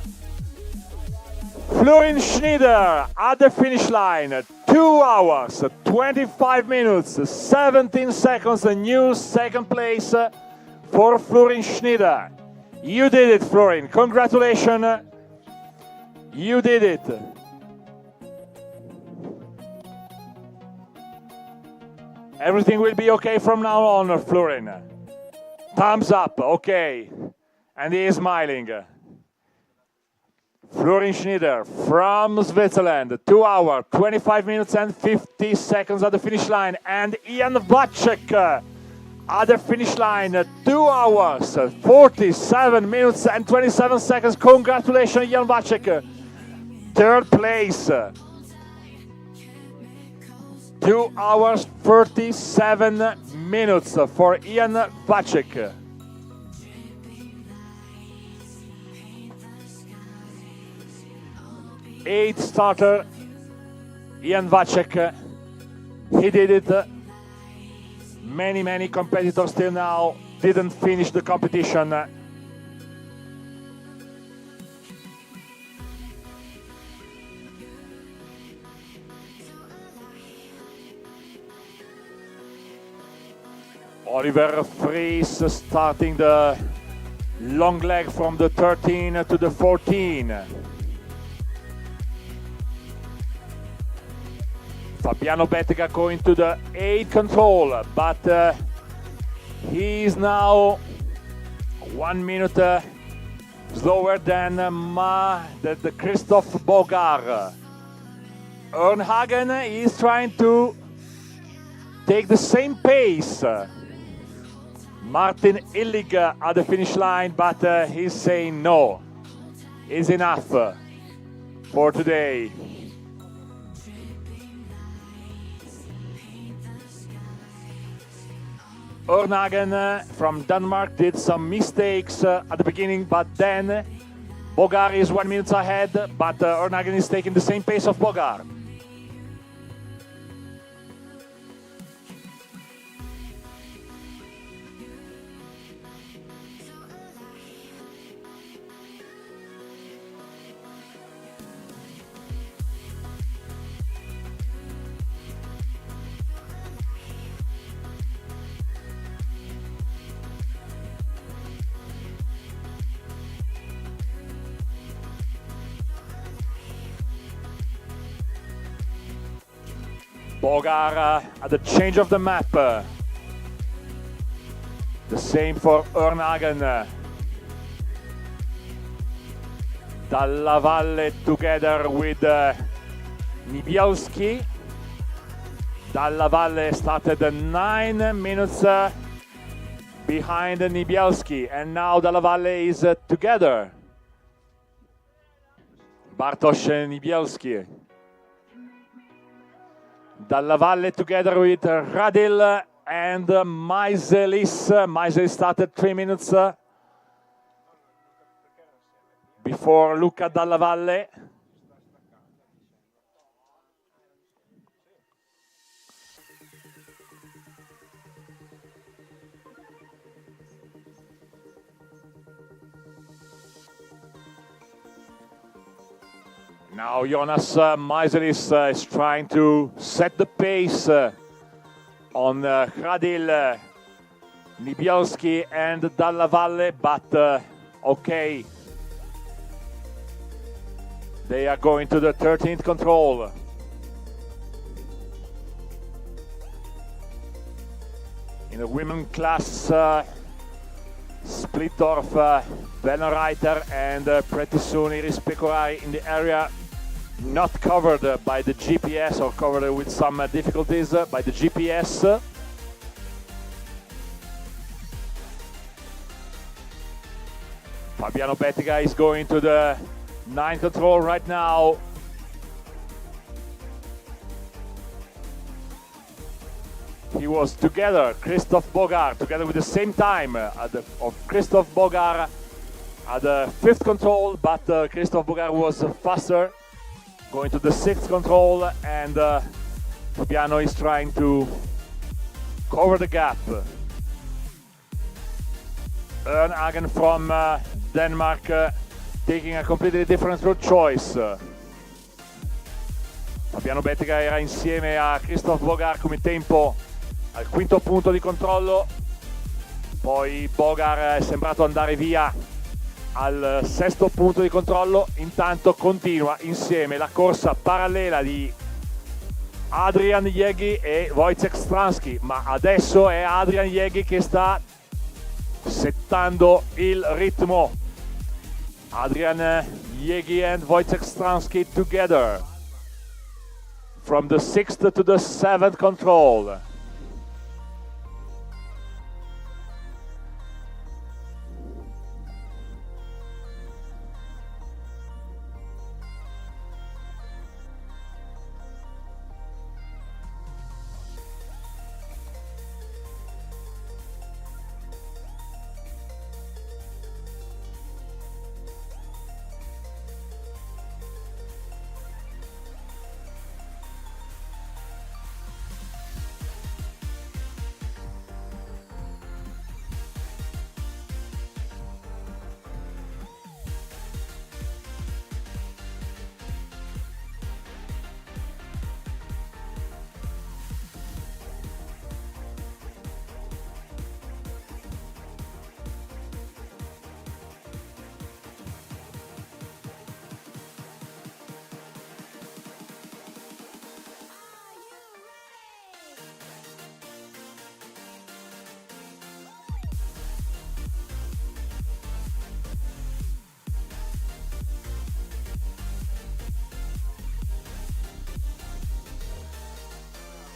Florin Schneider at the finish line. 2 hours, 25 minutes, 17 seconds, a new second place for Florin Schneider. You did it, Florin. Congratulations. You did it. Everything will be okay from now on, Florin. Thumbs up, okay. And he is smiling. Florin Schneider from Switzerland, 2 hours, 25 minutes and 50 seconds at the finish line. And Jan Vacek at the finish line, 2 hours, 47 minutes and 27 seconds. Congratulations, Jan Vacek. Third place. 2 hours, 37 minutes for Jan Vacek. 8th starter, Jan Vacek. He did it. Many competitors till now didn't finish the competition. Oliver Fries starting the long leg from the 13 to the 14. Fabiano Bettega going to the 8 control, but he is now 1 minute slower than the Christoph Bogar. Ernhagen is trying to take the same pace. Martin Illig at the finish line, but he's saying no, it's enough for today. Ernhagen from Denmark did some mistakes at the beginning, but then Bogar is 1 minute ahead, but Ernhagen is taking the same pace of Bogar. Bogar at the change of the map. The same for Ernhagen. Dalla Valle together with Niebielski. Dalla Valle started 9 minutes behind Niebielski, and now Dalla Valle is together. Bartosz Niebielski. Dalla Valle together with Radil and Maiselis. Maiselis started 3 minutes before Luca Dalla Valle. Now Jonas Maiselis is trying to set the pace on Radil, Niebielski and Dalla Valle, but okay. They are going to the 13th control. In the women class, Splittorf, Benreiter and pretty soon Iris Pecorari in the area not covered by the GPS, or covered with some difficulties by the GPS. Fabiano Bettiga is going to the 9th control right now. He was together, Christoph Bogar, together with the same time of Christoph Bogar at the 5th control, but Christoph Bogar was faster, going to the 6th control, and Fabiano is trying to cover the gap. Ernhagen from Denmark taking a completely different route choice. Fabiano Bettiga era insieme a Christoph Bogar come tempo al 5º punto di controllo, poi Bogar è sembrato andare via al 6º punto di controllo. Intanto continua insieme la corsa parallela di Adrian Jeghi e Wojciech Stransky, ma adesso è Adrian Jeghi che sta settando il ritmo. Adrian Jeghi and Wojciech Stransky together from the 6th to the 7th control.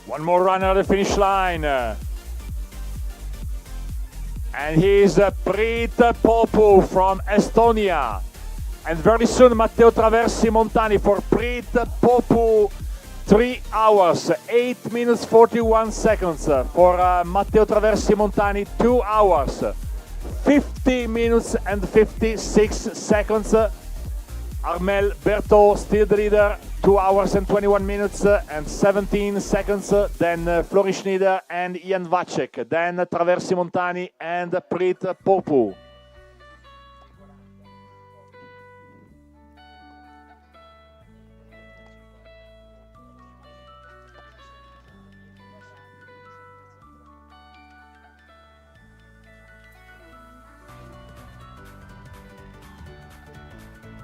One more runner at the finish line. And he's Preet Popu from Estonia. And very soon Matteo Traversi Montani for Preet Popu. 3 hours, 8 minutes 41 seconds. For Matteo Traversi Montani, 2 hours, 50 minutes and 56 seconds. Armel Berthaud still the leader, 2 hours and 21 minutes and 17 seconds. Then Flori Schneider and Ian Vacek. Then Traversi Montani and Preet Popu.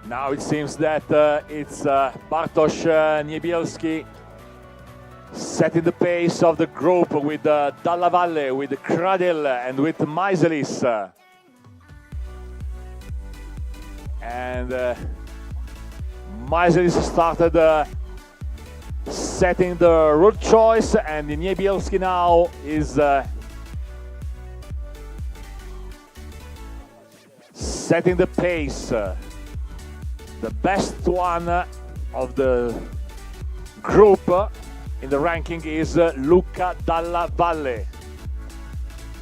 Now it seems that it's Bartosz Niebielski setting the pace of the group with Dalla Valle, with Kradel and with Maiselis. And Maiselis started setting the route choice, and Niebielski now is setting the pace. The best one of the group in the ranking is Luca Dalla Valle.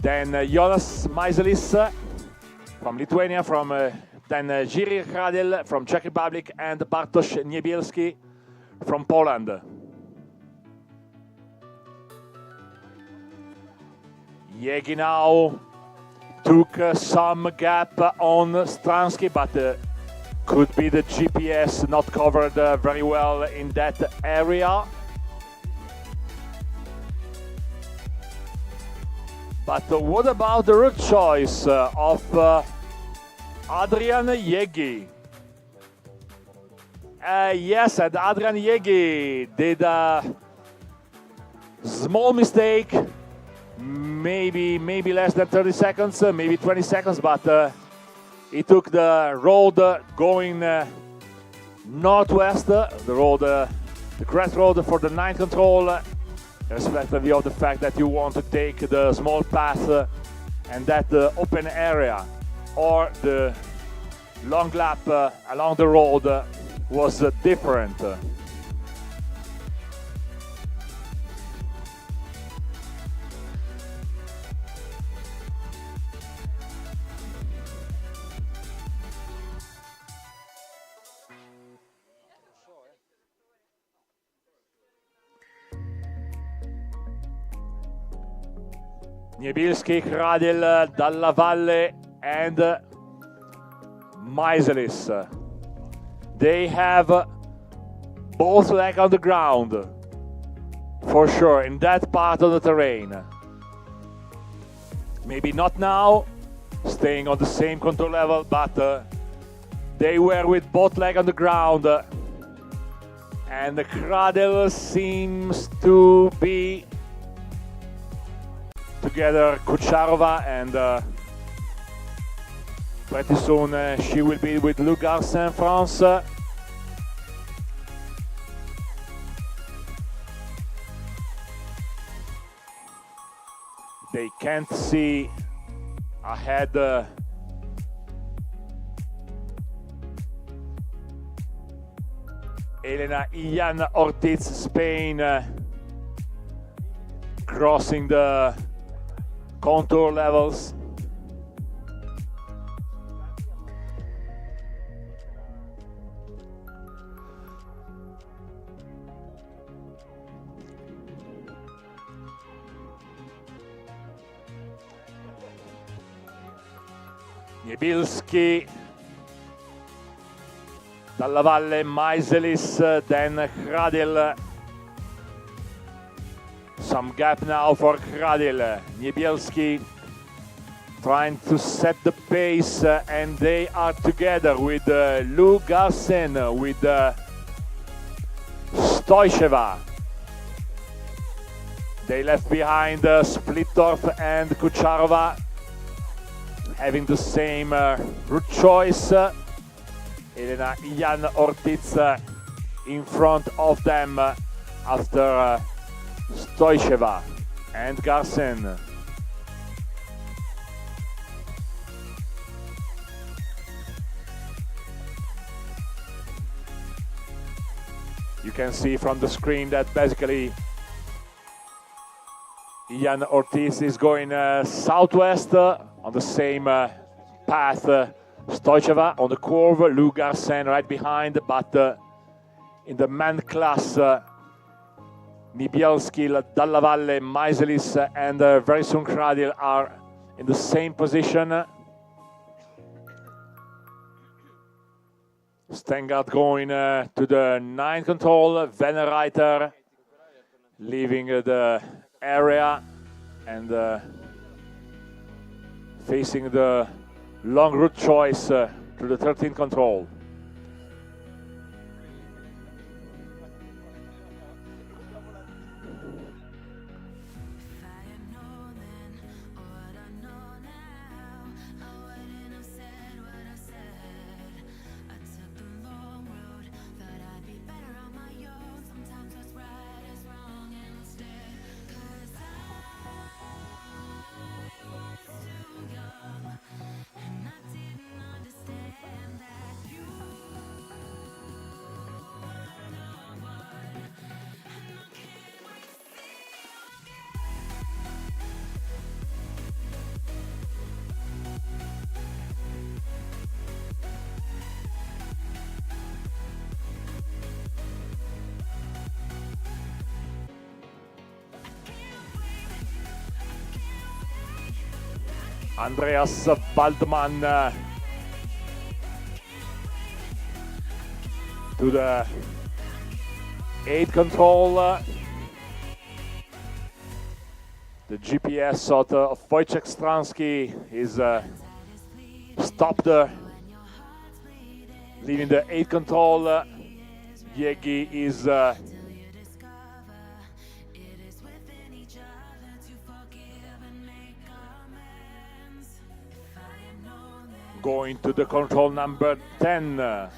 Then Jonas Maiselis from Lithuania, then Jiří Hradil from Czech Republic, and Bartosz Niebielski from Poland. Jegi now took some gap on Stransky, but could be the GPS not covered very well in that area. But what about the route choice of Adrian Jegi? Yes, and Adrian Jegi did a small mistake, maybe less than 30 seconds, maybe 20 seconds, but he took the road going northwest, the correct road for the 9 control, irrespective of the fact that you want to take the small path and that open area, or the long lap along the road was different. Niebielski, Hradil, Dalla Valle, and Maiselis. They have both legs on the ground, for sure, in that part of the terrain. Maybe not now, staying on the same control level, but they were with both legs on the ground. And Hradil seems to be together Kucharova, and pretty soon she will be with Luc Garcin, France. They can't see ahead Elena Ian Ortiz, Spain, crossing the contour levels. Niebielski, Dalla Valle, Maiselis, then Hradil. Some gap now for Hradil. Niebielski trying to set the pace, and they are together with Lou Garcin, with Stoicheva. They left behind Splittorf and Kucharova, having the same route choice. Elena Ian Ortiz in front of them after Stoicheva and Garcin. You can see from the screen that basically Ian Ortiz is going southwest on the same path. Stoicheva on the curve, Lou Garcin right behind, but in the man class, Niebielski, Dalla Valle, Maiselis, and very soon Hradil are in the same position. Stengart going to the 9 control, Vennereiter leaving the area and facing the long route choice to the 13 control. Andreas Waldmann to the 8 control. The GPS of Wojciech Stransky is stopped, leaving the 8 control. Yegi is going to the control number 10.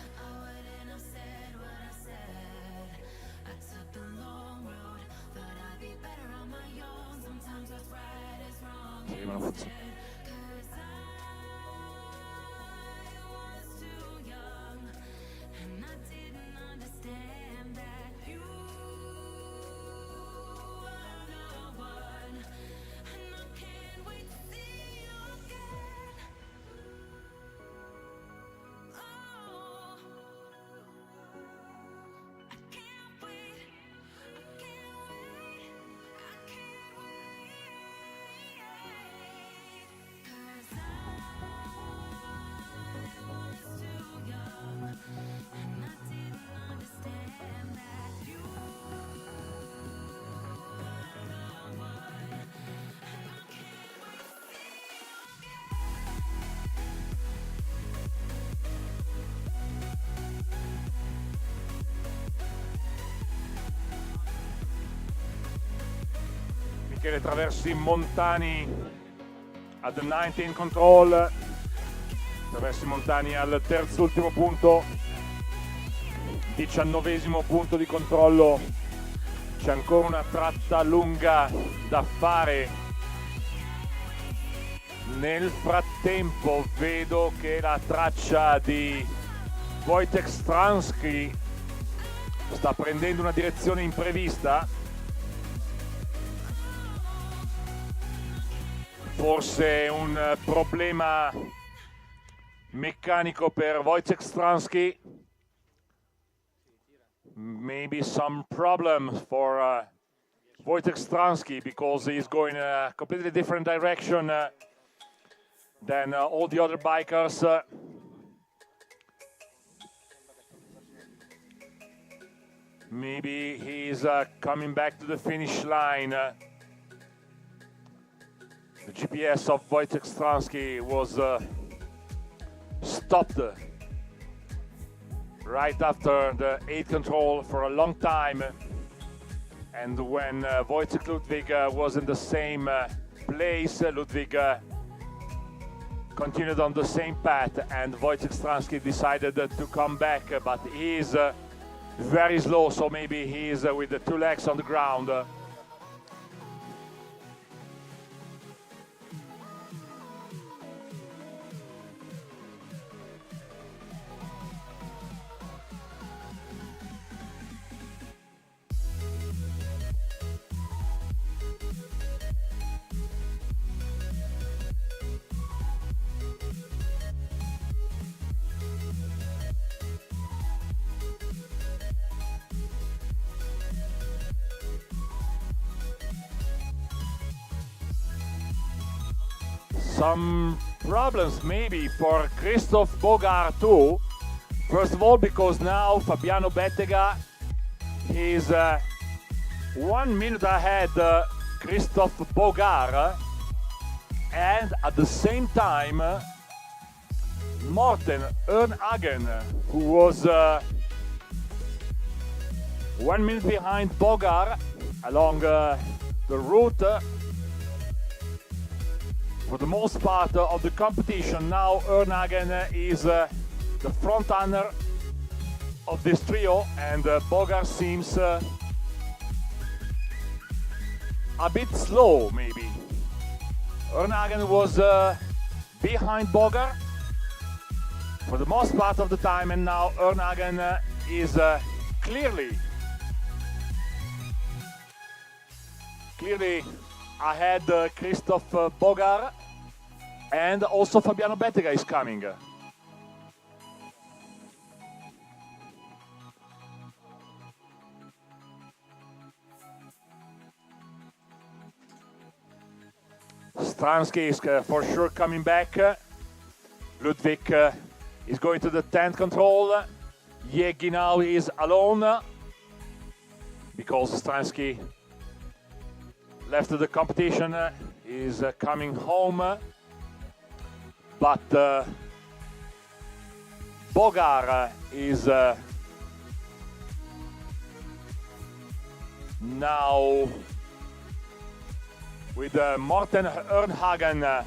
Michele Traversi Montani at the 19 control. Traversi Montani al terzo ultimo punto, 19esimo punto di controllo. C'è ancora una tratta lunga da fare. Nel frattempo vedo che la traccia di Wojciech Stransky sta prendendo una direzione imprevista. Forse un problema meccanico per Wojciech Stransky. Maybe some problem for Wojciech Stransky because he's going a completely different direction than all the other bikers. Maybe he's coming back to the finish line. The GPS of Wojciech Stransky was stopped right after the 8 control for a long time, and when Wojciech Ludwig was in the same place, Ludwig continued on the same path, and Wojciech Stransky decided to come back, but he is very slow, so maybe he is with the 2 legs on the ground. Some problems maybe for Christoph Bogart too. First of all, because now Fabiano Bettega is 1 minute ahead Christoph Bogart, and at the same time Morten Ernhagen, who was 1 minute behind Bogart along the route for the most part of the competition. Now Ernhagen is the front runner of this trio, and Bogart seems a bit slow maybe. Ernhagen was behind Bogart for the most part of the time, and now Ernhagen is clearly ahead Christoph Bogart, and also Fabiano Bettega is coming. Stransky is for sure coming back. Ludwig is going to the 10th control. Yegi now is alone because Stransky left the competition, is coming home. But Bogar is now with Morten Ernhagen.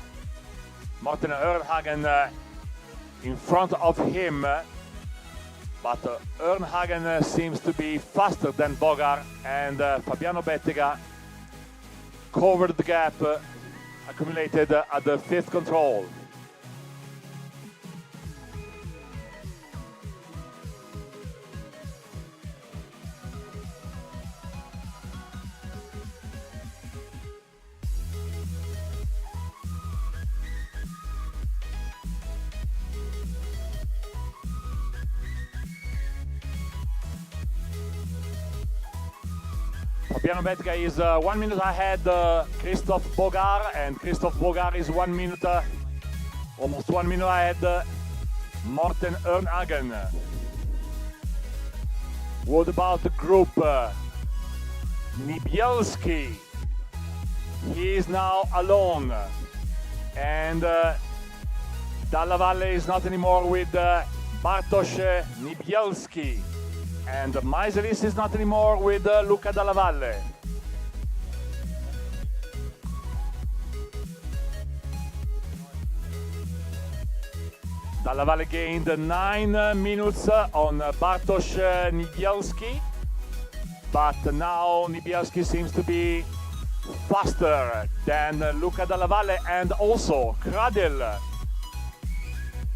Morten Ernhagen in front of him, but Ernhagen seems to be faster than Bogar, and Fabiano Bettega covered the gap accumulated at the 5th control. Fabiano Bettega is 1 minute ahead Christoph Bogar, and Christoph Bogar is 1 minute, almost 1 minute ahead Morten Ernhagen. What about the group? Niebielski, he is now alone, and Dalla Valle is not anymore with Bartosz Niebielski. And Meiselis is not anymore with Luca Dalla Valle. Dalla Valle gained 9 minutes on Bartosz Niebielski, but now Niebielski seems to be faster than Luca Dalla Valle and also Kradel.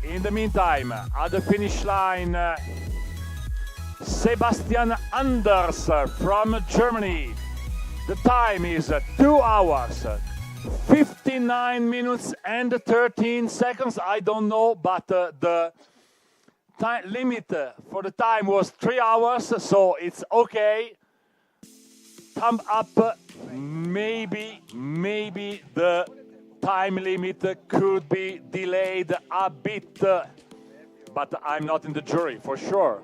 In the meantime, at the finish line, Sebastian Anders from Germany. The time is 2 hours, 59 minutes and 13 seconds. I don't know, but the time limit for the time was 3 hours, so it's okay. Thumb up. Maybe the time limit could be delayed a bit, but I'm not in the jury for sure.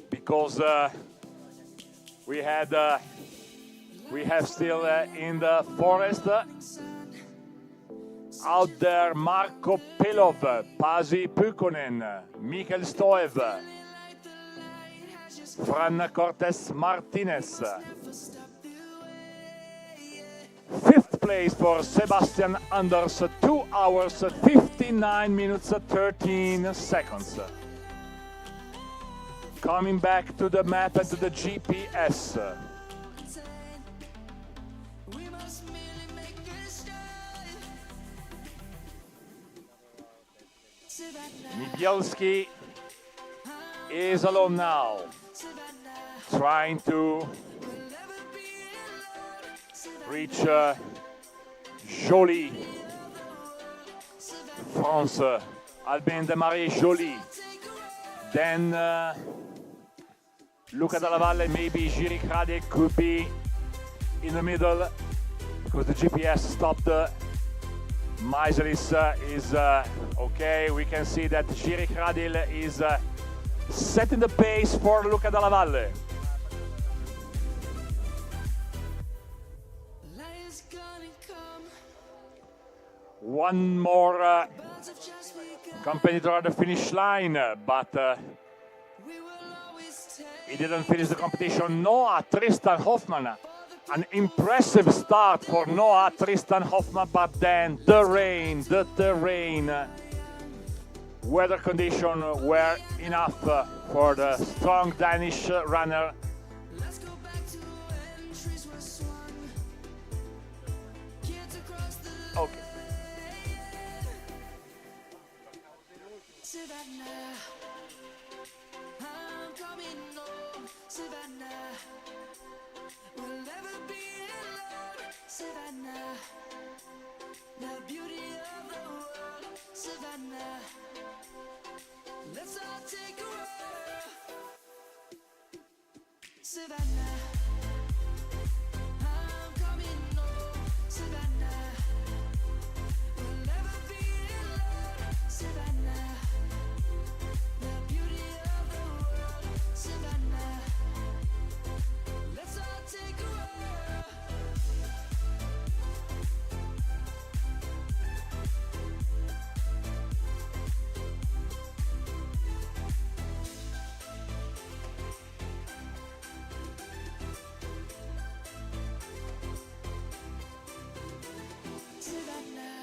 Because we have still in the forest out there Marko Pelov, Pasi Pukkonen, Mikael Stoev, Fran Cortes Martinez. 5th place for Sebastian Anders, 2 hours, 59 minutes, 13 seconds. Coming back to the map and to the GPS. Niebielski is alone now, trying to reach Joly, France, Albin Desmarais Joly. Then Luca Dalla Valle, maybe Jiri Kradil could be in the middle because the GPS stopped. Meiselis is okay. We can see that Jiri Kradil is setting the pace for Luca Dalla Valle. One more competitor at the finish line, but he didn't finish the competition. Noah Tristan Hoffman, an impressive start for Noah Tristan Hoffman, but then the terrain, weather conditions were enough for the strong Danish runner. Okay.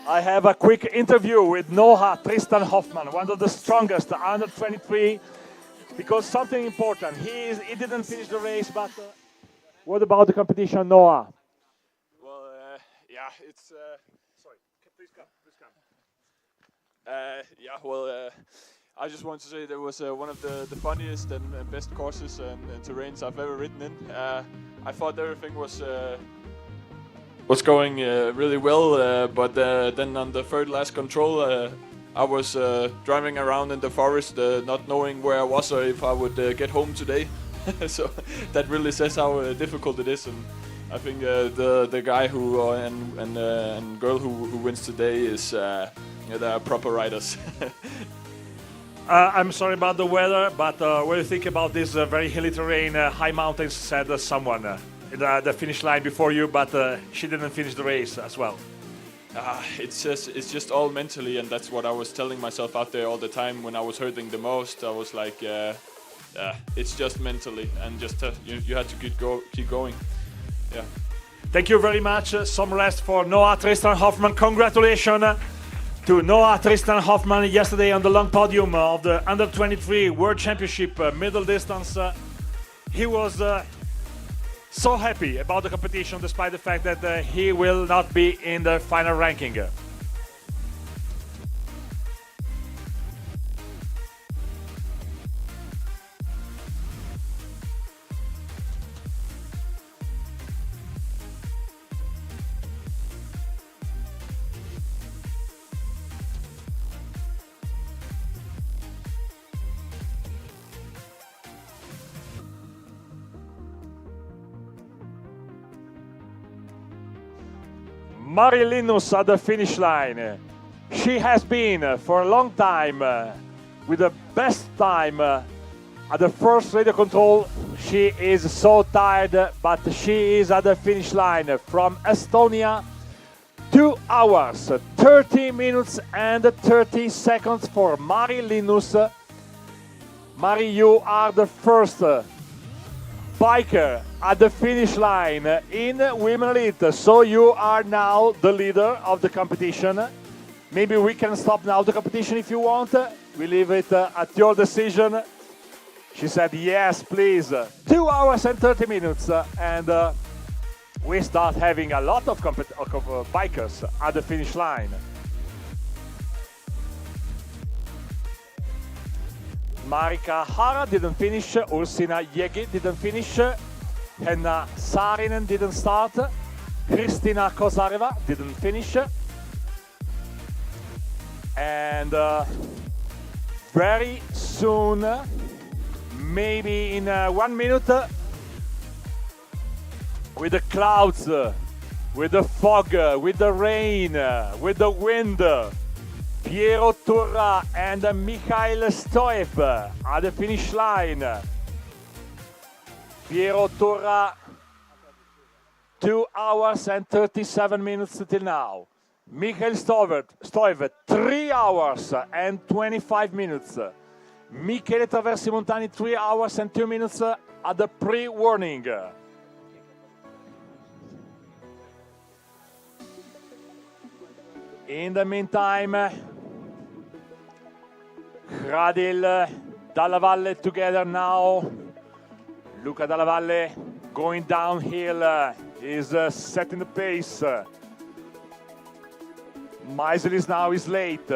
I have a quick interview with Noah Tristan Hoffman, one of the strongest under 23, because something important. He didn't finish the race, but what about the competition, Noah? Well, yeah, it's. Sorry, please come. I just want to say that was one of the funniest and best courses and terrains I've ever ridden in. I thought everything was going really well, but then on the third last control, I was driving around in the forest, not knowing where I was or if I would get home today. So that really says how difficult it is, and I think the guy who and girl who wins today is they're proper riders. I'm sorry about the weather, but what do you think about this very hilly terrain, high mountains, said someone in the finish line before you, but she didn't finish the race as well. It's just all mentally, and that's what I was telling myself out there all the time when I was hurting the most. I was like, it's just mentally, and just you had to keep going. Yeah. Thank you very much. Some rest for Noah Tristan Hoffman. Congratulations to Noah Tristan Hoffman yesterday on the long podium of the Under 23 World Championship middle distance. He was so happy about the competition despite the fact that he will not be in the final ranking. Mari Linus at the finish line. She has been for a long time with the best time at the first radio control. She is so tired, but she is at the finish line from Estonia. 2 hours, 30 minutes and 30 seconds for Mari Linus. Mari, you are the first biker at the finish line in Women Elite, so you are now the leader of the competition. Maybe we can stop now the competition if you want. We leave it at your decision. She said yes, please. 2 hours and 30 minutes, and we start having a lot of bikers at the finish line. Marika Hara didn't finish, Ursina Jegi didn't finish, Henna Saarinen didn't start, Kristina Kozareva didn't finish, and very soon, maybe in 1 minute, with the clouds, with the fog, with the rain, with the wind, Piero Turra and Mikhail Stoev at the finish line. Piero Turra, 2 hours and 37 minutes till now. Mikhail Stoev, 3 hours and 25 minutes. Michele Traversi Montani, 3 hours and 2 minutes at the pre-warning. In the meantime, Gradil, Dalla Valle together now. Luca Dalla Valle going downhill is setting the pace. Meisel now is late.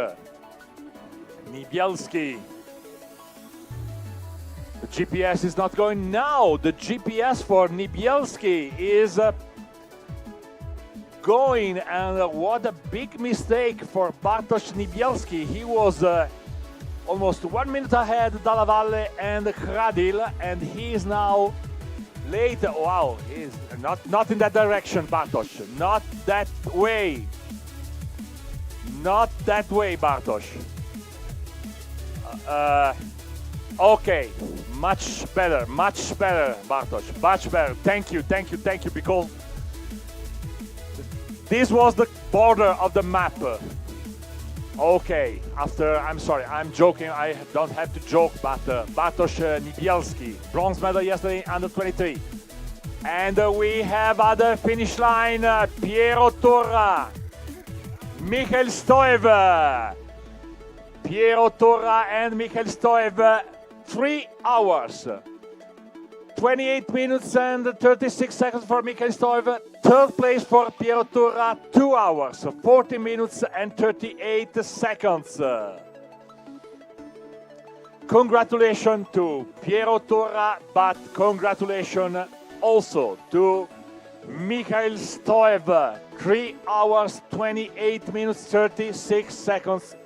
Niebielski. The GPS is not going now. The GPS for Niebielski is going, and what a big mistake for Bartosz Niebielski. He was almost 1 minute ahead Dalla Valle and Gradil, and he is now late. Wow, he's not in that direction, Bartosz. Not that way. Not that way, Bartosz. Okay, much better, Bartosz, much better. Thank you, because this was the border of the map. Okay, I'm sorry, I'm joking, I don't have to joke, but Bartosz Niebielski, bronze medal yesterday, under 23. And we have at the finish line, Piero Turra. Michael Stoev. Piero Torra and Michael Stoev, 3 hours. 28 minutes and 36 seconds for Michael Stoev. Third place for Piero Torra, 2 hours, 40 minutes and 38 seconds. Congratulations to Piero Torra, but congratulations also to Michael Stoev, 3 hours, 28 minutes, 36 seconds.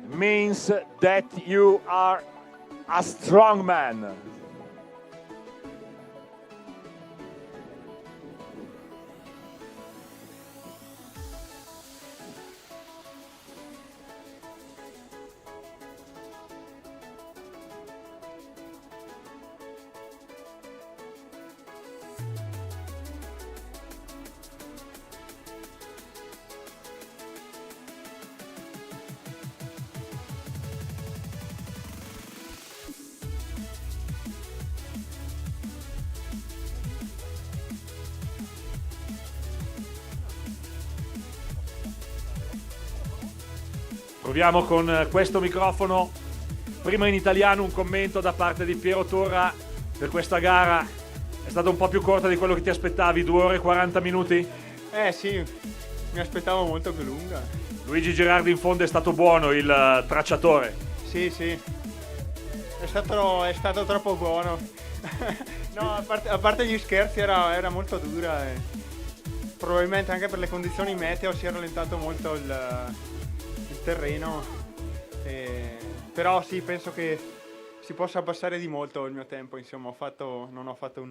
Means that you are a strong man. Proviamo con questo microfono. Prima in italiano un commento da parte di Piero Torra per questa gara. È stata un po' più corta di quello che ti aspettavi, 2 ore e 40 minuti? Sì, mi aspettavo molto più lunga. Luigi Girardi in fondo è stato buono, il tracciatore. Sì, è stato troppo buono. No, a parte gli scherzi era molto dura e probabilmente anche per le condizioni meteo si è rallentato molto il terreno, però sì, penso che si possa abbassare di molto il mio tempo, insomma non ho fatto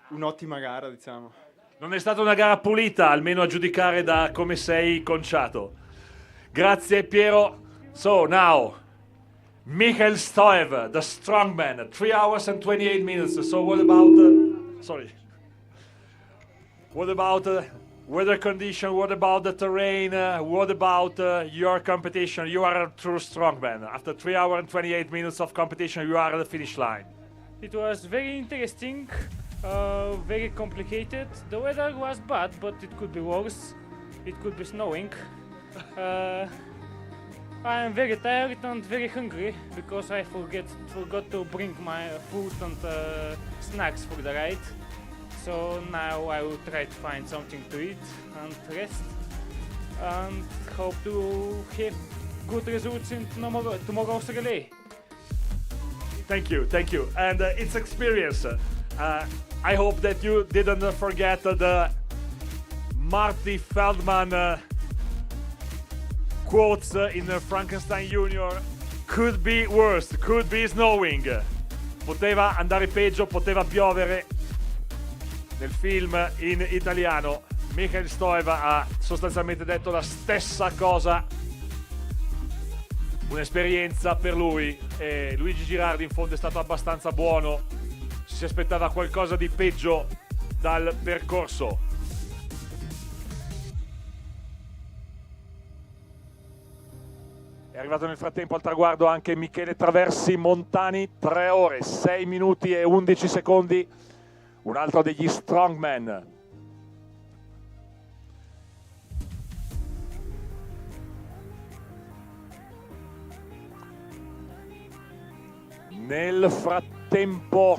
un'ottima gara, diciamo. Non è stata una gara pulita, almeno a giudicare da come sei conciato. Grazie Piero. So now Michael Stoev, the strongman, 3 hours and 28 minutes. So what about what about weather condition? What about the terrain? What about your competition? You are a true strongman. After 3 hours and 28 minutes of competition, you are at the finish line. It was very interesting, very complicated. The weather was bad, but it could be worse. It could be snowing. I am very tired and very hungry because I forgot to bring my food and snacks for the ride. So now I will try to find something to eat and rest and hope to have good results in tomorrow's relay. Thank you. And it's experience. I hope that you didn't forget the Marty Feldman quotes in Frankenstein Junior. Could be worse, could be snowing. Poteva andare peggio, poteva piovere. Nel film in italiano Michael Stoev ha sostanzialmente detto la stessa cosa. Un'esperienza per lui, e Luigi Girardi in fondo è stato abbastanza buono. Si aspettava qualcosa di peggio dal percorso. È arrivato nel frattempo al traguardo anche Michele Traversi Montani, 3 ore, 6 minuti e 11 secondi. Un altro degli strongman. Nel frattempo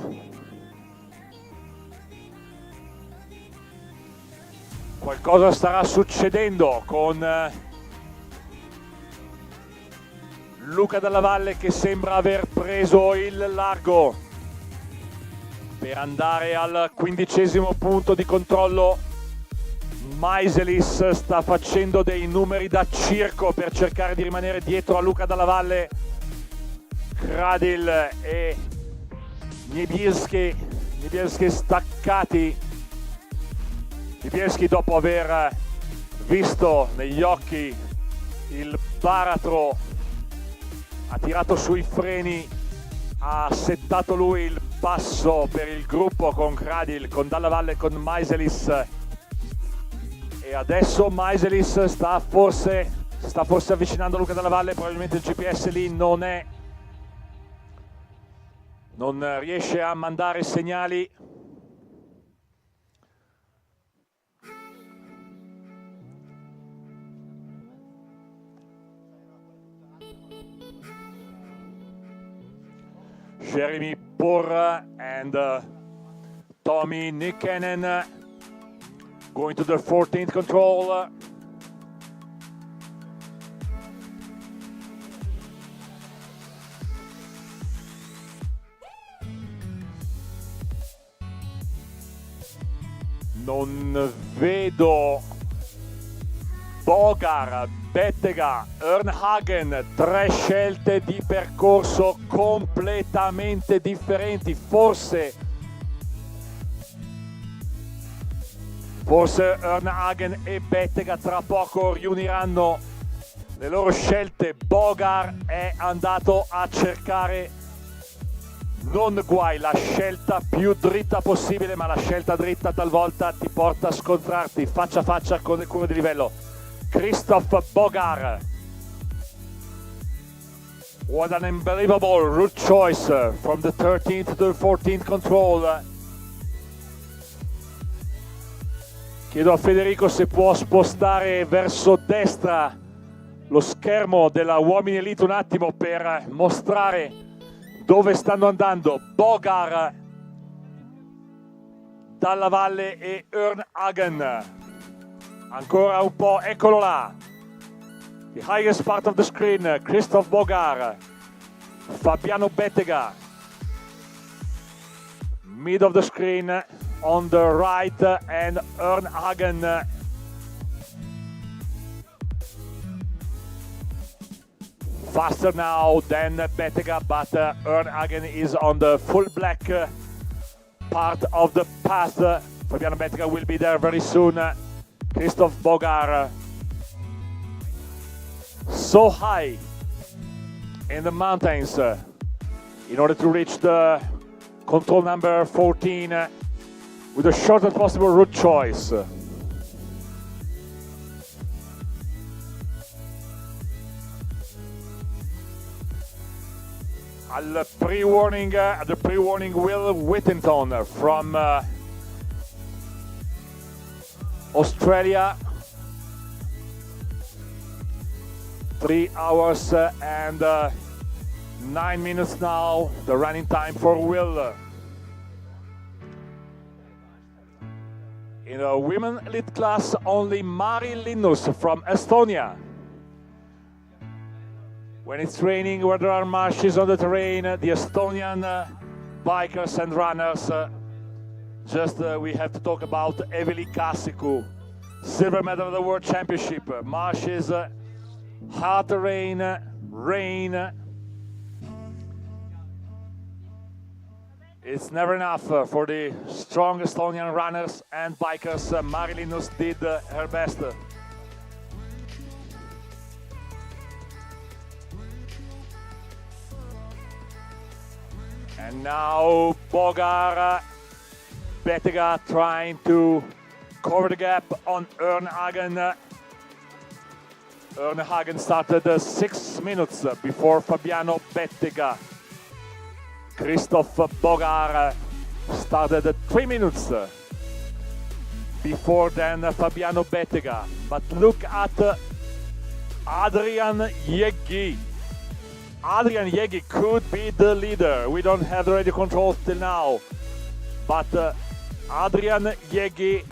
qualcosa starà succedendo con Luca Dalla Valle, che sembra aver preso il largo per andare al 15° punto di controllo. Maiselis sta facendo dei numeri da circo per cercare di rimanere dietro a Luca Dalla Valle. Kradil e Niebielski staccati. Niebielski, dopo aver visto negli occhi il baratro, ha tirato sui freni, ha settato lui il passo per il gruppo con Kradil, con Dalla Valle e con Maiselis, e adesso Maiselis sta forse avvicinando Luca Dalla Valle. Probabilmente il GPS lì non riesce a mandare segnali. Jeremy Porra and Tommy Nikkanen going to the 14th control. Non vedo Bogar, Bettega, Ernhagen, 3 scelte di percorso completamente differenti. Forse Ernhagen e Bettega tra poco riuniranno le loro scelte. Bogar è andato a cercare non guai, la scelta più dritta possibile, ma la scelta dritta talvolta ti porta a scontrarti faccia a faccia con le curve di livello. Christoph Bogar. What an unbelievable route choice from the 13th to the 14th control. Chiedo a Federico se può spostare verso destra lo schermo della Uomini Elite un attimo per mostrare dove stanno andando Bogar dalla valle e Ernhagen. Ancora un po', eccolo là. The highest part of the screen, Christoph Bogar, Fabiano Bettega. Mid of the screen on the right and Ernhagen. Faster now than Bettega, but Ernhagen is on the full black part of the path. Fabiano Bettega will be there very soon. Christoph Bogar, so high in the mountains in order to reach the control number 14 with the shortest possible route choice. At the pre-warning, Will Whittington from Australia. 3 hours and 9 minutes now, the running time for Will. In a women elite class, only Mari Linnus from Estonia. When it's raining, where there are marshes on the terrain, the Estonian bikers and runners, we have to talk about Eveli Kasiku, silver medal of the World Championship. Marshes, hard terrain, rain. It's never enough for the strong Estonian runners and bikers. Mari Linnus did her best. And now Bogar, Bettega trying to cover the gap on Ernhagen. Ernhagen started 6 minutes before Fabiano Bettega. Christoph Bogar started 3 minutes before then Fabiano Bettega. But look at Adrian Jeggi. Adrian Jeggi could be the leader. We don't have the radio control till now, but Adrian Jeggi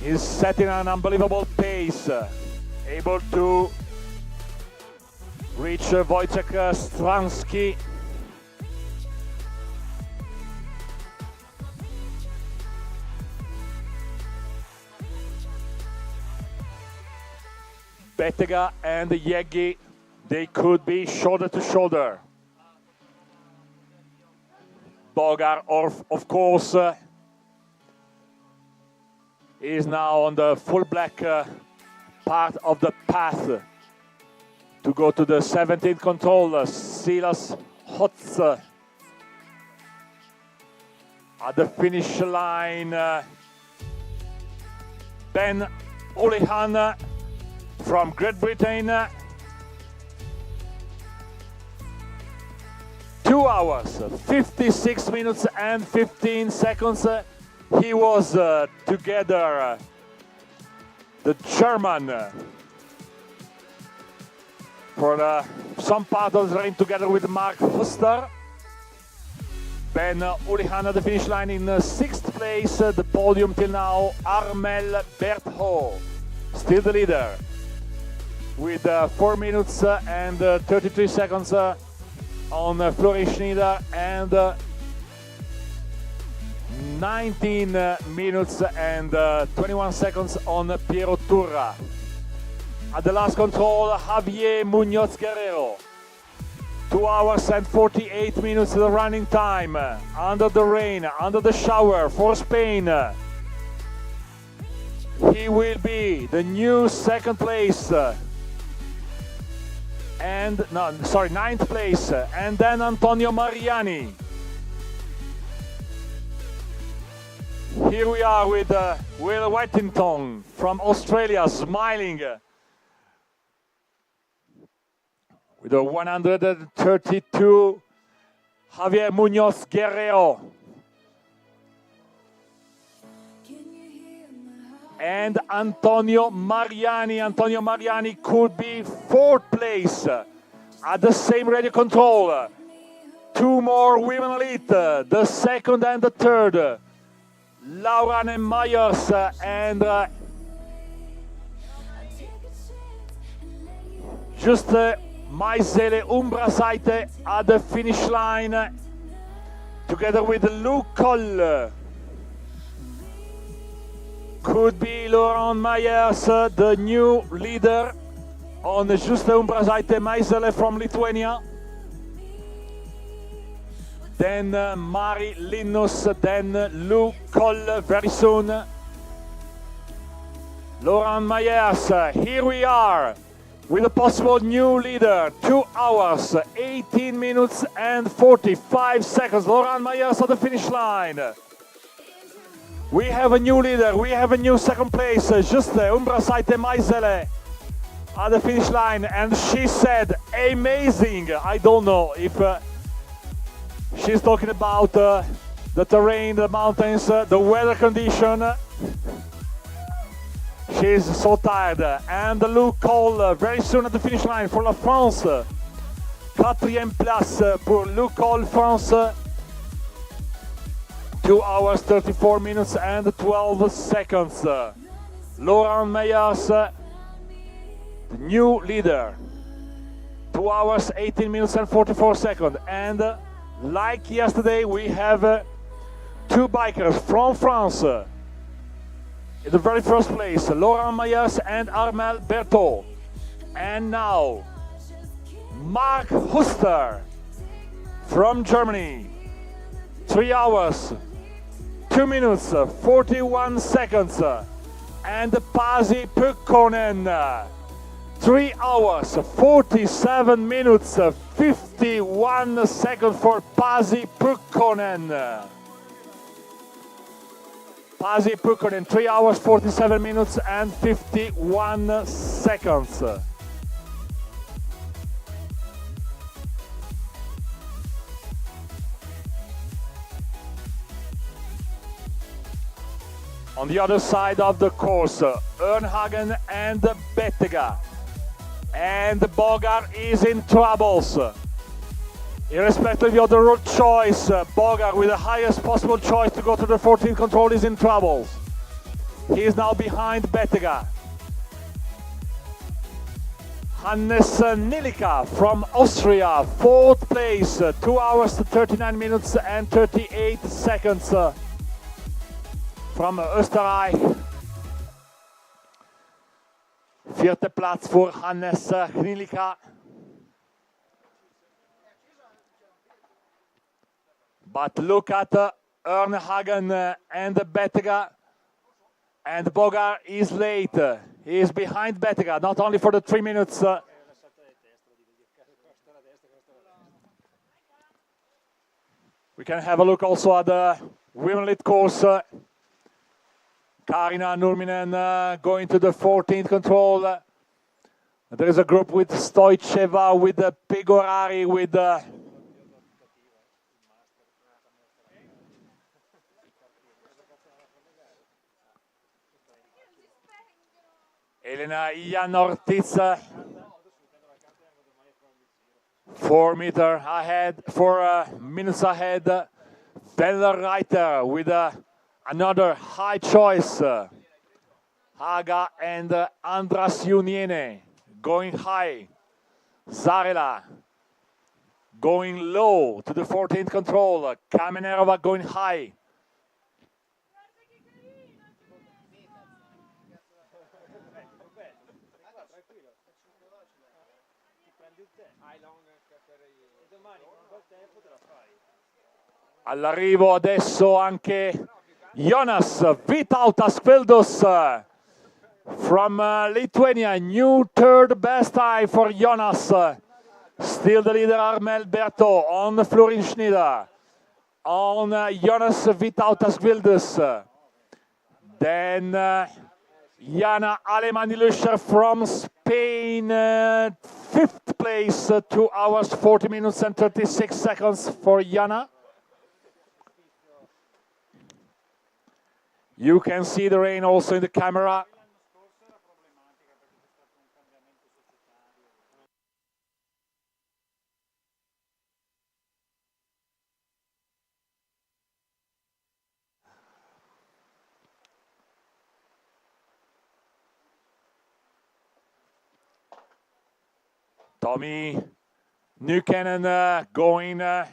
is setting an unbelievable pace, able to reach Wojciech Stransky. Bettega and Jeggi, they could be shoulder to shoulder. Bogar, of course, is now on the full black part of the path to go to the 17th control. Silas Hotz at the finish line. Ben Olehan from Great Britain. 2 hours, 56 minutes and 15 seconds. He was together, the German for some part of the rain together with Mark Huster. Ben Ulihan at the finish line in 6th place. The podium till now, Armel Berthaud, still the leader, with 4 minutes and 33 seconds on Flori Schneider and 19 minutes and 21 seconds on Piero Turra. At the last control, Javier Munoz Guerrero. 2 hours and 48 minutes the running time, under the rain, under the shower for Spain. He will be the new 2nd place, and no, sorry, 9th place, and then Antonio Mariani. Here we are with Will Whittington from Australia, smiling. With a 132, Javier Munoz Guerrero. And Antonio Mariani. Antonio Mariani could be 4th place at the same radio control. 2 more women elite, the 2nd and the 3rd. Laurane Myers and just Maisele Umbrasaite at the finish line, together with Luke Coll. Could be Laurent Myers, the new leader on Juste Umbrasaite, Maisele from Lithuania. Then Mari Linus, then Luke Coll very soon. Laurent Myers, here we are with a possible new leader. 2 hours, 18 minutes and 45 seconds. Laurent Myers at the finish line. We have a new leader, we have a new 2nd place. Juste Umbrasaite Maisele at the finish line, and she said amazing. I don't know if she's talking about the terrain, the mountains, the weather condition. She's so tired. And Luke Cole very soon at the finish line for La France. 4e place pour Luke Cole, France. 2 hours, 34 minutes and 12 seconds. Laurent Meyers, the new leader. 2 hours, 18 minutes and 44 seconds. And like yesterday, we have 2 bikers from France. In the very first place, Laurent Meyers and Armel Berthaud. And now, Mark Huster from Germany. 3 hours, 2 minutes, 41 seconds. And Pasi Pukkonen. 3 hours, 47 minutes, 51 seconds for Pasi Pukkonen. Pasi Pukkonen, 3 hours, 47 minutes and 51 seconds. On the other side of the course, Ernhagen and Bettega. And Bogart is in troubles. Irrespective of the road choice, Bogart, with the highest possible choice to go to the 14th control, is in troubles. He is now behind Bettega. Hannes Nilika from Austria, 4th place, 2 hours, 39 minutes and 38 seconds from Österreich. 4th Platz for Hannes Nilika. But look at Ernhagen and Bettega, and Bogart is late. He is behind Bettega, not only for the 3 minutes. We can have a look also at the women lead course. Karina Nurminen going to the 14th control. There is a group with Stoicheva, with Pegorari, with Elena Ian Ortiz. 4 ahead, 4 minutes ahead. Reiter with another high choice. Haga and Andras Uniene going high. Zarela going low to the 14th control. Kamenerova going high. All'arrivo adesso anche Jonas Vytautas Vildos from Lithuania. New third best time for Jonas. Still the leader Armelberto on Florin Schneider. On Jonas Vytautas Vildos. Then Jana Alemanni-Luscher from Spain. 5th place, 2 hours, 40 minutes and 36 seconds for Jana. You can see the rain also in the camera. Tommy Nukanen going to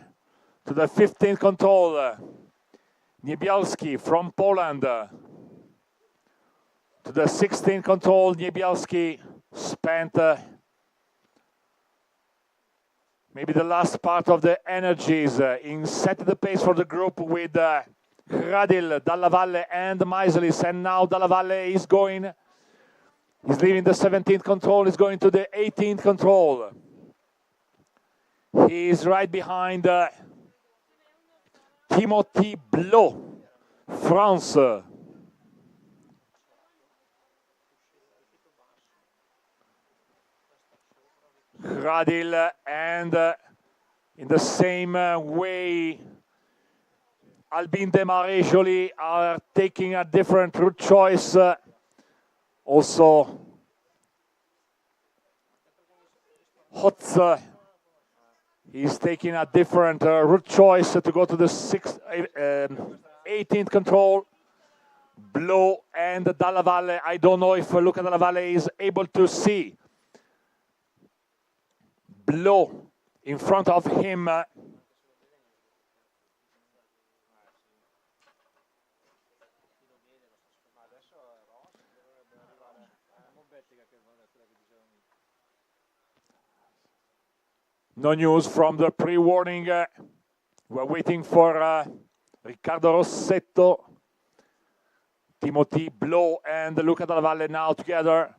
the 15th control. Niebielski from Poland to the 16th control. Niebielski spent maybe the last part of the energies in setting the pace for the group with Gradil, Dalla Valle and Meiselis, and now Dalla Valle is going, he's leaving the 17th control, is going to the 18th control. He is right behind Timothy Blot, France. Gradil and in the same way Albin Desmarais Joly are taking a different route choice. Also Hotz, he's taking a different route choice to go to the 18th control. Blot and Dalla Valle. I don't know if Luca Dalla Valle is able to see Blot in front of him. No news from the pre-warning. We're waiting for Riccardo Rossetto, Timothy Blot and Luca Dalla Valle now together.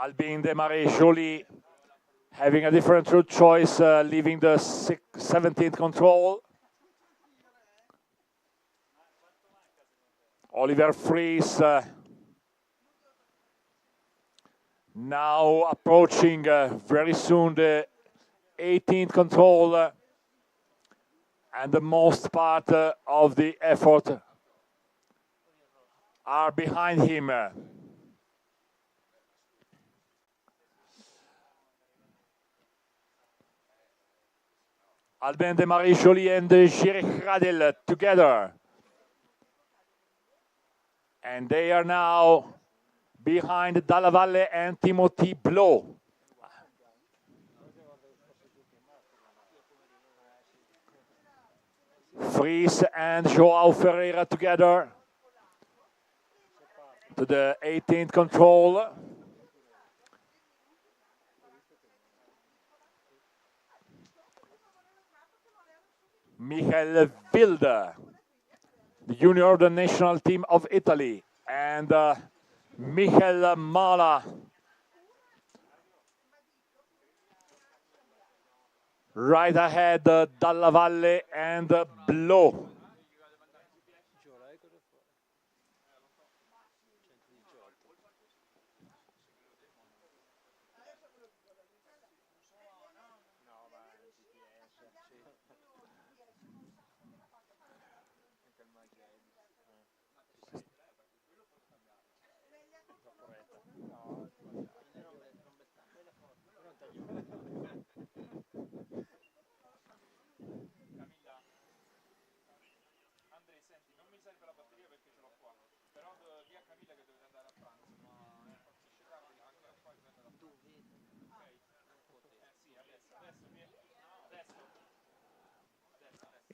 Albin Desmarais Joly having a different route choice, leaving the 17th control. Oliver Fries now approaching very soon the 18th control, and the most part of the effort are behind him. Albin Desmarais Joly and Jiří Gradil together. And they are now behind Dalla Valle and Timothy Blot. Fries and João Ferreira together to the 18th control. Michael Wilde, the junior of the national team of Italy, and Michael Mala. Right ahead, Dalla Valle and Blot.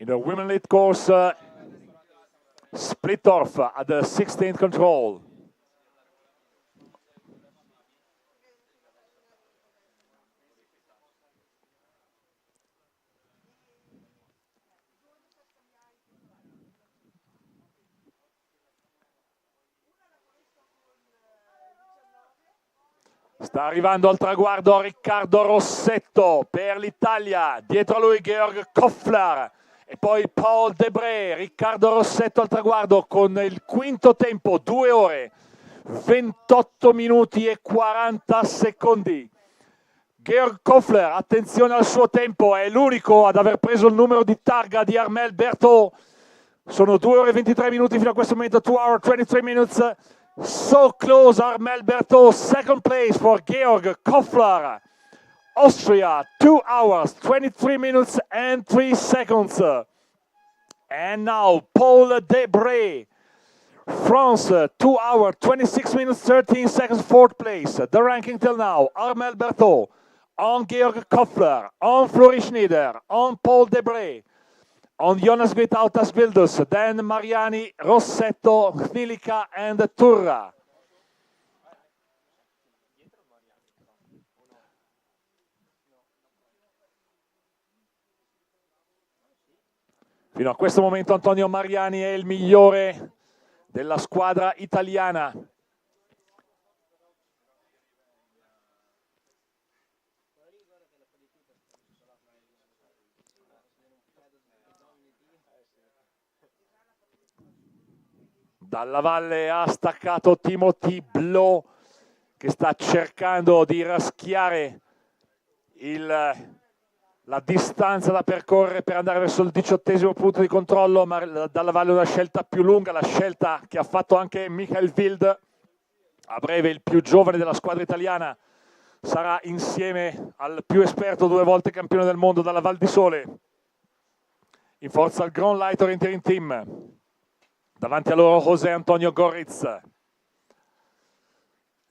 In the women lead course, split off at the 16th control. Sta arrivando al traguardo Riccardo Rossetto per l'Italia, dietro a lui Georg Koffler e poi Paul Debré. Riccardo Rossetto al traguardo con il quinto tempo, 2 ore, 28 minuti e 40 secondi. Georg Koffler, attenzione al suo tempo, è l'unico ad aver preso il numero di targa di Armel Berthaud. Sono 2 ore e 23 minuti fino a questo momento, 2 hours 23 minutes. So close, Armel Berthaud, second place for Georg Koffler. Austria, 2 hours, 23 minutes and 3 seconds. And now Paul Debré, France, 2 hours, 26 minutes, 13 seconds, 4th place. The ranking till now, Armel Berthaud, on Georg Koffler, on Flori Schneider, on Paul Debré, on Jonas Vitautas Vildus, then Mariani, Rossetto, Gnilica and Turra. Fino a questo momento Antonio Mariani è il migliore della squadra italiana. Dalla valle ha staccato Timothy Blow, che sta cercando di raschiare la distanza da percorrere per andare verso il 18° punto di controllo, ma dalla valle una scelta più lunga, la scelta che ha fatto anche Michael Wild. A breve il più giovane della squadra italiana sarà insieme al più esperto, 2 volte campione del mondo dalla Val di Sole, in forza al Grand Light Orienteering Team. Davanti a loro José Antonio Gorritz.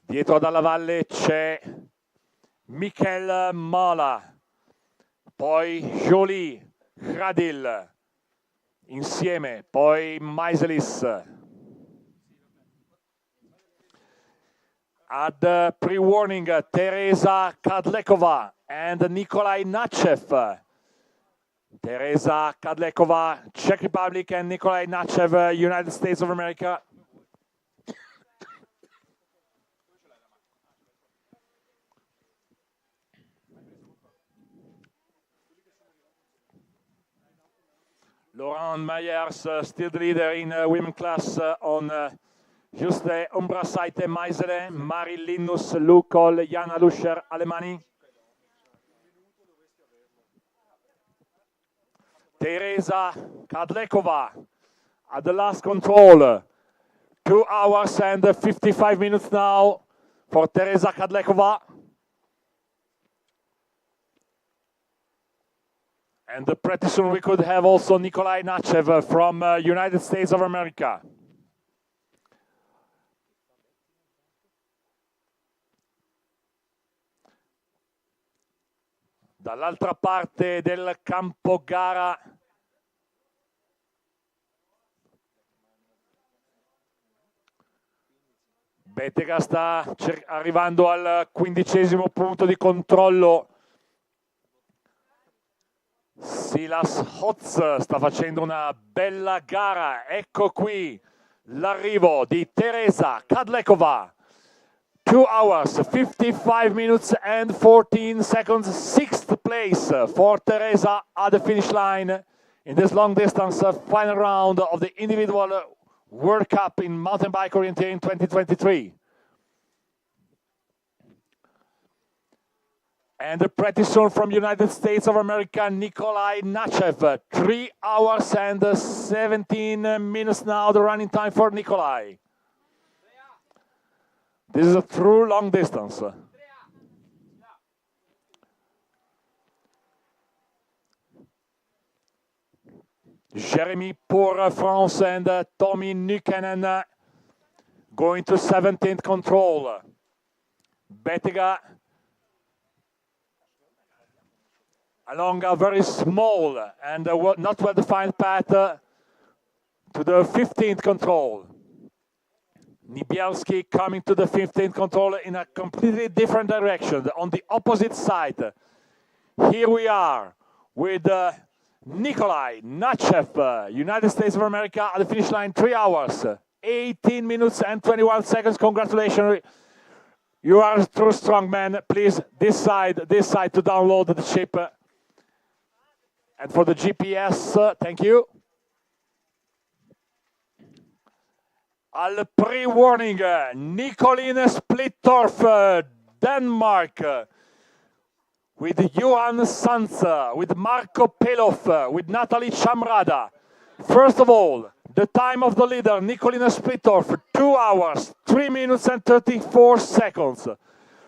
Dietro dalla valle c'è Michael Mala, poi Jolie, Hradil, insieme, poi Maiselis. Ad pre-warning Teresa Kadlekova and Nikolai Nachev. Teresa Kadlekova, Czech Republic, and Nikolai Nachev, United States of America. Laurent Meyers, still the leader in women class on Juste Umbrasaite Meisele, Mari Linus, Lukol, Jana Luscher, Alemani. Teresa Kadlekova at the last control. 2 hours and 55 minutes now for Teresa Kadlekova. And pretty soon we could have also Nikolai Nachev from United States of America. Dall'altra parte del campo gara Bettega sta arrivando al 15° punto di controllo. Silas Hotz sta facendo una bella gara. Ecco qui l'arrivo di Teresa Kadlekova. 2 hours, 55 minutes and 14 seconds, 6th place for Teresa at the finish line in this long distance final round of the individual World Cup in mountain bike orienteering 2023. And pretty soon from United States of America, Nikolai Nachev. 3 hours and 17 minutes now, the running time for Nikolai. This is a true long distance. Jeremy pour France and Tommy Nykänen going to 17th control. Bettega along a very small and not well-defined path to the 15th control. Niebielski coming to the 15th control in a completely different direction, on the opposite side. Here we are with Nikolai Nachev, United States of America, at the finish line, 3 hours, 18 minutes and 21 seconds. Congratulations. You are a true strong man. Please, this side to download the chip. And for the GPS, thank you. Al pre-warning, Nicoline Splittorff, Denmark, with Johan Sanz, with Marco Pelov, with Natalie Chamrada. First of all, the time of the leader, Nicolina Splittorff, 2 hours, 3 minutes and 34 seconds.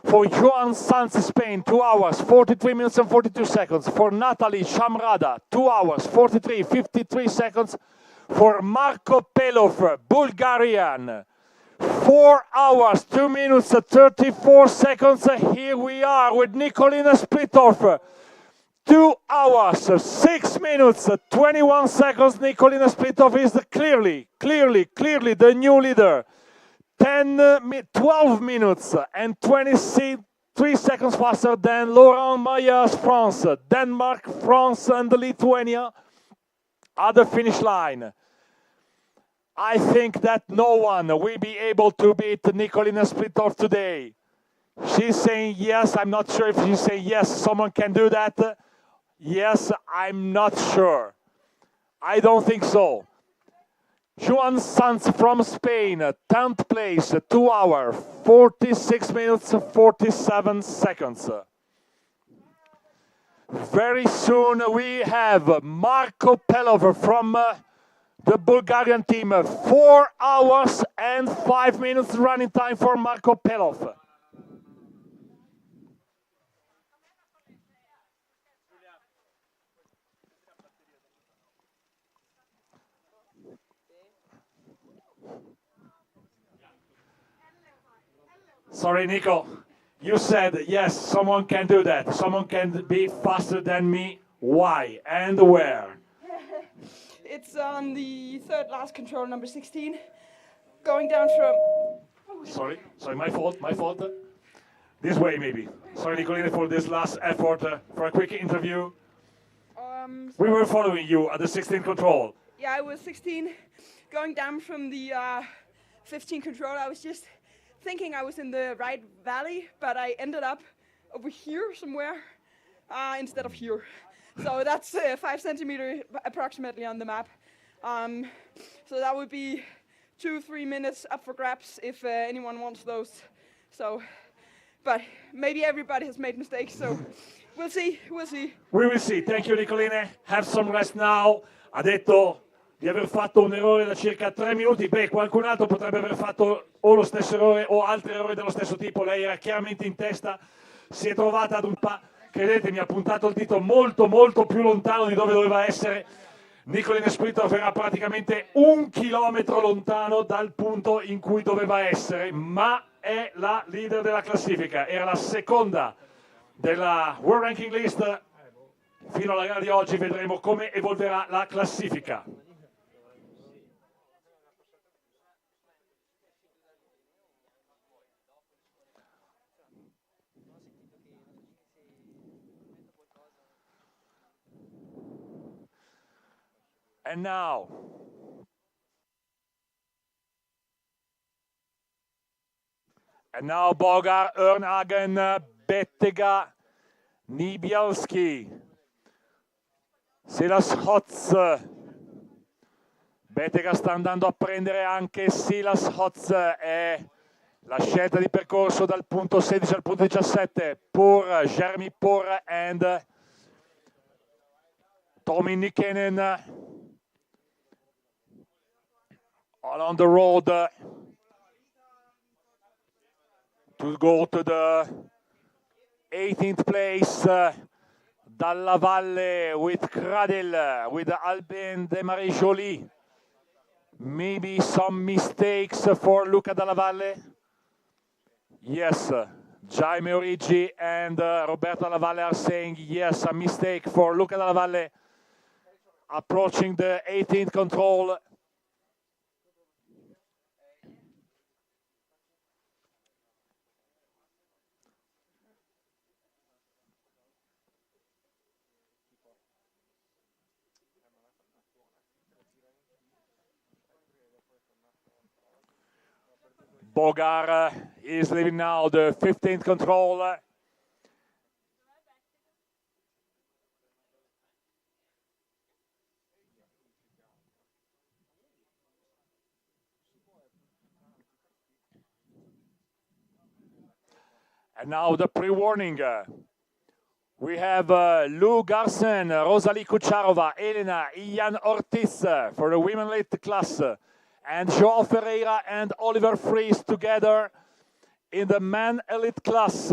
For Johan Sanz, Spain, 2 hours, 43 minutes and 42 seconds. For Natalie Chamrada, 2 hours, 43, 53 seconds. For Marco Pelov, Bulgarian, 4 hours, 2 minutes, 34 seconds. Here we are with Nicolina Splittorff. 2 hours, 6 minutes, 21 seconds. Nicolina Splittorff is clearly the new leader. 12 minutes and 23 seconds faster than Laurent Mayer's France. Denmark, France, and Lithuania at the finish line. I think that no one will be able to beat Nicolina Splittorff today. She's saying yes. I'm not sure if she's saying yes, someone can do that. Yes, I'm not sure. I don't think so. Johan Sanz from Spain, 10th place, 2 hours, 46 minutes, 47 seconds. Very soon we have Marco Pelov from the Bulgarian team. 4 hours and 5 minutes running time for Marco Pelov. Sorry, Nico. You said, yes, someone can do that. Someone can be faster than me. Why and where? It's on the third last control, number 16. Going down from... Sorry, my fault. This way, maybe. Sorry, Nicolina, for this last effort for a quick interview. We were following you at the 16th control. Yeah, I was 16. Going down from the 15 control, I was just thinking I was in the right valley, but I ended up over here somewhere instead of here. So that's 5 centimeters approximately on the map. So that would be 2-3 minutes up for grabs if anyone wants those. So, but maybe everybody has made mistakes, so we'll see. We will see. Thank you, Nicoline. Have some rest now. Ha detto di aver fatto un errore da circa 3 minuti. Beh, qualcun altro potrebbe aver fatto o lo stesso errore o altri errori dello stesso tipo. Lei era chiaramente in testa, si è trovata ad un credetemi, ha puntato il dito molto più lontano di dove doveva essere. Nicolina Splittorff era praticamente 1 chilometro lontano dal punto in cui doveva essere, ma è la leader della classifica. Era la seconda della World Ranking List. Fino alla gara di oggi vedremo come evolverà la classifica. And now, Bogar, Ernhagen, Bettega, Niebielski, Silas Hotz. Bettega sta andando a prendere anche Silas Hotz. È la scelta di percorso dal punto 16 al punto 17 per Jeremy Pour and Tommy Nykänen. All on the road to go to the 18th place. Dalla Valle with Cradel, with Alpe and Marie Jolie. Maybe some mistakes for Luca Dalla Valle. Yes, Jaime Origi and Roberto Dalla Valle are saying yes, a mistake for Luca Dalla Valle approaching the 18th control. Bogar is leaving now the 15th control. And now the pre-warning. We have Lou Garsen, Rosalie Kucharova, Elena, Ian Ortiz for the women elite class, and Joao Ferreira and Oliver Fries together in the men elite class.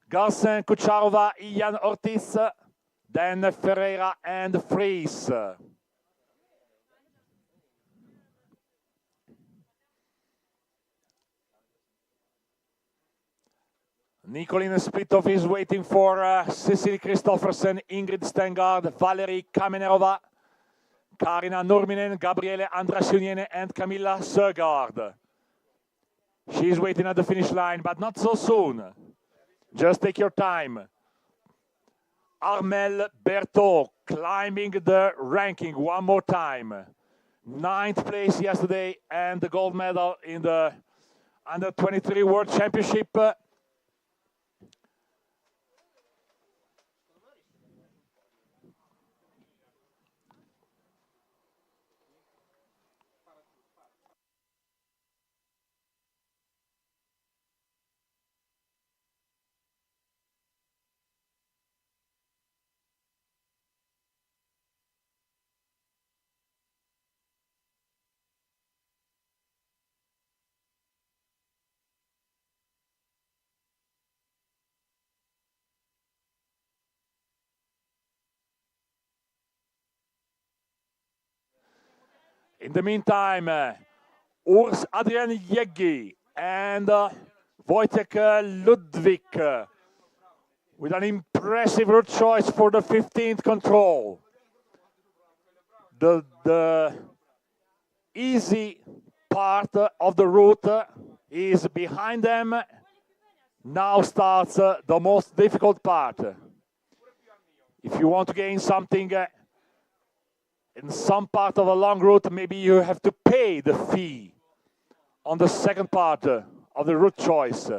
Garsen, Kucharova, Ian Ortiz, then Ferreira and Fries. Nicolina Splitov is waiting for Cecilie Christoffersen, Ingrid Stengard, Valerie Kamenerova, Karina Nurminen, Gabriele Andrasiuniene, and Camilla Sögaard. She's waiting at the finish line, but not so soon. Just take your time. Armelle Berthaud climbing the ranking one more time. 9th place yesterday and the gold medal in the Under-23 World Championship. In the meantime, Urs Adrian Jeggi and Wojtek Ludwig with an impressive route choice for the 15th control. The easy part of the route is behind them. Now starts the most difficult part. If you want to gain something in some part of a long route, maybe you have to pay the fee on the second part of the route choice.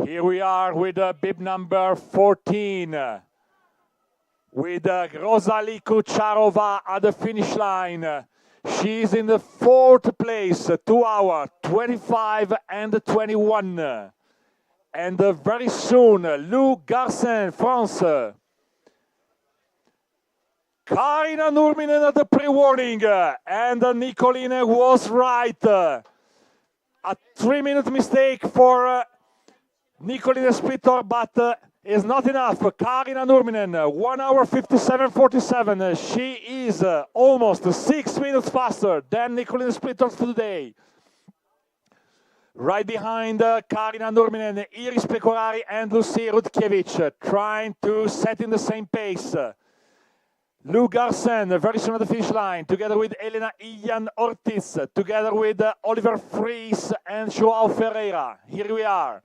Here we are with bib number 14, with Rosalie Kucharova at the finish line. She's in the 4th place, 2 hours, 25 and 21. And very soon, Lou Garsen, France. Karina Nurminen at the pre-warning, and Nicoline was right. A 3-minute mistake for Nicoline Splitter, but is not enough. Karina Nurminen, 1 hour 57:47. She is almost 6 minutes faster than Nicoline Splitter today. Right behind Karina Nurminen, Iris Pecorari and Lucie Rudkiewicz, trying to set in the same pace. Lou Garsen, very soon at the finish line, together with Elena Ian Ortiz, together with Oliver Fries and Joao Ferreira. Here we are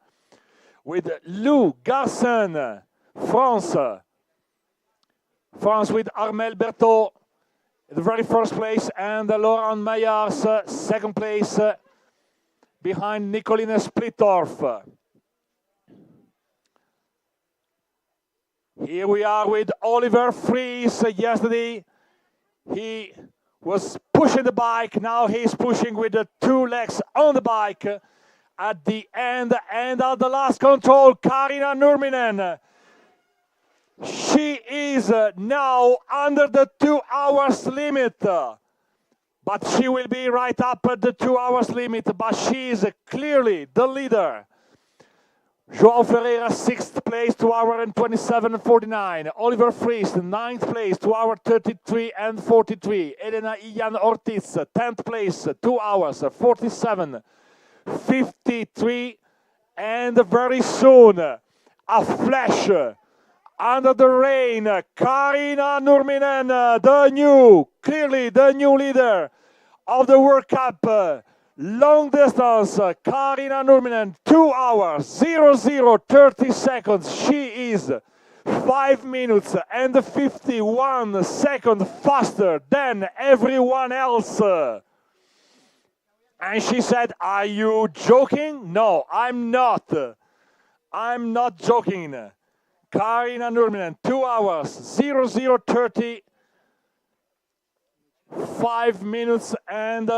with Lou Garsen, France. France with Armelle Berthaud, the very first place, and Laurent Mayars, second place, behind Nicoline Splittorff. Here we are with Oliver Fries. Yesterday he was pushing the bike, now he's pushing with the 2 legs on the bike. At the end and at the last control, Karina Nurminen She is now under the 2 hours limit. But she will be right up at the 2 hours limit, but she is clearly the leader. João Ferreira, 6th place, 2 hours and 27:49. Oliver Friest, 9th place, 2 hours 33:43. Elena Ian Ortiz, 10th place, 2 hours 47:53. And very soon, a flash under the rain, Karina Nurminen, clearly the new leader of the World Cup. Long distance, Karina Nurminen, 2 hours, 00:30 seconds. She is 5 minutes and 51 seconds faster than everyone else. And she said, "Are you joking?" No, I'm not. I'm not joking. Karina Nurminen, 2 hours, 00:30, 5 minutes and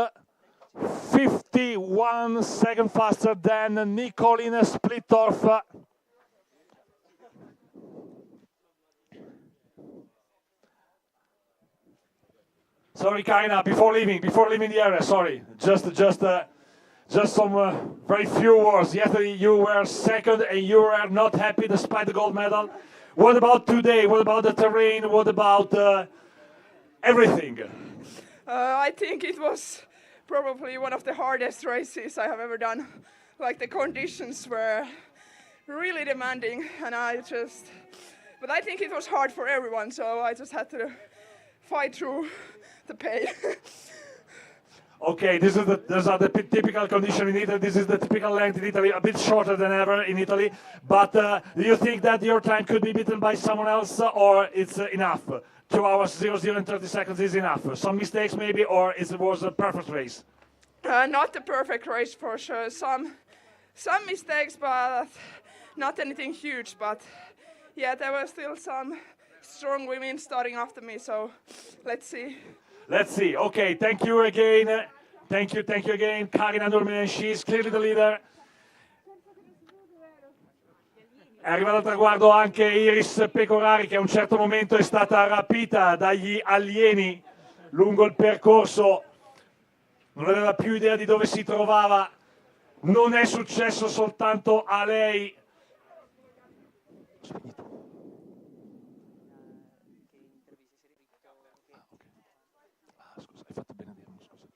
51 seconds faster than Nicoline Splittorff. Sorry, Karina, before leaving the area, sorry. Just some very few words. Yesterday you were second and you were not happy despite the gold medal. What about today? What about the terrain? What about everything? I think it was probably one of the hardest races I have ever done. Like the conditions were really demanding, and but I think it was hard for everyone, so I just had to fight through the pain. Okay, these are the typical condition in Italy. This is the typical length in Italy, a bit shorter than ever in Italy. But do you think that your time could be beaten by someone else, or it's enough? 2 hours, 00 and 30 seconds is enough. Some mistakes maybe, or it was a perfect race? Not the perfect race for sure. Some mistakes, but not anything huge. But yeah, there were still some strong women starting after me. So let's see. Let's see. Okay, thank you again. Thank you again. Karina Nurminen, she's clearly the leader. È arrivata al traguardo anche Iris Pecorari, che a un certo momento è stata rapita dagli alieni lungo il percorso. Non aveva più idea di dove si trovava. Non è successo soltanto a lei. Scusa, hai fatto bene a dirmi, scusa.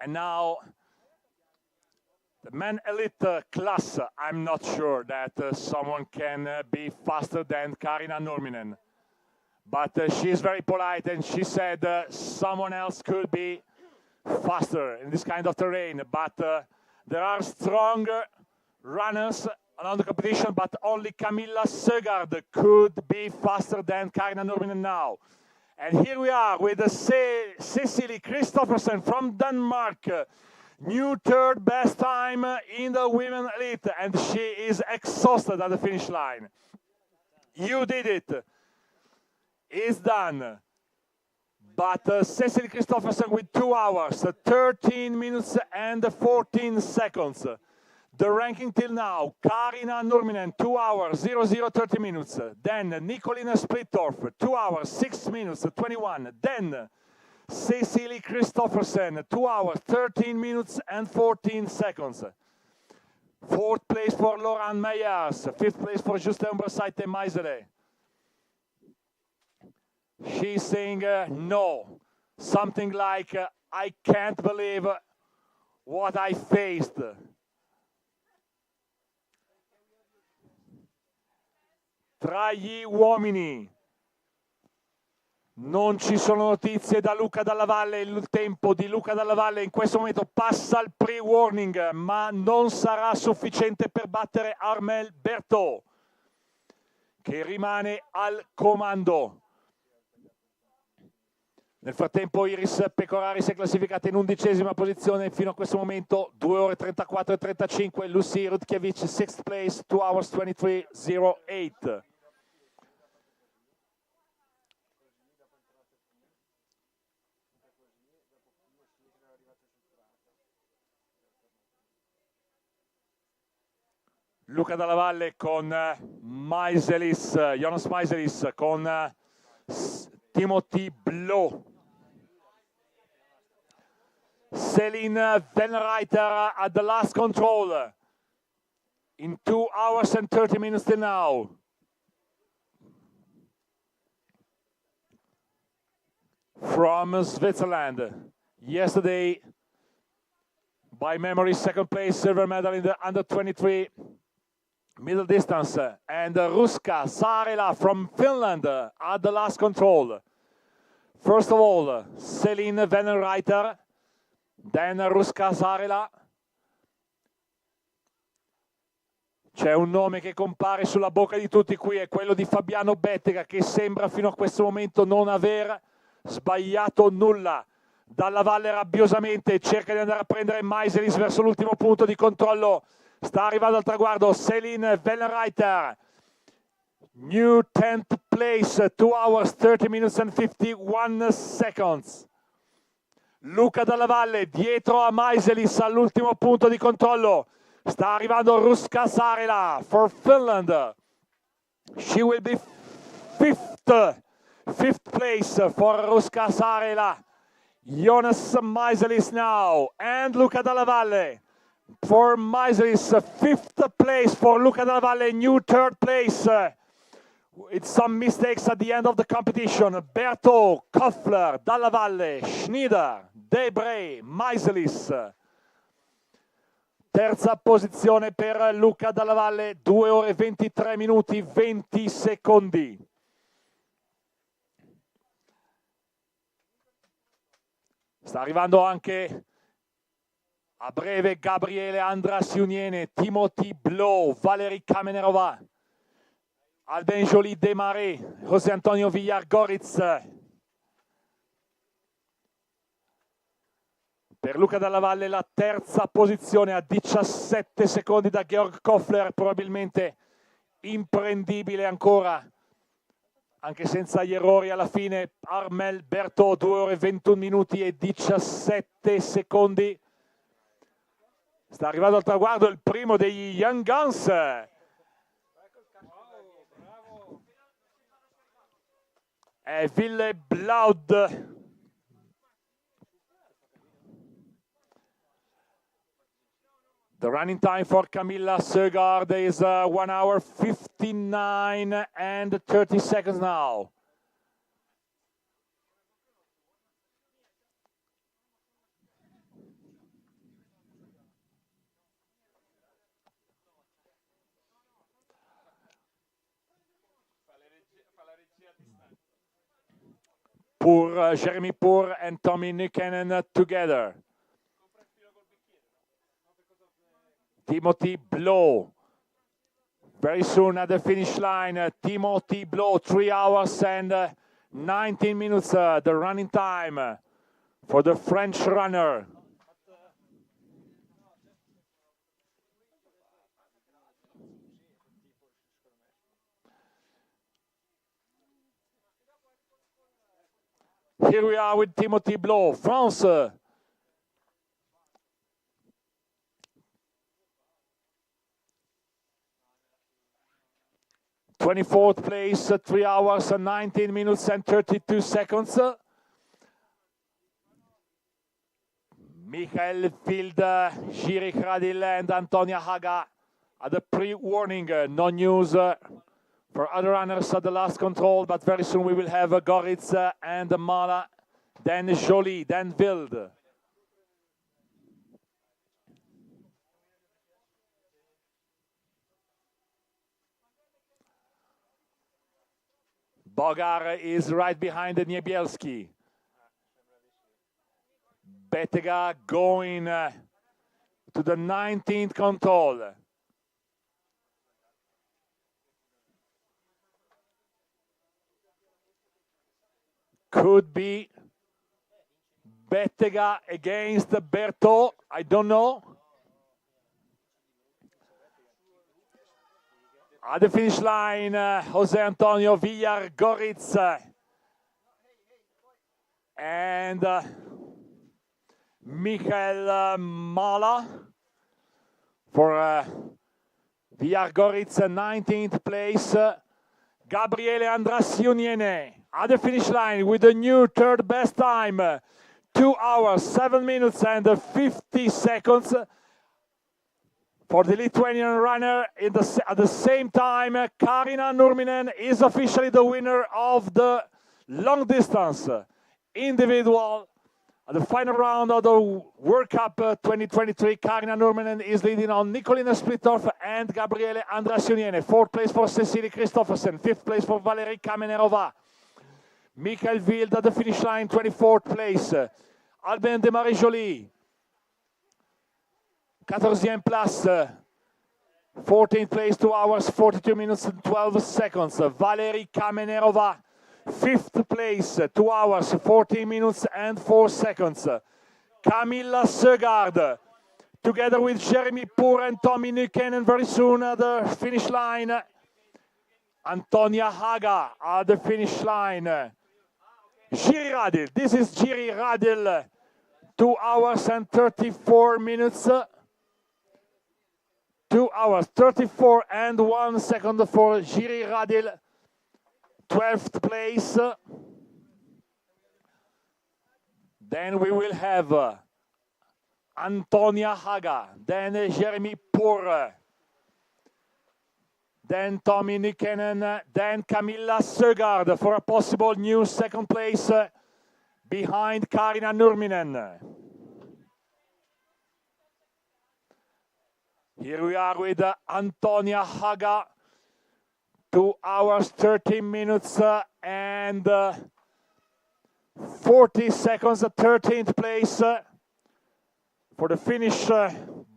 And now, the men elite class, I'm not sure that someone can be faster than Karina Nurminen. But she is very polite and she said someone else could be faster in this kind of terrain. But there are stronger runners around the competition, but only Camilla Søgaard could be faster than Karina Nurminen now. And here we are with Cecilie Christoffersen from Denmark. New third best time in the women elite, and she is exhausted at the finish line. You did it. It's done. But Cecilie Christoffersen with 2 hours, 13 minutes and 14 seconds. The ranking till now, Karina Nurminen, 2 hours, 00:30 minutes. Then Nicoline Splittorff, 2 hours, 6 minutes, 21. Then Cecilie Christoffersen, 2 hours, 13 minutes and 14 seconds. 4th place for Laurent Meyers. 5th place for Justin Brassaite Meisele. She's saying no. Something like, I can't believe what I faced. Tra gli uomini non ci sono notizie da Luca Dalla Valle. Il tempo di Luca Dalla Valle in questo momento passa il pre-warning, ma non sarà sufficiente per battere Armel Berthaud, che rimane al comando. Nel frattempo Iris Pecorari si è classificata in 11ª posizione fino a questo momento, 2 ore 34 e 35. Lucy Rutkiewicz, 6th place, 2 hours 23:08. Luca Dalla Valle con Meiselis, Jonas Meiselis con Timothy Blow. Céline Venreiter at the last control in 2 hours and 30 minutes till now. From Switzerland, yesterday, by memory, 2nd place, silver medal in the under 23 middle distance, and Ruska Saarela from Finland at the last control. First of all, Céline Venreiter, then Ruska Saarela. C'è un nome che compare sulla bocca di tutti qui, è quello di Fabiano Bettega, che sembra fino a questo momento non aver sbagliato nulla. Dalla Valle rabbiosamente cerca di andare a prendere Meiselis verso l'ultimo punto di controllo. Sta arrivando al traguardo Céline Venreiter. New 10th place, 2 hours 30 minutes and 51 seconds. Luca Dalla Valle dietro a Meiselis all'ultimo punto di controllo. Sta arrivando Ruska Saarela for Finland. She will be fifth place for Ruska Saarela. Jonas Meiselis now, and Luca Dalla Valle. For Meiselis, 5th place for Luca Dalla Valle, new 3rd place. With some mistakes at the end of the competition. Berthaud, Koffler, Dalla Valle, Schneider, Debré, Meiselis. Terza posizione per Luca Dalla Valle, 2 ore 23 minuti 20 secondi. Sta arrivando anche a breve Gabriele Andrasiuniene, Timothy Blow, Valérie Kamenerova, Alben Joly Desmarais, José Antonio Villar-Goritz. Per Luca Dalla Valle la terza posizione a 17 secondi da Georg Koffler, probabilmente imprendibile ancora, anche senza gli errori alla fine. Armel Berthaud, 2 ore 21 minuti e 17 secondi. Sta arrivando al traguardo il primo degli Young Guns. È Ville Blaud. The running time for Camilla Søgaard is 1 hour 59 and 30 seconds now. Pour Jeremy Pour and Tommy Nykänen together. Timothy Blow, very soon at the finish line. Timothy Blow, 3 hours and 19 minutes, the running time for the French runner. Here we are with Timothy Blow, France. 24th place, 3 hours and 19 minutes and 32 seconds. Michael Field, Jiri Kradil and Antonia Haga At the pre-warning, no news for other runners at the last control, but very soon we will have Goritz and Mala, then Joly, then Wild. Bogar is right behind Niebielski. Bettega going to the 19th control. Could be Bettega against Berthaud, I don't know. At the finish line, Jose Antonio Villar Goritz and Michael Mala for Villar Goritz, 19th place. Gabriele Andrasiuniene at the finish line with the new third best time, 2 hours, 7 minutes and 50 seconds. For the Lithuanian runner, at the same time, Kaarina Nurminen is officially the winner of the long distance individual. At the final round of the World Cup 2023, Kaarina Nurminen is leading on Nicolina Splittorff and Gabriele Andrasiuniene. 4th place for Cecilie Christoffersen, 5th place for Valérie Kamenerova. Michael Wild at the finish line, 24th place. Albin de Marie-Joly, 14e place, 14th place, 2 hours, 42 minutes and 12 seconds. Valérie Kamenerova, 5th place, 2 hours, 14 minutes and 4 seconds. Camilla Søgaard, together with Jeremy Poor and Tommy Nykänen very soon at the finish line. Antonia Haga at the finish line. Jiri Radil, this is Jiri Radil, 2 hours and 34 minutes. 2 hours, 34 and 1 second for Jiri Radil, 12th place. Then we will have Antonia Haga, then Jeremy Poor, then Tommy Nykänen, then Camilla Søgaard for a possible new second place behind Kaarina Nurminen. Here we are with Antonia Haga, 2 hours, 13 minutes and 40 seconds, 13th place for the Finnish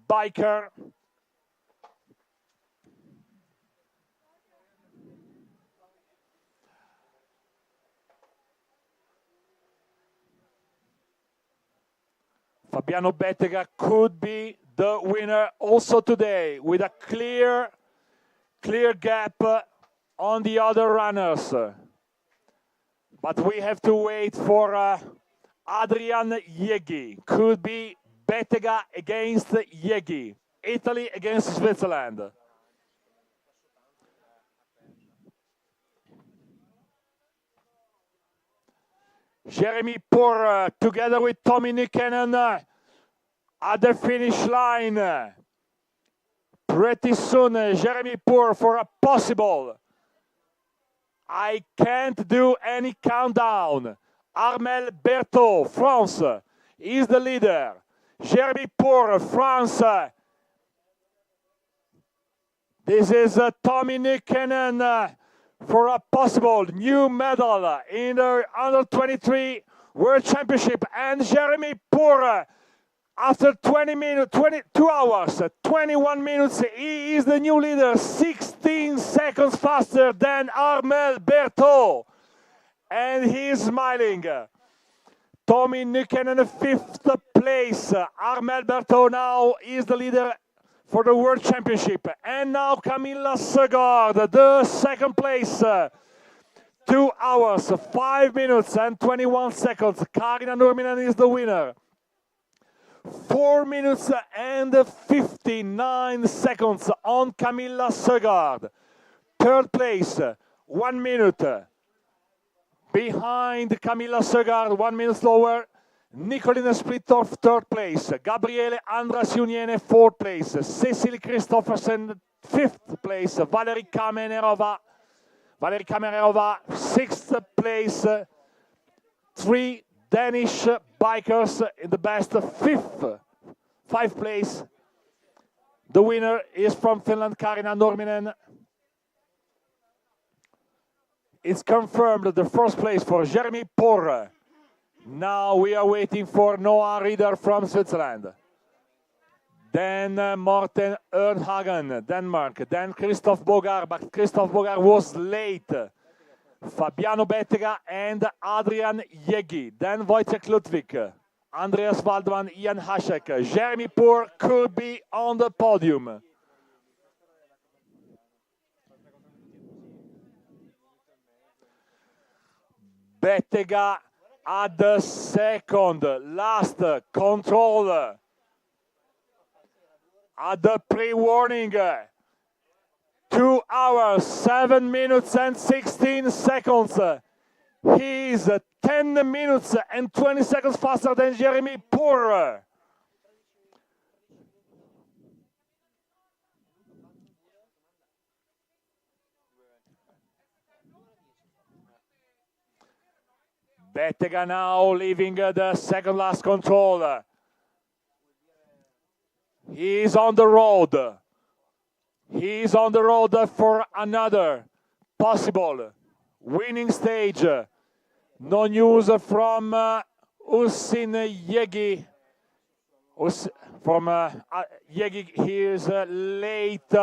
biker. Fabiano Bettega could be the winner also today with a clear gap on the other runners. But we have to wait for Adrian Jeggi. Could be Bettega against Jeggi. Italy against Switzerland. Jeremy Poor together with Tommy Nykänen at the finish line. Pretty soon, Jeremy Poor for a possible. I can't do any countdown. Armel Berthaud, France, is the leader. Jeremy Poor, France. This is Tommy Nykänen for a possible new medal in the Under-23 World Championship. And Jeremy Poor, after 22 hours, 21 minutes, he is the new leader, 16 seconds faster than Armel Berthaud. And he is smiling. Tommy Nykänen, 5th place. Armel Berthaud now is the leader for the World Championship. And now Camilla Søgaard, the 2nd place. 2 hours, 5 minutes and 21 seconds. Kaarina Nurminen is the winner. 4 minutes and 59 seconds on Camilla Søgaard. 3rd place, 1 minute. Behind Camilla Søgaard, 1 minute slower. Nicolina Splittorf, third place. Gabriele Andras Uniene, fourth place. Cecily Christoffersen, fifth place. Valerie Kamenerova, sixth place. Three Danish bikers in the best, fifth place. The winner is from Finland, Karina Nurminen. It's confirmed the first place for Jeremy Porre. Now we are waiting for Noah Rieder from Switzerland. Then Morten Ernhagen, Denmark. Then Christoph Bogar, but Christoph Bogar was late. Fabiano Bettega and Adrian Jeggi. Then Wojciech Ludwig, Andreas Waldman, Ian Hasek. Jeremy Porre could be on the podium. Bettega at the second last control at the pre-warning. 2 hours, 7 minutes and 16 seconds. He's 10 minutes and 20 seconds faster than Jeremy Porre. Bettega now leaving the second last control. He's on the road. He's on the road for another possible winning stage. No news from Usin Jeggi. From Jeggi, he is late.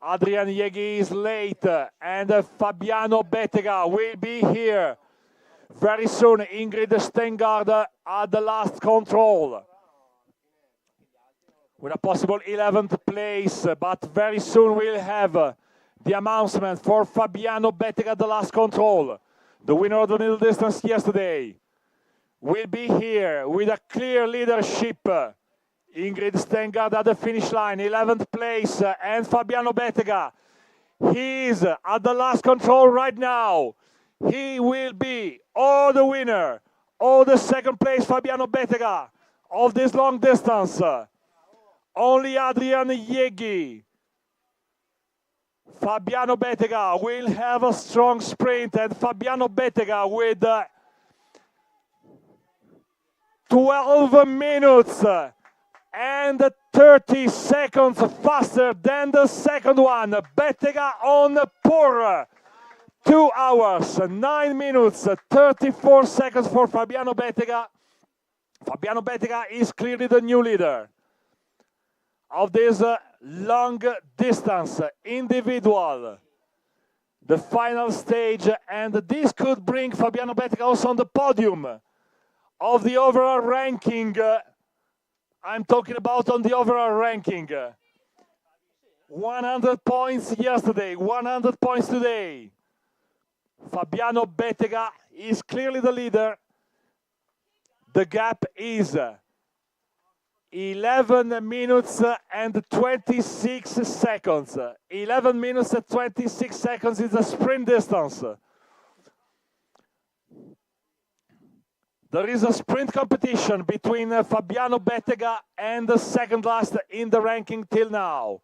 Adrian Jeggi is late. And Fabiano Bettega will be here very soon. Ingrid Stengard at the last control with a possible 11th place, but very soon we'll have the announcement for Fabiano Bettega at the last control. The winner of the middle distance yesterday will be here with a clear leadership. Ingrid Stengard at the finish line, 11th place, and Fabiano Bettega. He's at the last control right now. He will be or the winner or the second place Fabiano Bettega of this long distance. Only Adrian Jeggi. Fabiano Bettega will have a strong sprint, and Fabiano Bettega with 12 minutes and 30 seconds faster than the second one. Bettega on Porre. 2 hours, 9 minutes, 34 seconds for Fabiano Bettega. Fabiano Bettega is clearly the new leader of this long distance individual, the final stage, and this could bring Fabiano Bettega also on the podium of the overall ranking. I'm talking about on the overall ranking. 100 points yesterday, 100 points today. Fabiano Bettega is clearly the leader. The gap is 11 minutes and 26 seconds. 11 minutes and 26 seconds is the sprint distance. There is a sprint competition between Fabiano Bettega and the second last in the ranking till now.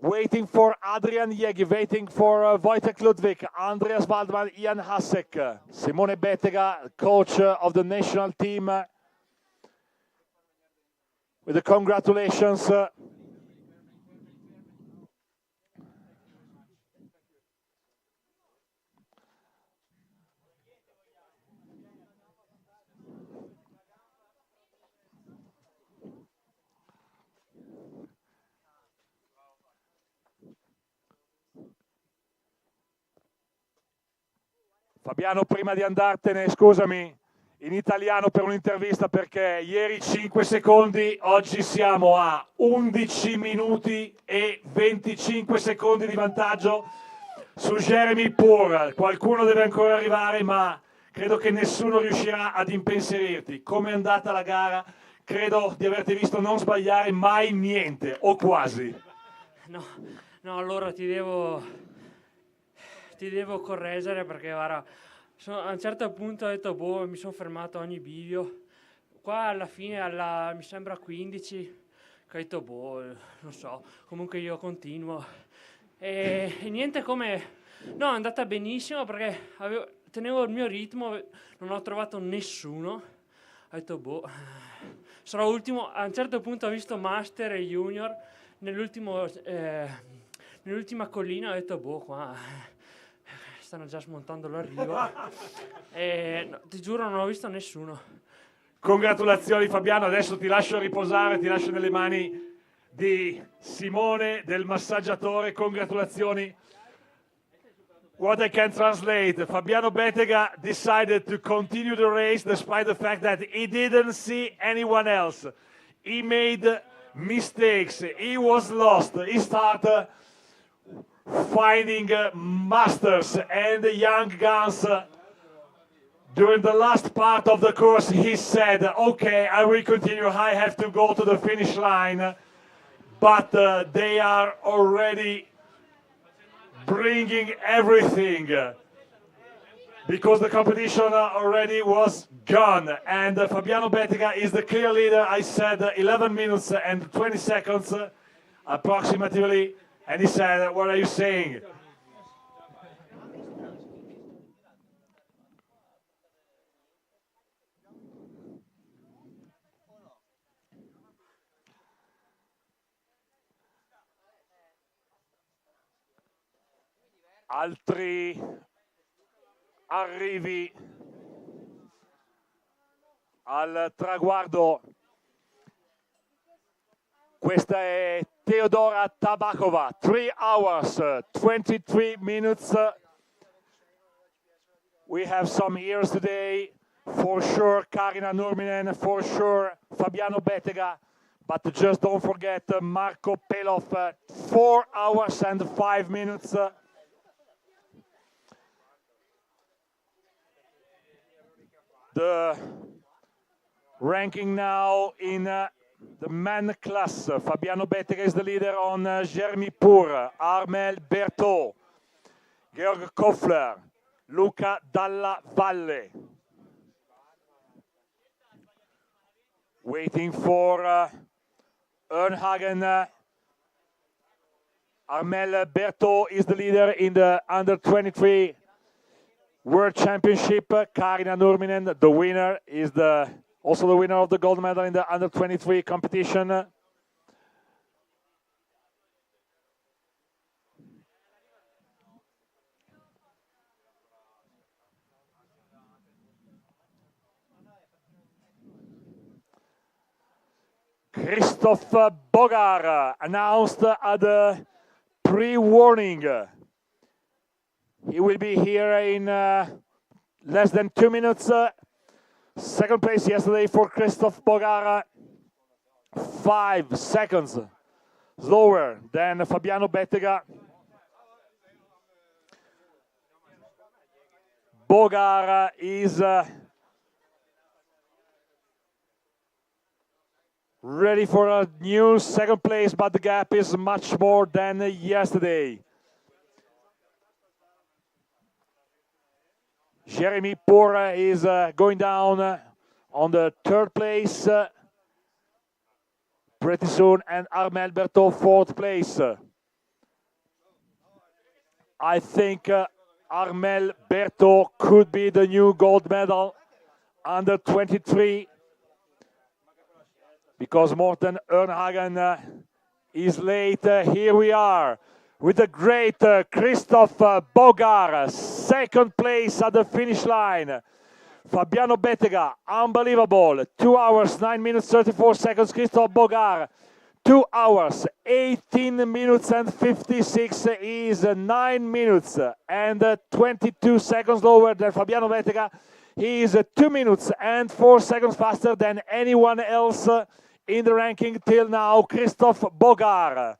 Waiting for Adrian Jeggi, waiting for Wojciech Ludwig, Andreas Waldman, Ian Hasek, Simone Bettega, coach of the national team, with the congratulations. Fabiano, prima di andartene, scusami, in italiano per un'intervista, perché ieri 5 secondi, oggi siamo a 11 minuti e 25 secondi di vantaggio su Jeremy Porre. Qualcuno deve ancora arrivare, ma credo che nessuno riuscirà ad impensierirti. Come è andata la gara? Credo di averti visto non sbagliare mai niente, o quasi. No, allora ti devo correggere, perché guarda, a un certo punto ho detto, boh, mi sono fermato a ogni bivio. Qua alla fine, mi sembra 15, che ho detto, boh, non so, comunque io continuo. E niente come... No, è andata benissimo perché tenevo il mio ritmo, non ho trovato nessuno. Ho detto, boh, sarò ultimo. A un certo punto ho visto Master e Junior nell'ultima collina, ho detto, boh, qua stanno già smontando l'arrivo. E no, ti giuro, non ho visto nessuno. Congratulazioni Fabiano, adesso ti lascio riposare, ti lascio nelle mani di Simone, del massaggiatore. Congratulazioni. What I can translate, Fabiano Bettega decided to continue the race despite the fact that he didn't see anyone else. He made mistakes, he was lost, he started finding masters and young guns. During the last part of the course, he said, okay, I will continue, I have to go to the finish line, but they are already bringing everything because the competition already was gone, and Fabiano Bettega is the clear leader. I said 11 minutes and 20 seconds approximately, and he said, what are you saying? Altri arrivi al traguardo. Questa è Teodora Tabakova, 3 hours, 23 minutes. We have some ears today, for sure Karina Nurminen, for sure Fabiano Bettega, but just don't forget Marco Pelov, 4 hours and 5 minutes. The ranking now in the man class. Fabiano Bettega is the leader on Jeremy Pour, Armel Berthaud, Georg Koffler, Luca Dalla Valle. Waiting for Ernhagen. Armel Berthaud is the leader in the under-23 World Championship. Karina Nurminen, the winner, is also the winner of the gold medal in the under-23 competition. Christoph Bogar announced at the pre-warning. He will be here in less than 2 minutes. Second place yesterday for Christoph Bogar. 5 seconds slower than Fabiano Bettega. Bogar is ready for a new second place, but the gap is much more than yesterday. Jeremy Pour is going down on the third place pretty soon, and Armel Berthaud fourth place. I think Armel Berthaud could be the new gold medal under 23 because Morten Ernhagen is late. Here we are with the great Christoph Bogar, second place at the finish line. Fabiano Bettega, unbelievable, 2 hours, 9 minutes, 34 seconds. Christoph Bogar, 2 hours, 18 minutes and 56 is 9 minutes and 22 seconds lower than Fabiano Bettega. He is 2 minutes and 4 seconds faster than anyone else in the ranking till now. Christoph Bogar.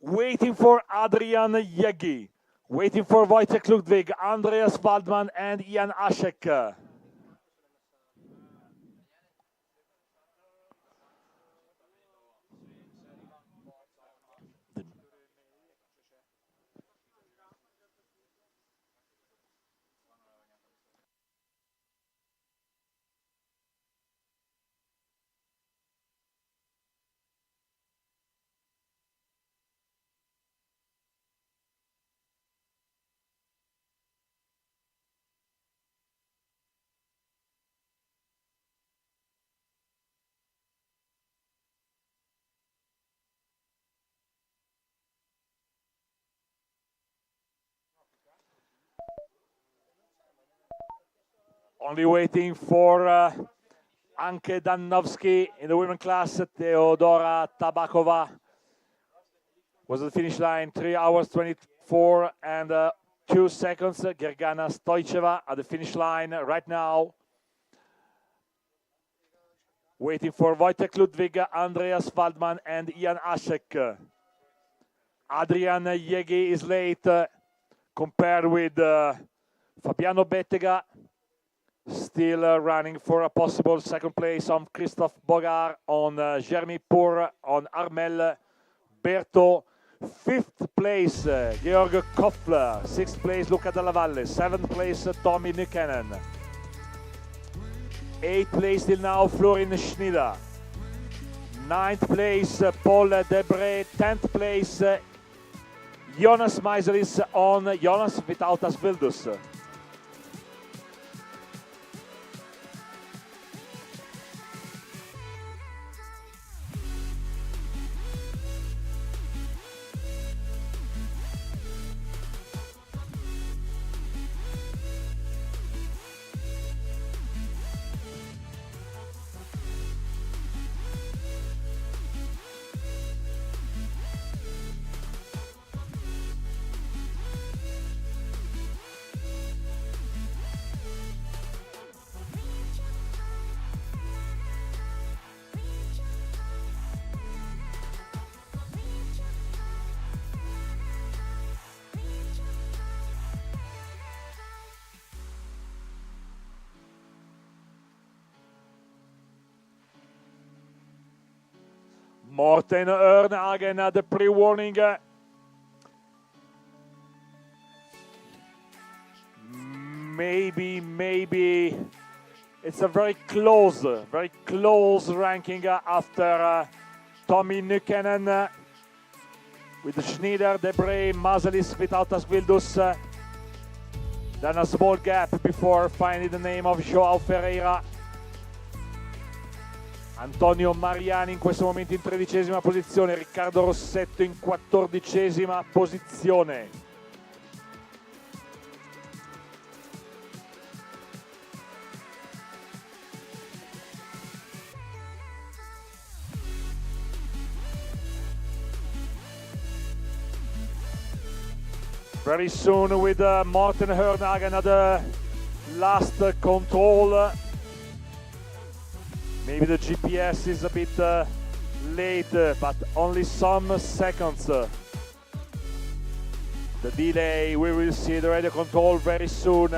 Waiting for Adrian Jeggi. Waiting for Wojciech Ludwig, Andreas Waldmann and Ian Ashek. Only waiting for Anke Danovsky in the women class. Teodora Tabakova was at the finish line, 3 hours 24 and 2 seconds. Gergana Stoicheva at the finish line right now. Waiting for Wojtek Ludwig, Andreas Waldman, and Ian Ashek. Adrian Jegi is late compared with Fabiano Bettega. Still running for a possible second place on Christophe Bogart, on Jeremy Pour, on Armel Berto. 5th place, Georg Koffler. 6th place, Luca Della Valle. 7th place, Tommy Nykänen. 8th place till now, Florin Schneider. 9th place, Paul Debré. 10th place, Jonas Meiselis on Jonas Vitautas Vildus. Morten Ørnhagen at the pre-warning. Maybe it's a very close ranking after Tommy Nykänen with Schneider, Debré, Mazelis, Vitautas Vildus. Then a small gap before finding the name of Joao Ferreira. Antonio Mariani in questo momento in 13ª posizione, Riccardo Rossetto in 14ª posizione. Very soon with Morten Ørnhagen at the last control. Maybe the GPS is a bit late, but only some seconds. The delay, we will see the radio control very soon.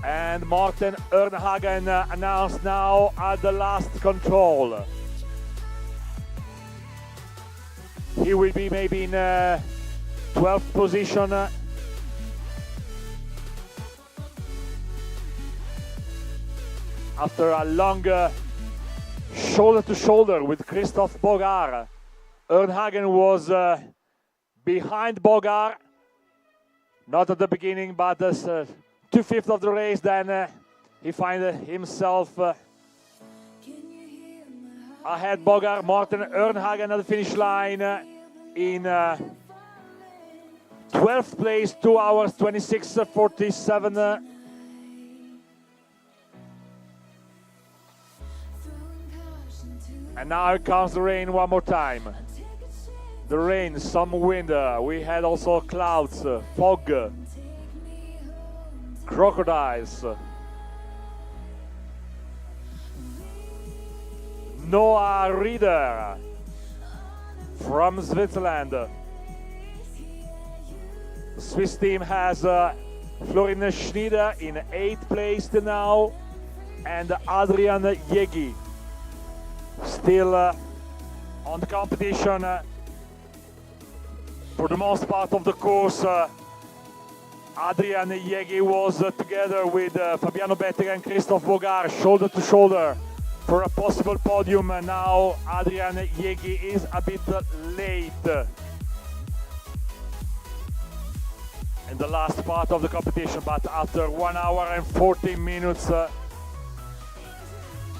And Morten Ørnhagen announced now at the last control. He will be maybe in 12th position. After a long shoulder-to-shoulder with Christophe Bogart. Ørnhagen was behind Bogart, not at the beginning, but as 2/5 of the race, then he found himself ahead Bogart. Morten Ørnhagen at the finish line in 12th place, 2 hours 26:47. And now here comes the rain one more time. The rain, some wind, we had also clouds, fog, crocodiles. Noah Rieder from Switzerland. The Swiss team has Florin Schneider in 8th place now, and Adrian Jegi still on the competition for the most part of the course. Adrian Jegi was together with Fabiano Bettega and Christophe Bogart, shoulder to shoulder for a possible podium. Now Adrian Jegi is a bit late in the last part of the competition, but after 1 hour and 14 minutes,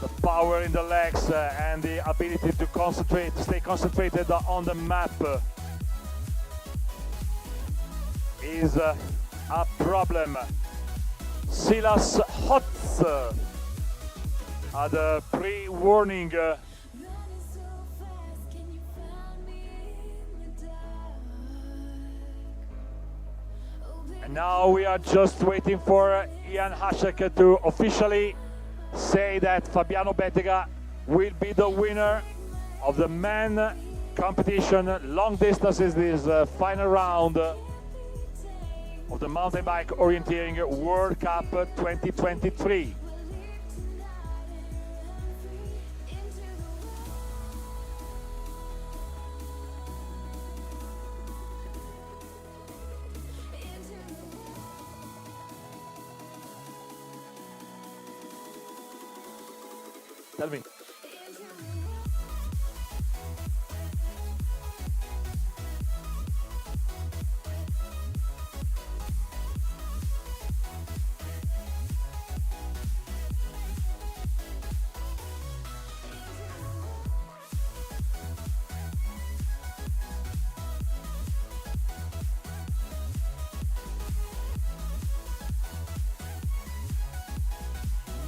the power in the legs and the ability to concentrate, to stay concentrated on the map is a problem. Silas Hotz had a pre-warning. And now we are just waiting for Ian Hashek to officially say that Fabiano Bettega will be the winner of the men competition long distances, this final round of the mountain bike orienteering World Cup 2023. Tell me.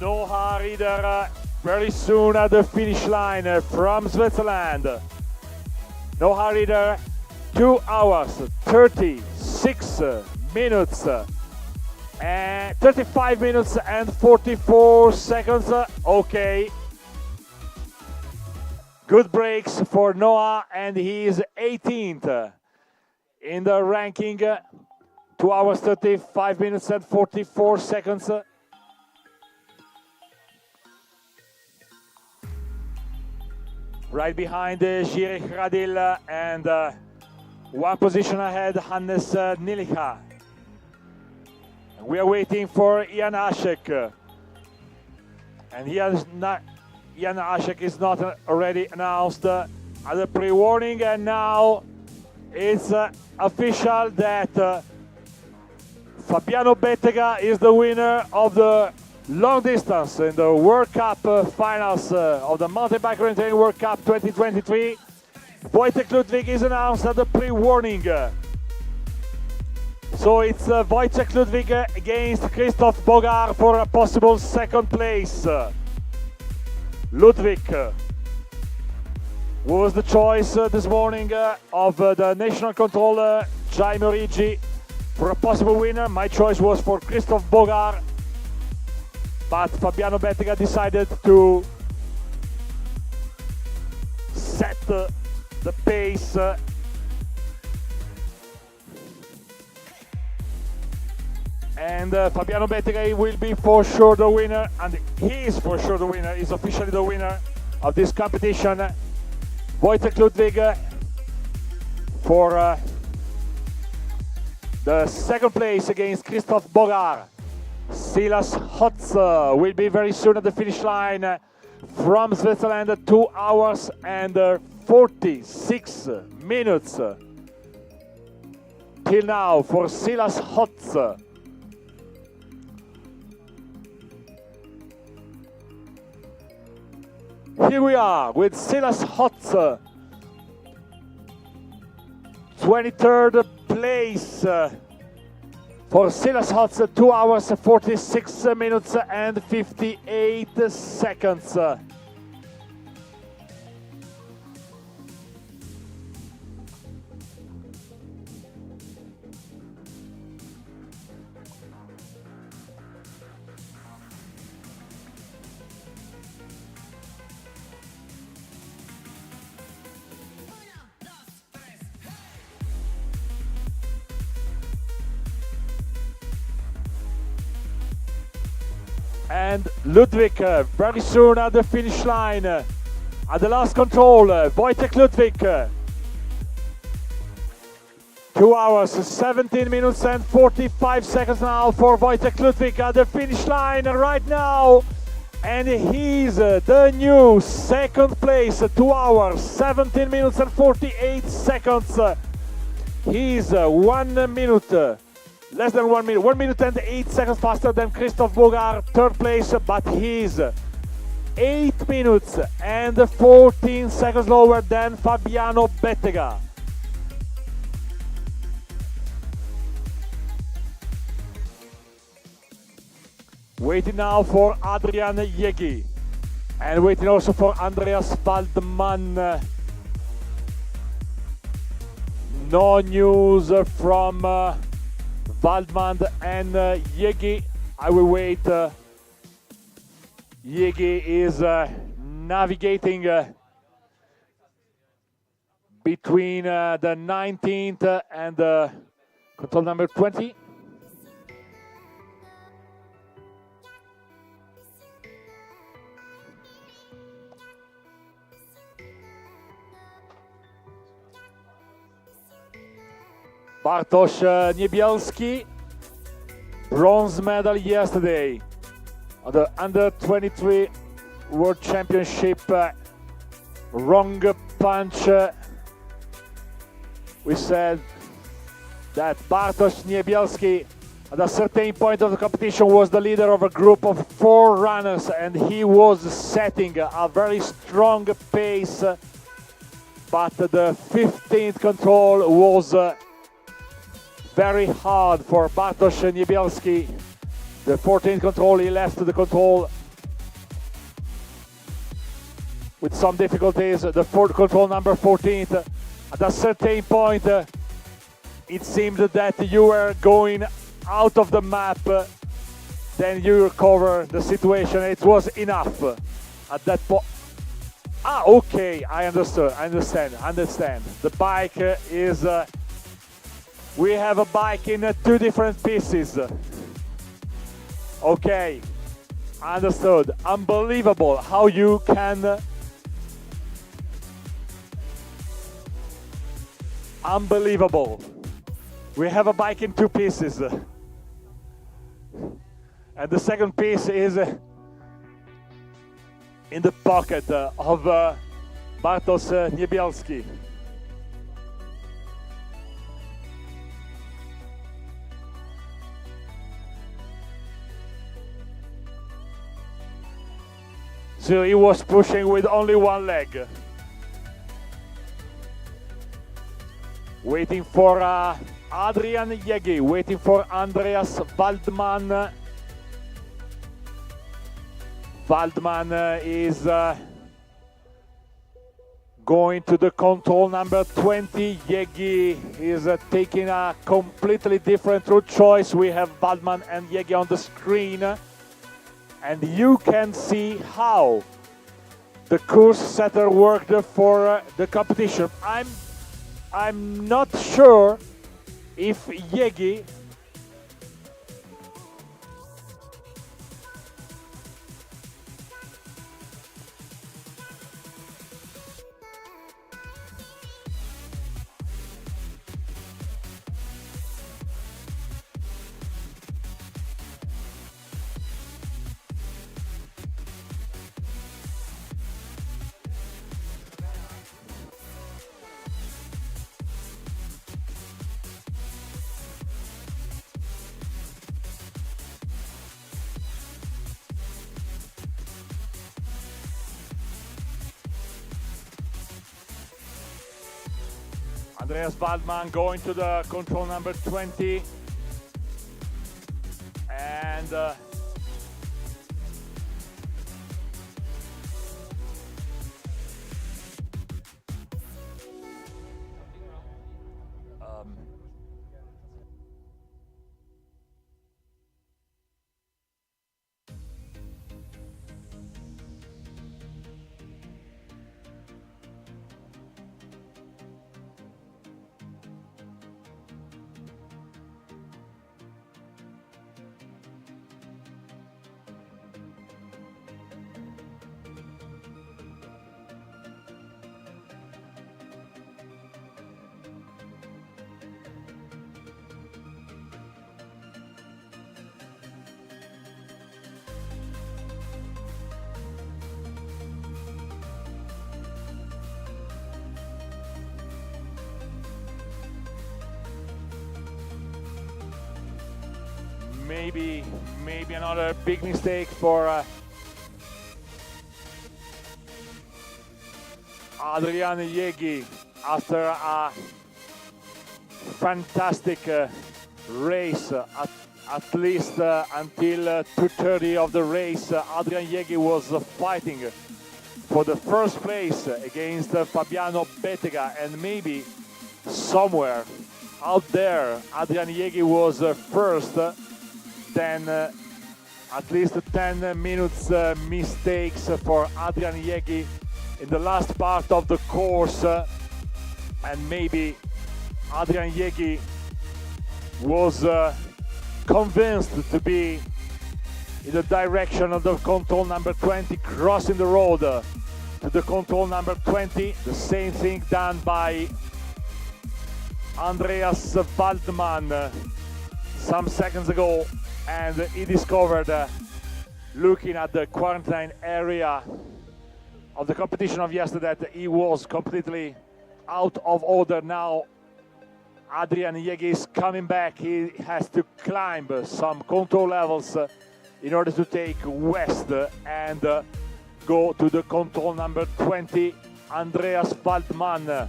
Noah Rieder very soon at the finish line from Switzerland. Noah Rieder, 2 hours, 36 minutes, and 35 minutes and 44 seconds. Okay. Good breaks for Noah, and he is 18th in the ranking. 2 hours, 35 minutes and 44 seconds. Right behind Jirich Radil, and one position ahead, Hannes Nilicha. We are waiting for Ian Hashek. And Ian Hashek is not already announced at the pre-warning, and now it's official that Fabiano Bettega is the winner of the long distance in the World Cup finals of the Mountain Bike Orienteering World Cup 2023. Wojtek Ludwig is announced at the pre-warning. So it's Wojtek Ludwig against Christoph Bogar for a possible second place. Ludwig was the choice this morning of the national controller Jaime Origi for a possible winner. My choice was for Christoph Bogar, but Fabiano Bettega decided to set the pace. And Fabiano Bettega will be for sure the winner, and he is for sure the winner, is officially the winner of this competition. Wojtek Ludwig for the second place against Christoph Bogar. Silas Hotz will be very soon at the finish line from Switzerland. 2 hours and 46 minutes till now for Silas Hotz. Here we are with Silas Hotz, 23rd place. For Silas Hotz, 2 hours, 46 minutes and 58 seconds. And Ludwig very soon at the finish line. At the last control, Wojtek Ludwig. 2 hours, 17 minutes and 45 seconds now for Wojtek Ludwig at the finish line right now. And he's the new second place, 2 hours, 17 minutes and 48 seconds. He's 1 minute. Less than 1 minute, 1 minute and 8 seconds faster than Christoph Bogar, third place, but he's 8 minutes and 14 seconds lower than Fabiano Bettega. Waiting now for Adrian Jegi. And waiting also for Andreas Waldmann. No news from Waldmann and Jegi. I will wait. Jegi is navigating between the 19th and control number 20. Bartosz Niebielski, bronze medal yesterday on the under-23 World Championship. Wrong punch. We said that Bartosz Niebielski at a certain point of the competition was the leader of a group of 4 runners, and he was setting a very strong pace, but the 15th control was very hard for Bartosz Niebielski. The 14th control, he left the control with some difficulties. The fourth control, number 14th, at a certain point, it seemed that you were going out of the map. Then you recover the situation. It was enough at that point. Ah, okay, I understand. The bike is... we have a bike in 2 different pieces. Okay, understood. Unbelievable how you can... Unbelievable. We have a bike in 2 pieces. And the second piece is in the pocket of Bartosz Niebielski. So he was pushing with only one leg. Waiting for Adrian Jegi, waiting for Andreas Waldmann. Waldmann is going to the control number 20. Jegi is taking a completely different route choice. We have Waldmann and Jegi on the screen. And you can see how the course setter worked for the competition. I'm not sure if Jegi Andreas Waldmann going to the control number 20, and maybe another big mistake for Adrian Jegi after a fantastic race, at least until 2:30 of the race, Adrian Jeghi was fighting for the first place against Fabiano Bettega, and maybe somewhere out there Adrian Jeghi was first, then at least 10 minutes mistakes for Adrian Jeghi in the last part of the course, and maybe Adrian Jeghi was convinced to be in the direction of the control number 20, crossing the road to the control number 20. The same thing done by Andreas Waldmann some seconds ago, and he discovered, looking at the quarantine area of the competition of yesterday, that he was completely out of order. Now Adrian Jeghi is coming back. He has to climb some control levels in order to take west and go to the control number 20, Andreas Waldmann.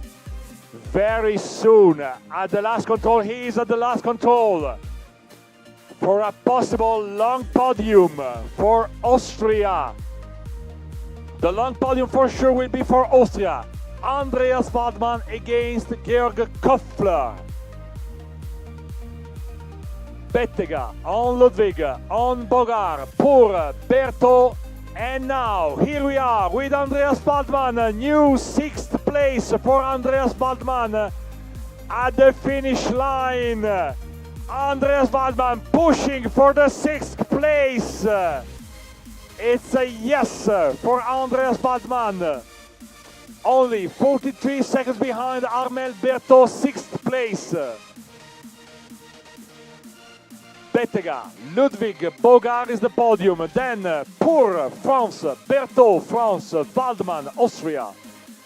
Very soon, at the last control, he is at the last control for a possible long podium for Austria. The long podium for sure will be for Austria. Andreas Waldmann against Georg Koffler. Bettega on Ludwig, on Bogar, Pour, Berto, and now here we are with Andreas Waldmann, new 6th place for Andreas Waldmann at the finish line. Andreas Waldmann pushing for the 6th place. It's a yes for Andreas Waldmann. Only 43 seconds behind Armel Berto, 6th place. Bettega, Ludwig, Bogar is the podium, then Pour, France, Berto, France, Waldmann, Austria,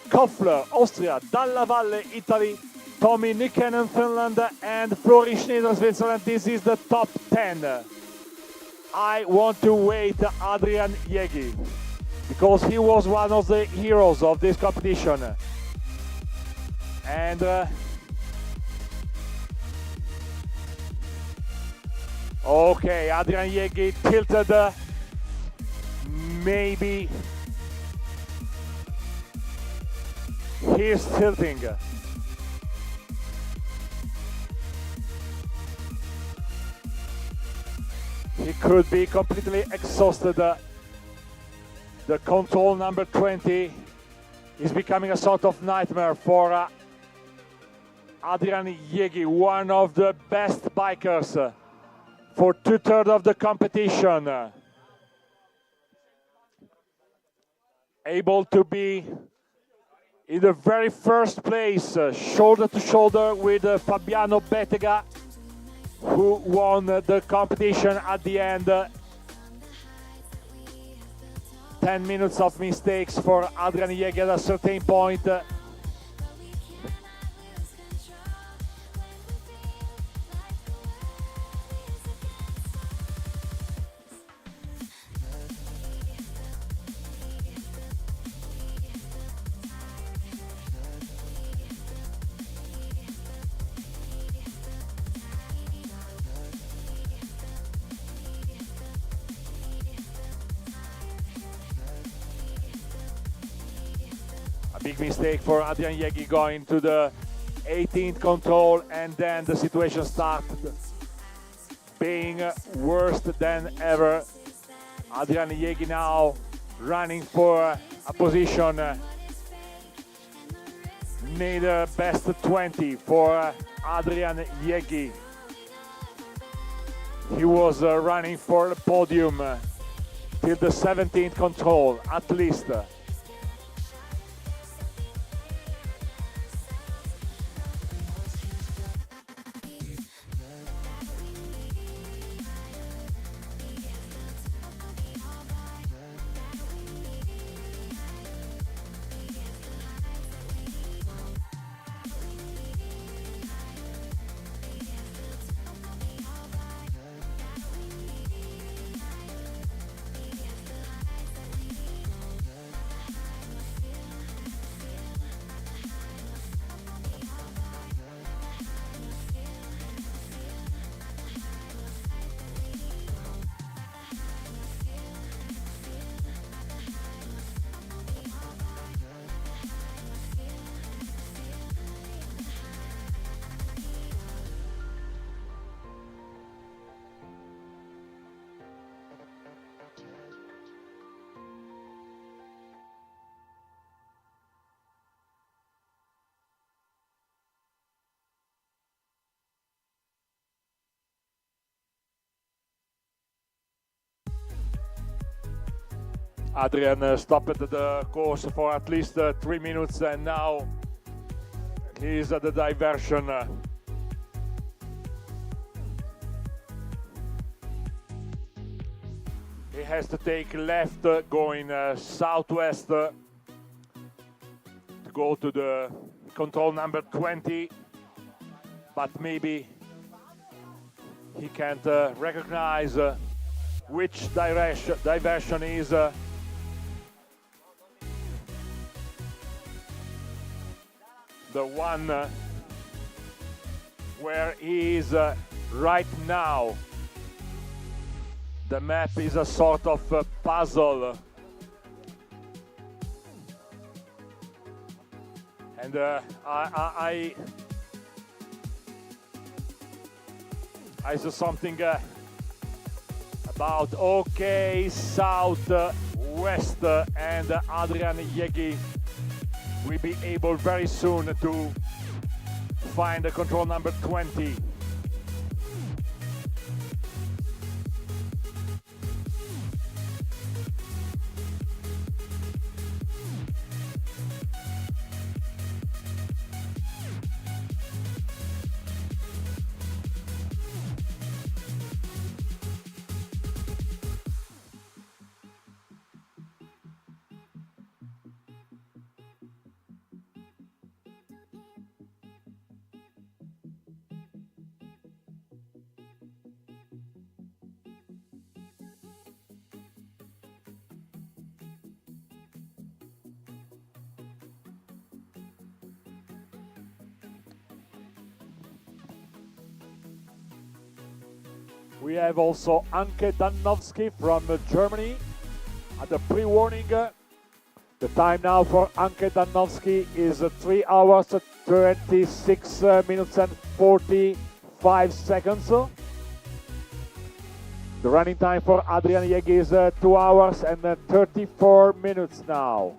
Koffler, Austria, Dalla Valle, Italy, Tommy Nykänen, Finland, and Flori Schneider, Switzerland. This is the top 10. I want to wait Adrian Jeghi, because he was one of the heroes of this competition. And okay, Adrian Jeghi tilted, maybe he's tilting. He could be completely exhausted. The control number 20 is becoming a sort of nightmare for Adrian Jeghi, one of the best bikers for 2/3 of the competition. Able to be in the very first place, shoulder to shoulder with Fabiano Bettega, who won the competition at the end. 10 minutes of mistakes for Adrian Jeghi at a certain point. Big mistake for Adrian Jeghi going to the 18th control, and then the situation started being worse than ever. Adrian Jeghi now running for a position near the best 20 for Adrian Jeghi. He was running for the podium till the 17th control at least. Adrian stopped the course for at least 3 minutes, and now he's at the diversion. He has to take left going southwest to go to the control number 20, but maybe he can't recognize which diversion is the one where he is right now. The map is a sort of puzzle, and I saw something about OK South West, and Adrian Yegi will be able very soon to find the control number 20. We have also Anke Danovsky from Germany at the pre-warning. The time now for Anke Danovsky is 3 hours, 26 minutes and 45 seconds. The running time for Adrian Yegi is 2 hours and 34 minutes now.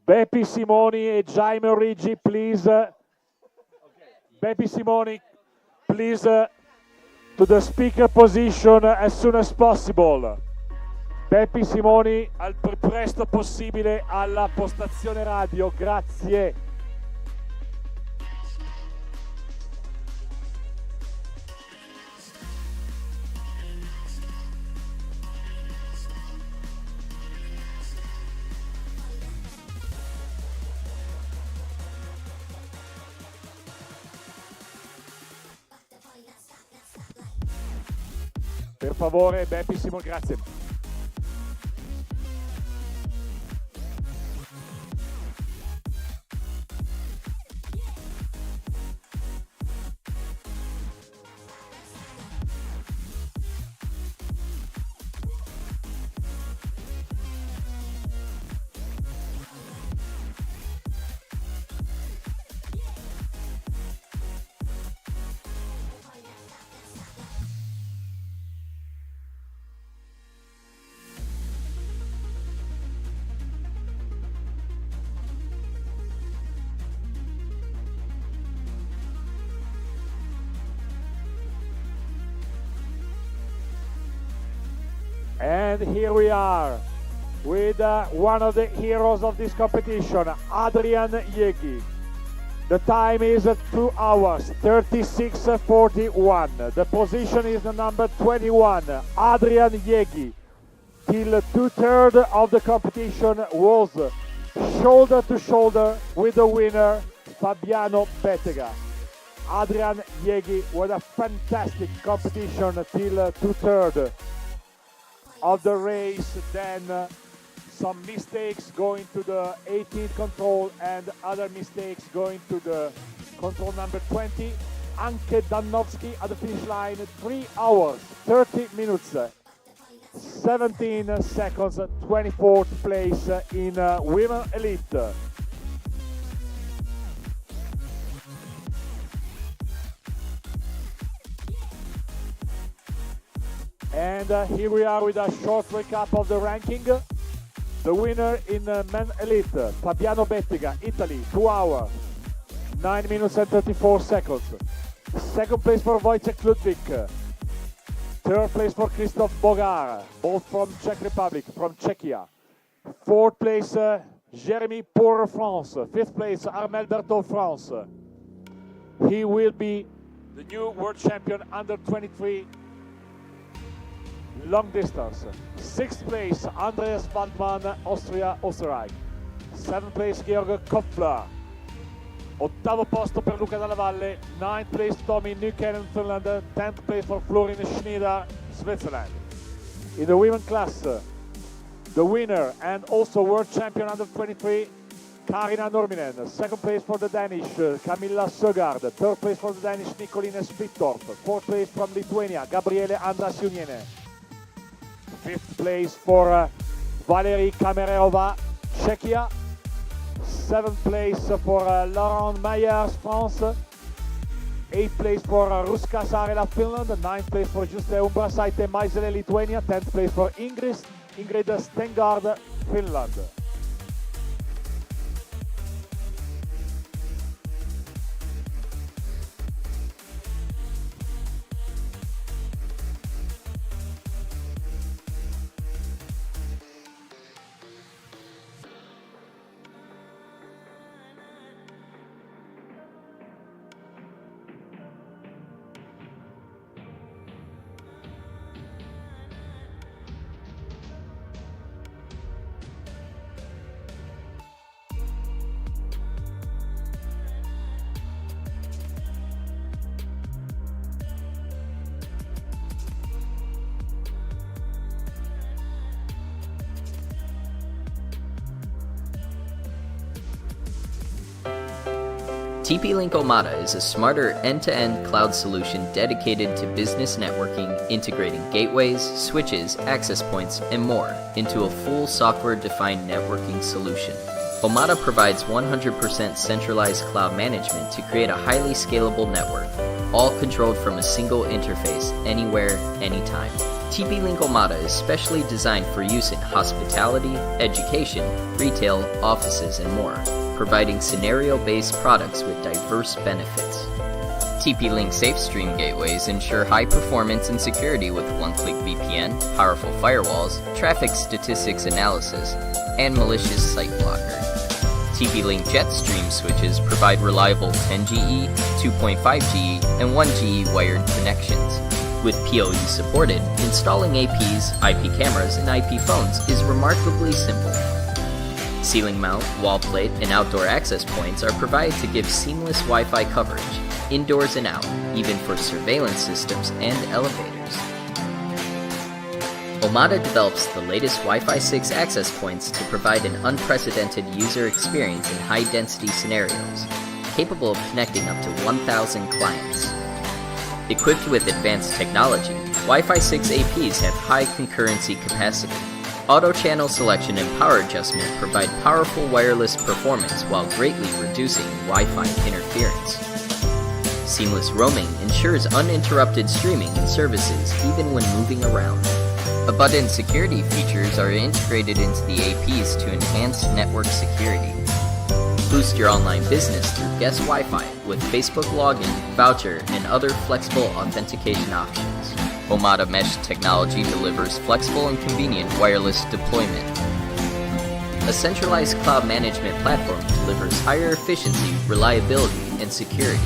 Bepi Simoni e Jaime Origi, please. Bepi Simoni, please, to the speaker position as soon as possible. Bepi Simoni, al più presto possibile alla postazione radio, grazie. Per favore, Bepi Simoni, grazie. And here we are. with one of the heroes of this competition, Adrian Jegi. The time is 2 hours, 36:41. The position is the number 21, Adrian Jegi. Till 2/3 of the competition was shoulder to shoulder with the winner, Fabiano Bettega. Adrian Jegi with a fantastic competition till 2/3 of the race. Then some mistakes going to the 18th control and other mistakes going to the control number 20. Anke Danowski at the finish line, 3 hours, 30 minutes, 17 seconds, 24th place in Women Elite. And here we are with a short recap of the ranking. The winner in Men Elite, Fabiano Bettega, Italy, 2 hours, 9 minutes and 34 seconds. Second place for Wojciech Ludwig. Third place for Christophe Bogar, both from Czech Republic, from Czechia. Fourth place, Jérémy Pour France. Fifth place, Armel Berthaud, France. He will be the new world champion under 23 long distance. Sixth place, Andreas Waldmann, Austria, Österreich. Seventh place, Georg Koffler. Ottavo posto per Luca Dalla Valle. Ninth place, Tommy Nykänen, Finland. 10th place for Florin Schneider, Switzerland. In the women class, the winner and also world champion under 23, Karina Nurminen. Second place for the Danish, Camilla Søgaard. Third place for the Danish, Nicoline Spittorp. Fourth place from Lithuania, Gabriele Andrasiuniene. Fifth place for Valerie Kamereva, Czechia. Seventh place for Laurent Mayers, France. Eighth place for Ruska Saarela, Finland. Ninth place for Juste Umbrasaite Maisele, Lithuania. 10th place for Ingrid Stengard, Finland. TP-Link Omada is a smarter end-to-end cloud solution dedicated to business networking, integrating gateways, switches, access points, and more into a full software-defined networking solution. Omada provides 100% centralized cloud management to create a highly scalable network, all controlled from a single interface, anywhere, anytime. TP-Link Omada is specially designed for use in hospitality, education, retail, offices, and more, providing scenario-based products with diverse benefits. TP-Link SafeStream gateways ensure high performance and security with one-click VPN, powerful firewalls, traffic statistics analysis, and malicious site blocker. TP-Link Jetstream switches provide reliable 10GE, 2.5GE, and 1GE wired connections. With PoE supported, installing APs, IP cameras, and IP phones is remarkably simple. Ceiling mount, wall plate, and outdoor access points are provided to give seamless Wi-Fi coverage, indoors and out, even for surveillance systems and elevators. Omada develops the latest Wi-Fi 6 access points to provide an unprecedented user experience in high-density scenarios, capable of connecting up to 1,000 clients. Equipped with advanced technology, Wi-Fi 6 APs have high concurrency capacity. Auto-channel selection and power adjustment provide powerful wireless performance while greatly reducing Wi-Fi interference. Seamless roaming ensures uninterrupted streaming and services even when moving around. Abundant security features are integrated into the APs to enhance network security. Boost your online business through guest Wi-Fi with Facebook login, voucher, and other flexible authentication options. Omada Mesh technology delivers flexible and convenient wireless deployment. A centralized cloud management platform delivers higher efficiency, reliability, and security.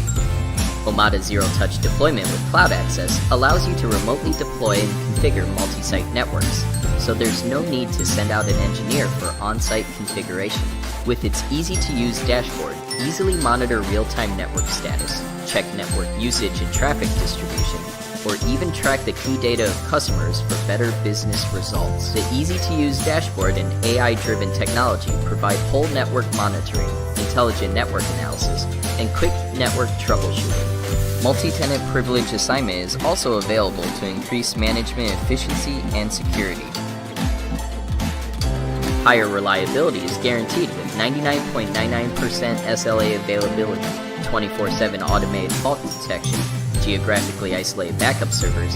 Omada Zero Touch deployment with cloud access allows you to remotely deploy and configure multi-site networks, so there's no need to send out an engineer for on-site configuration. With its easy-to-use dashboard, easily monitor real-time network status, check network usage and traffic distribution, or even track the key data of customers for better business results. The easy-to-use dashboard and AI-driven technology provide whole network monitoring, intelligent network analysis, and quick network troubleshooting. Multi-tenant privilege assignment is also available to increase management efficiency and security. Higher reliability is guaranteed with 99.99% SLA availability, 24/7 automated fault detection, geographically isolated backup servers,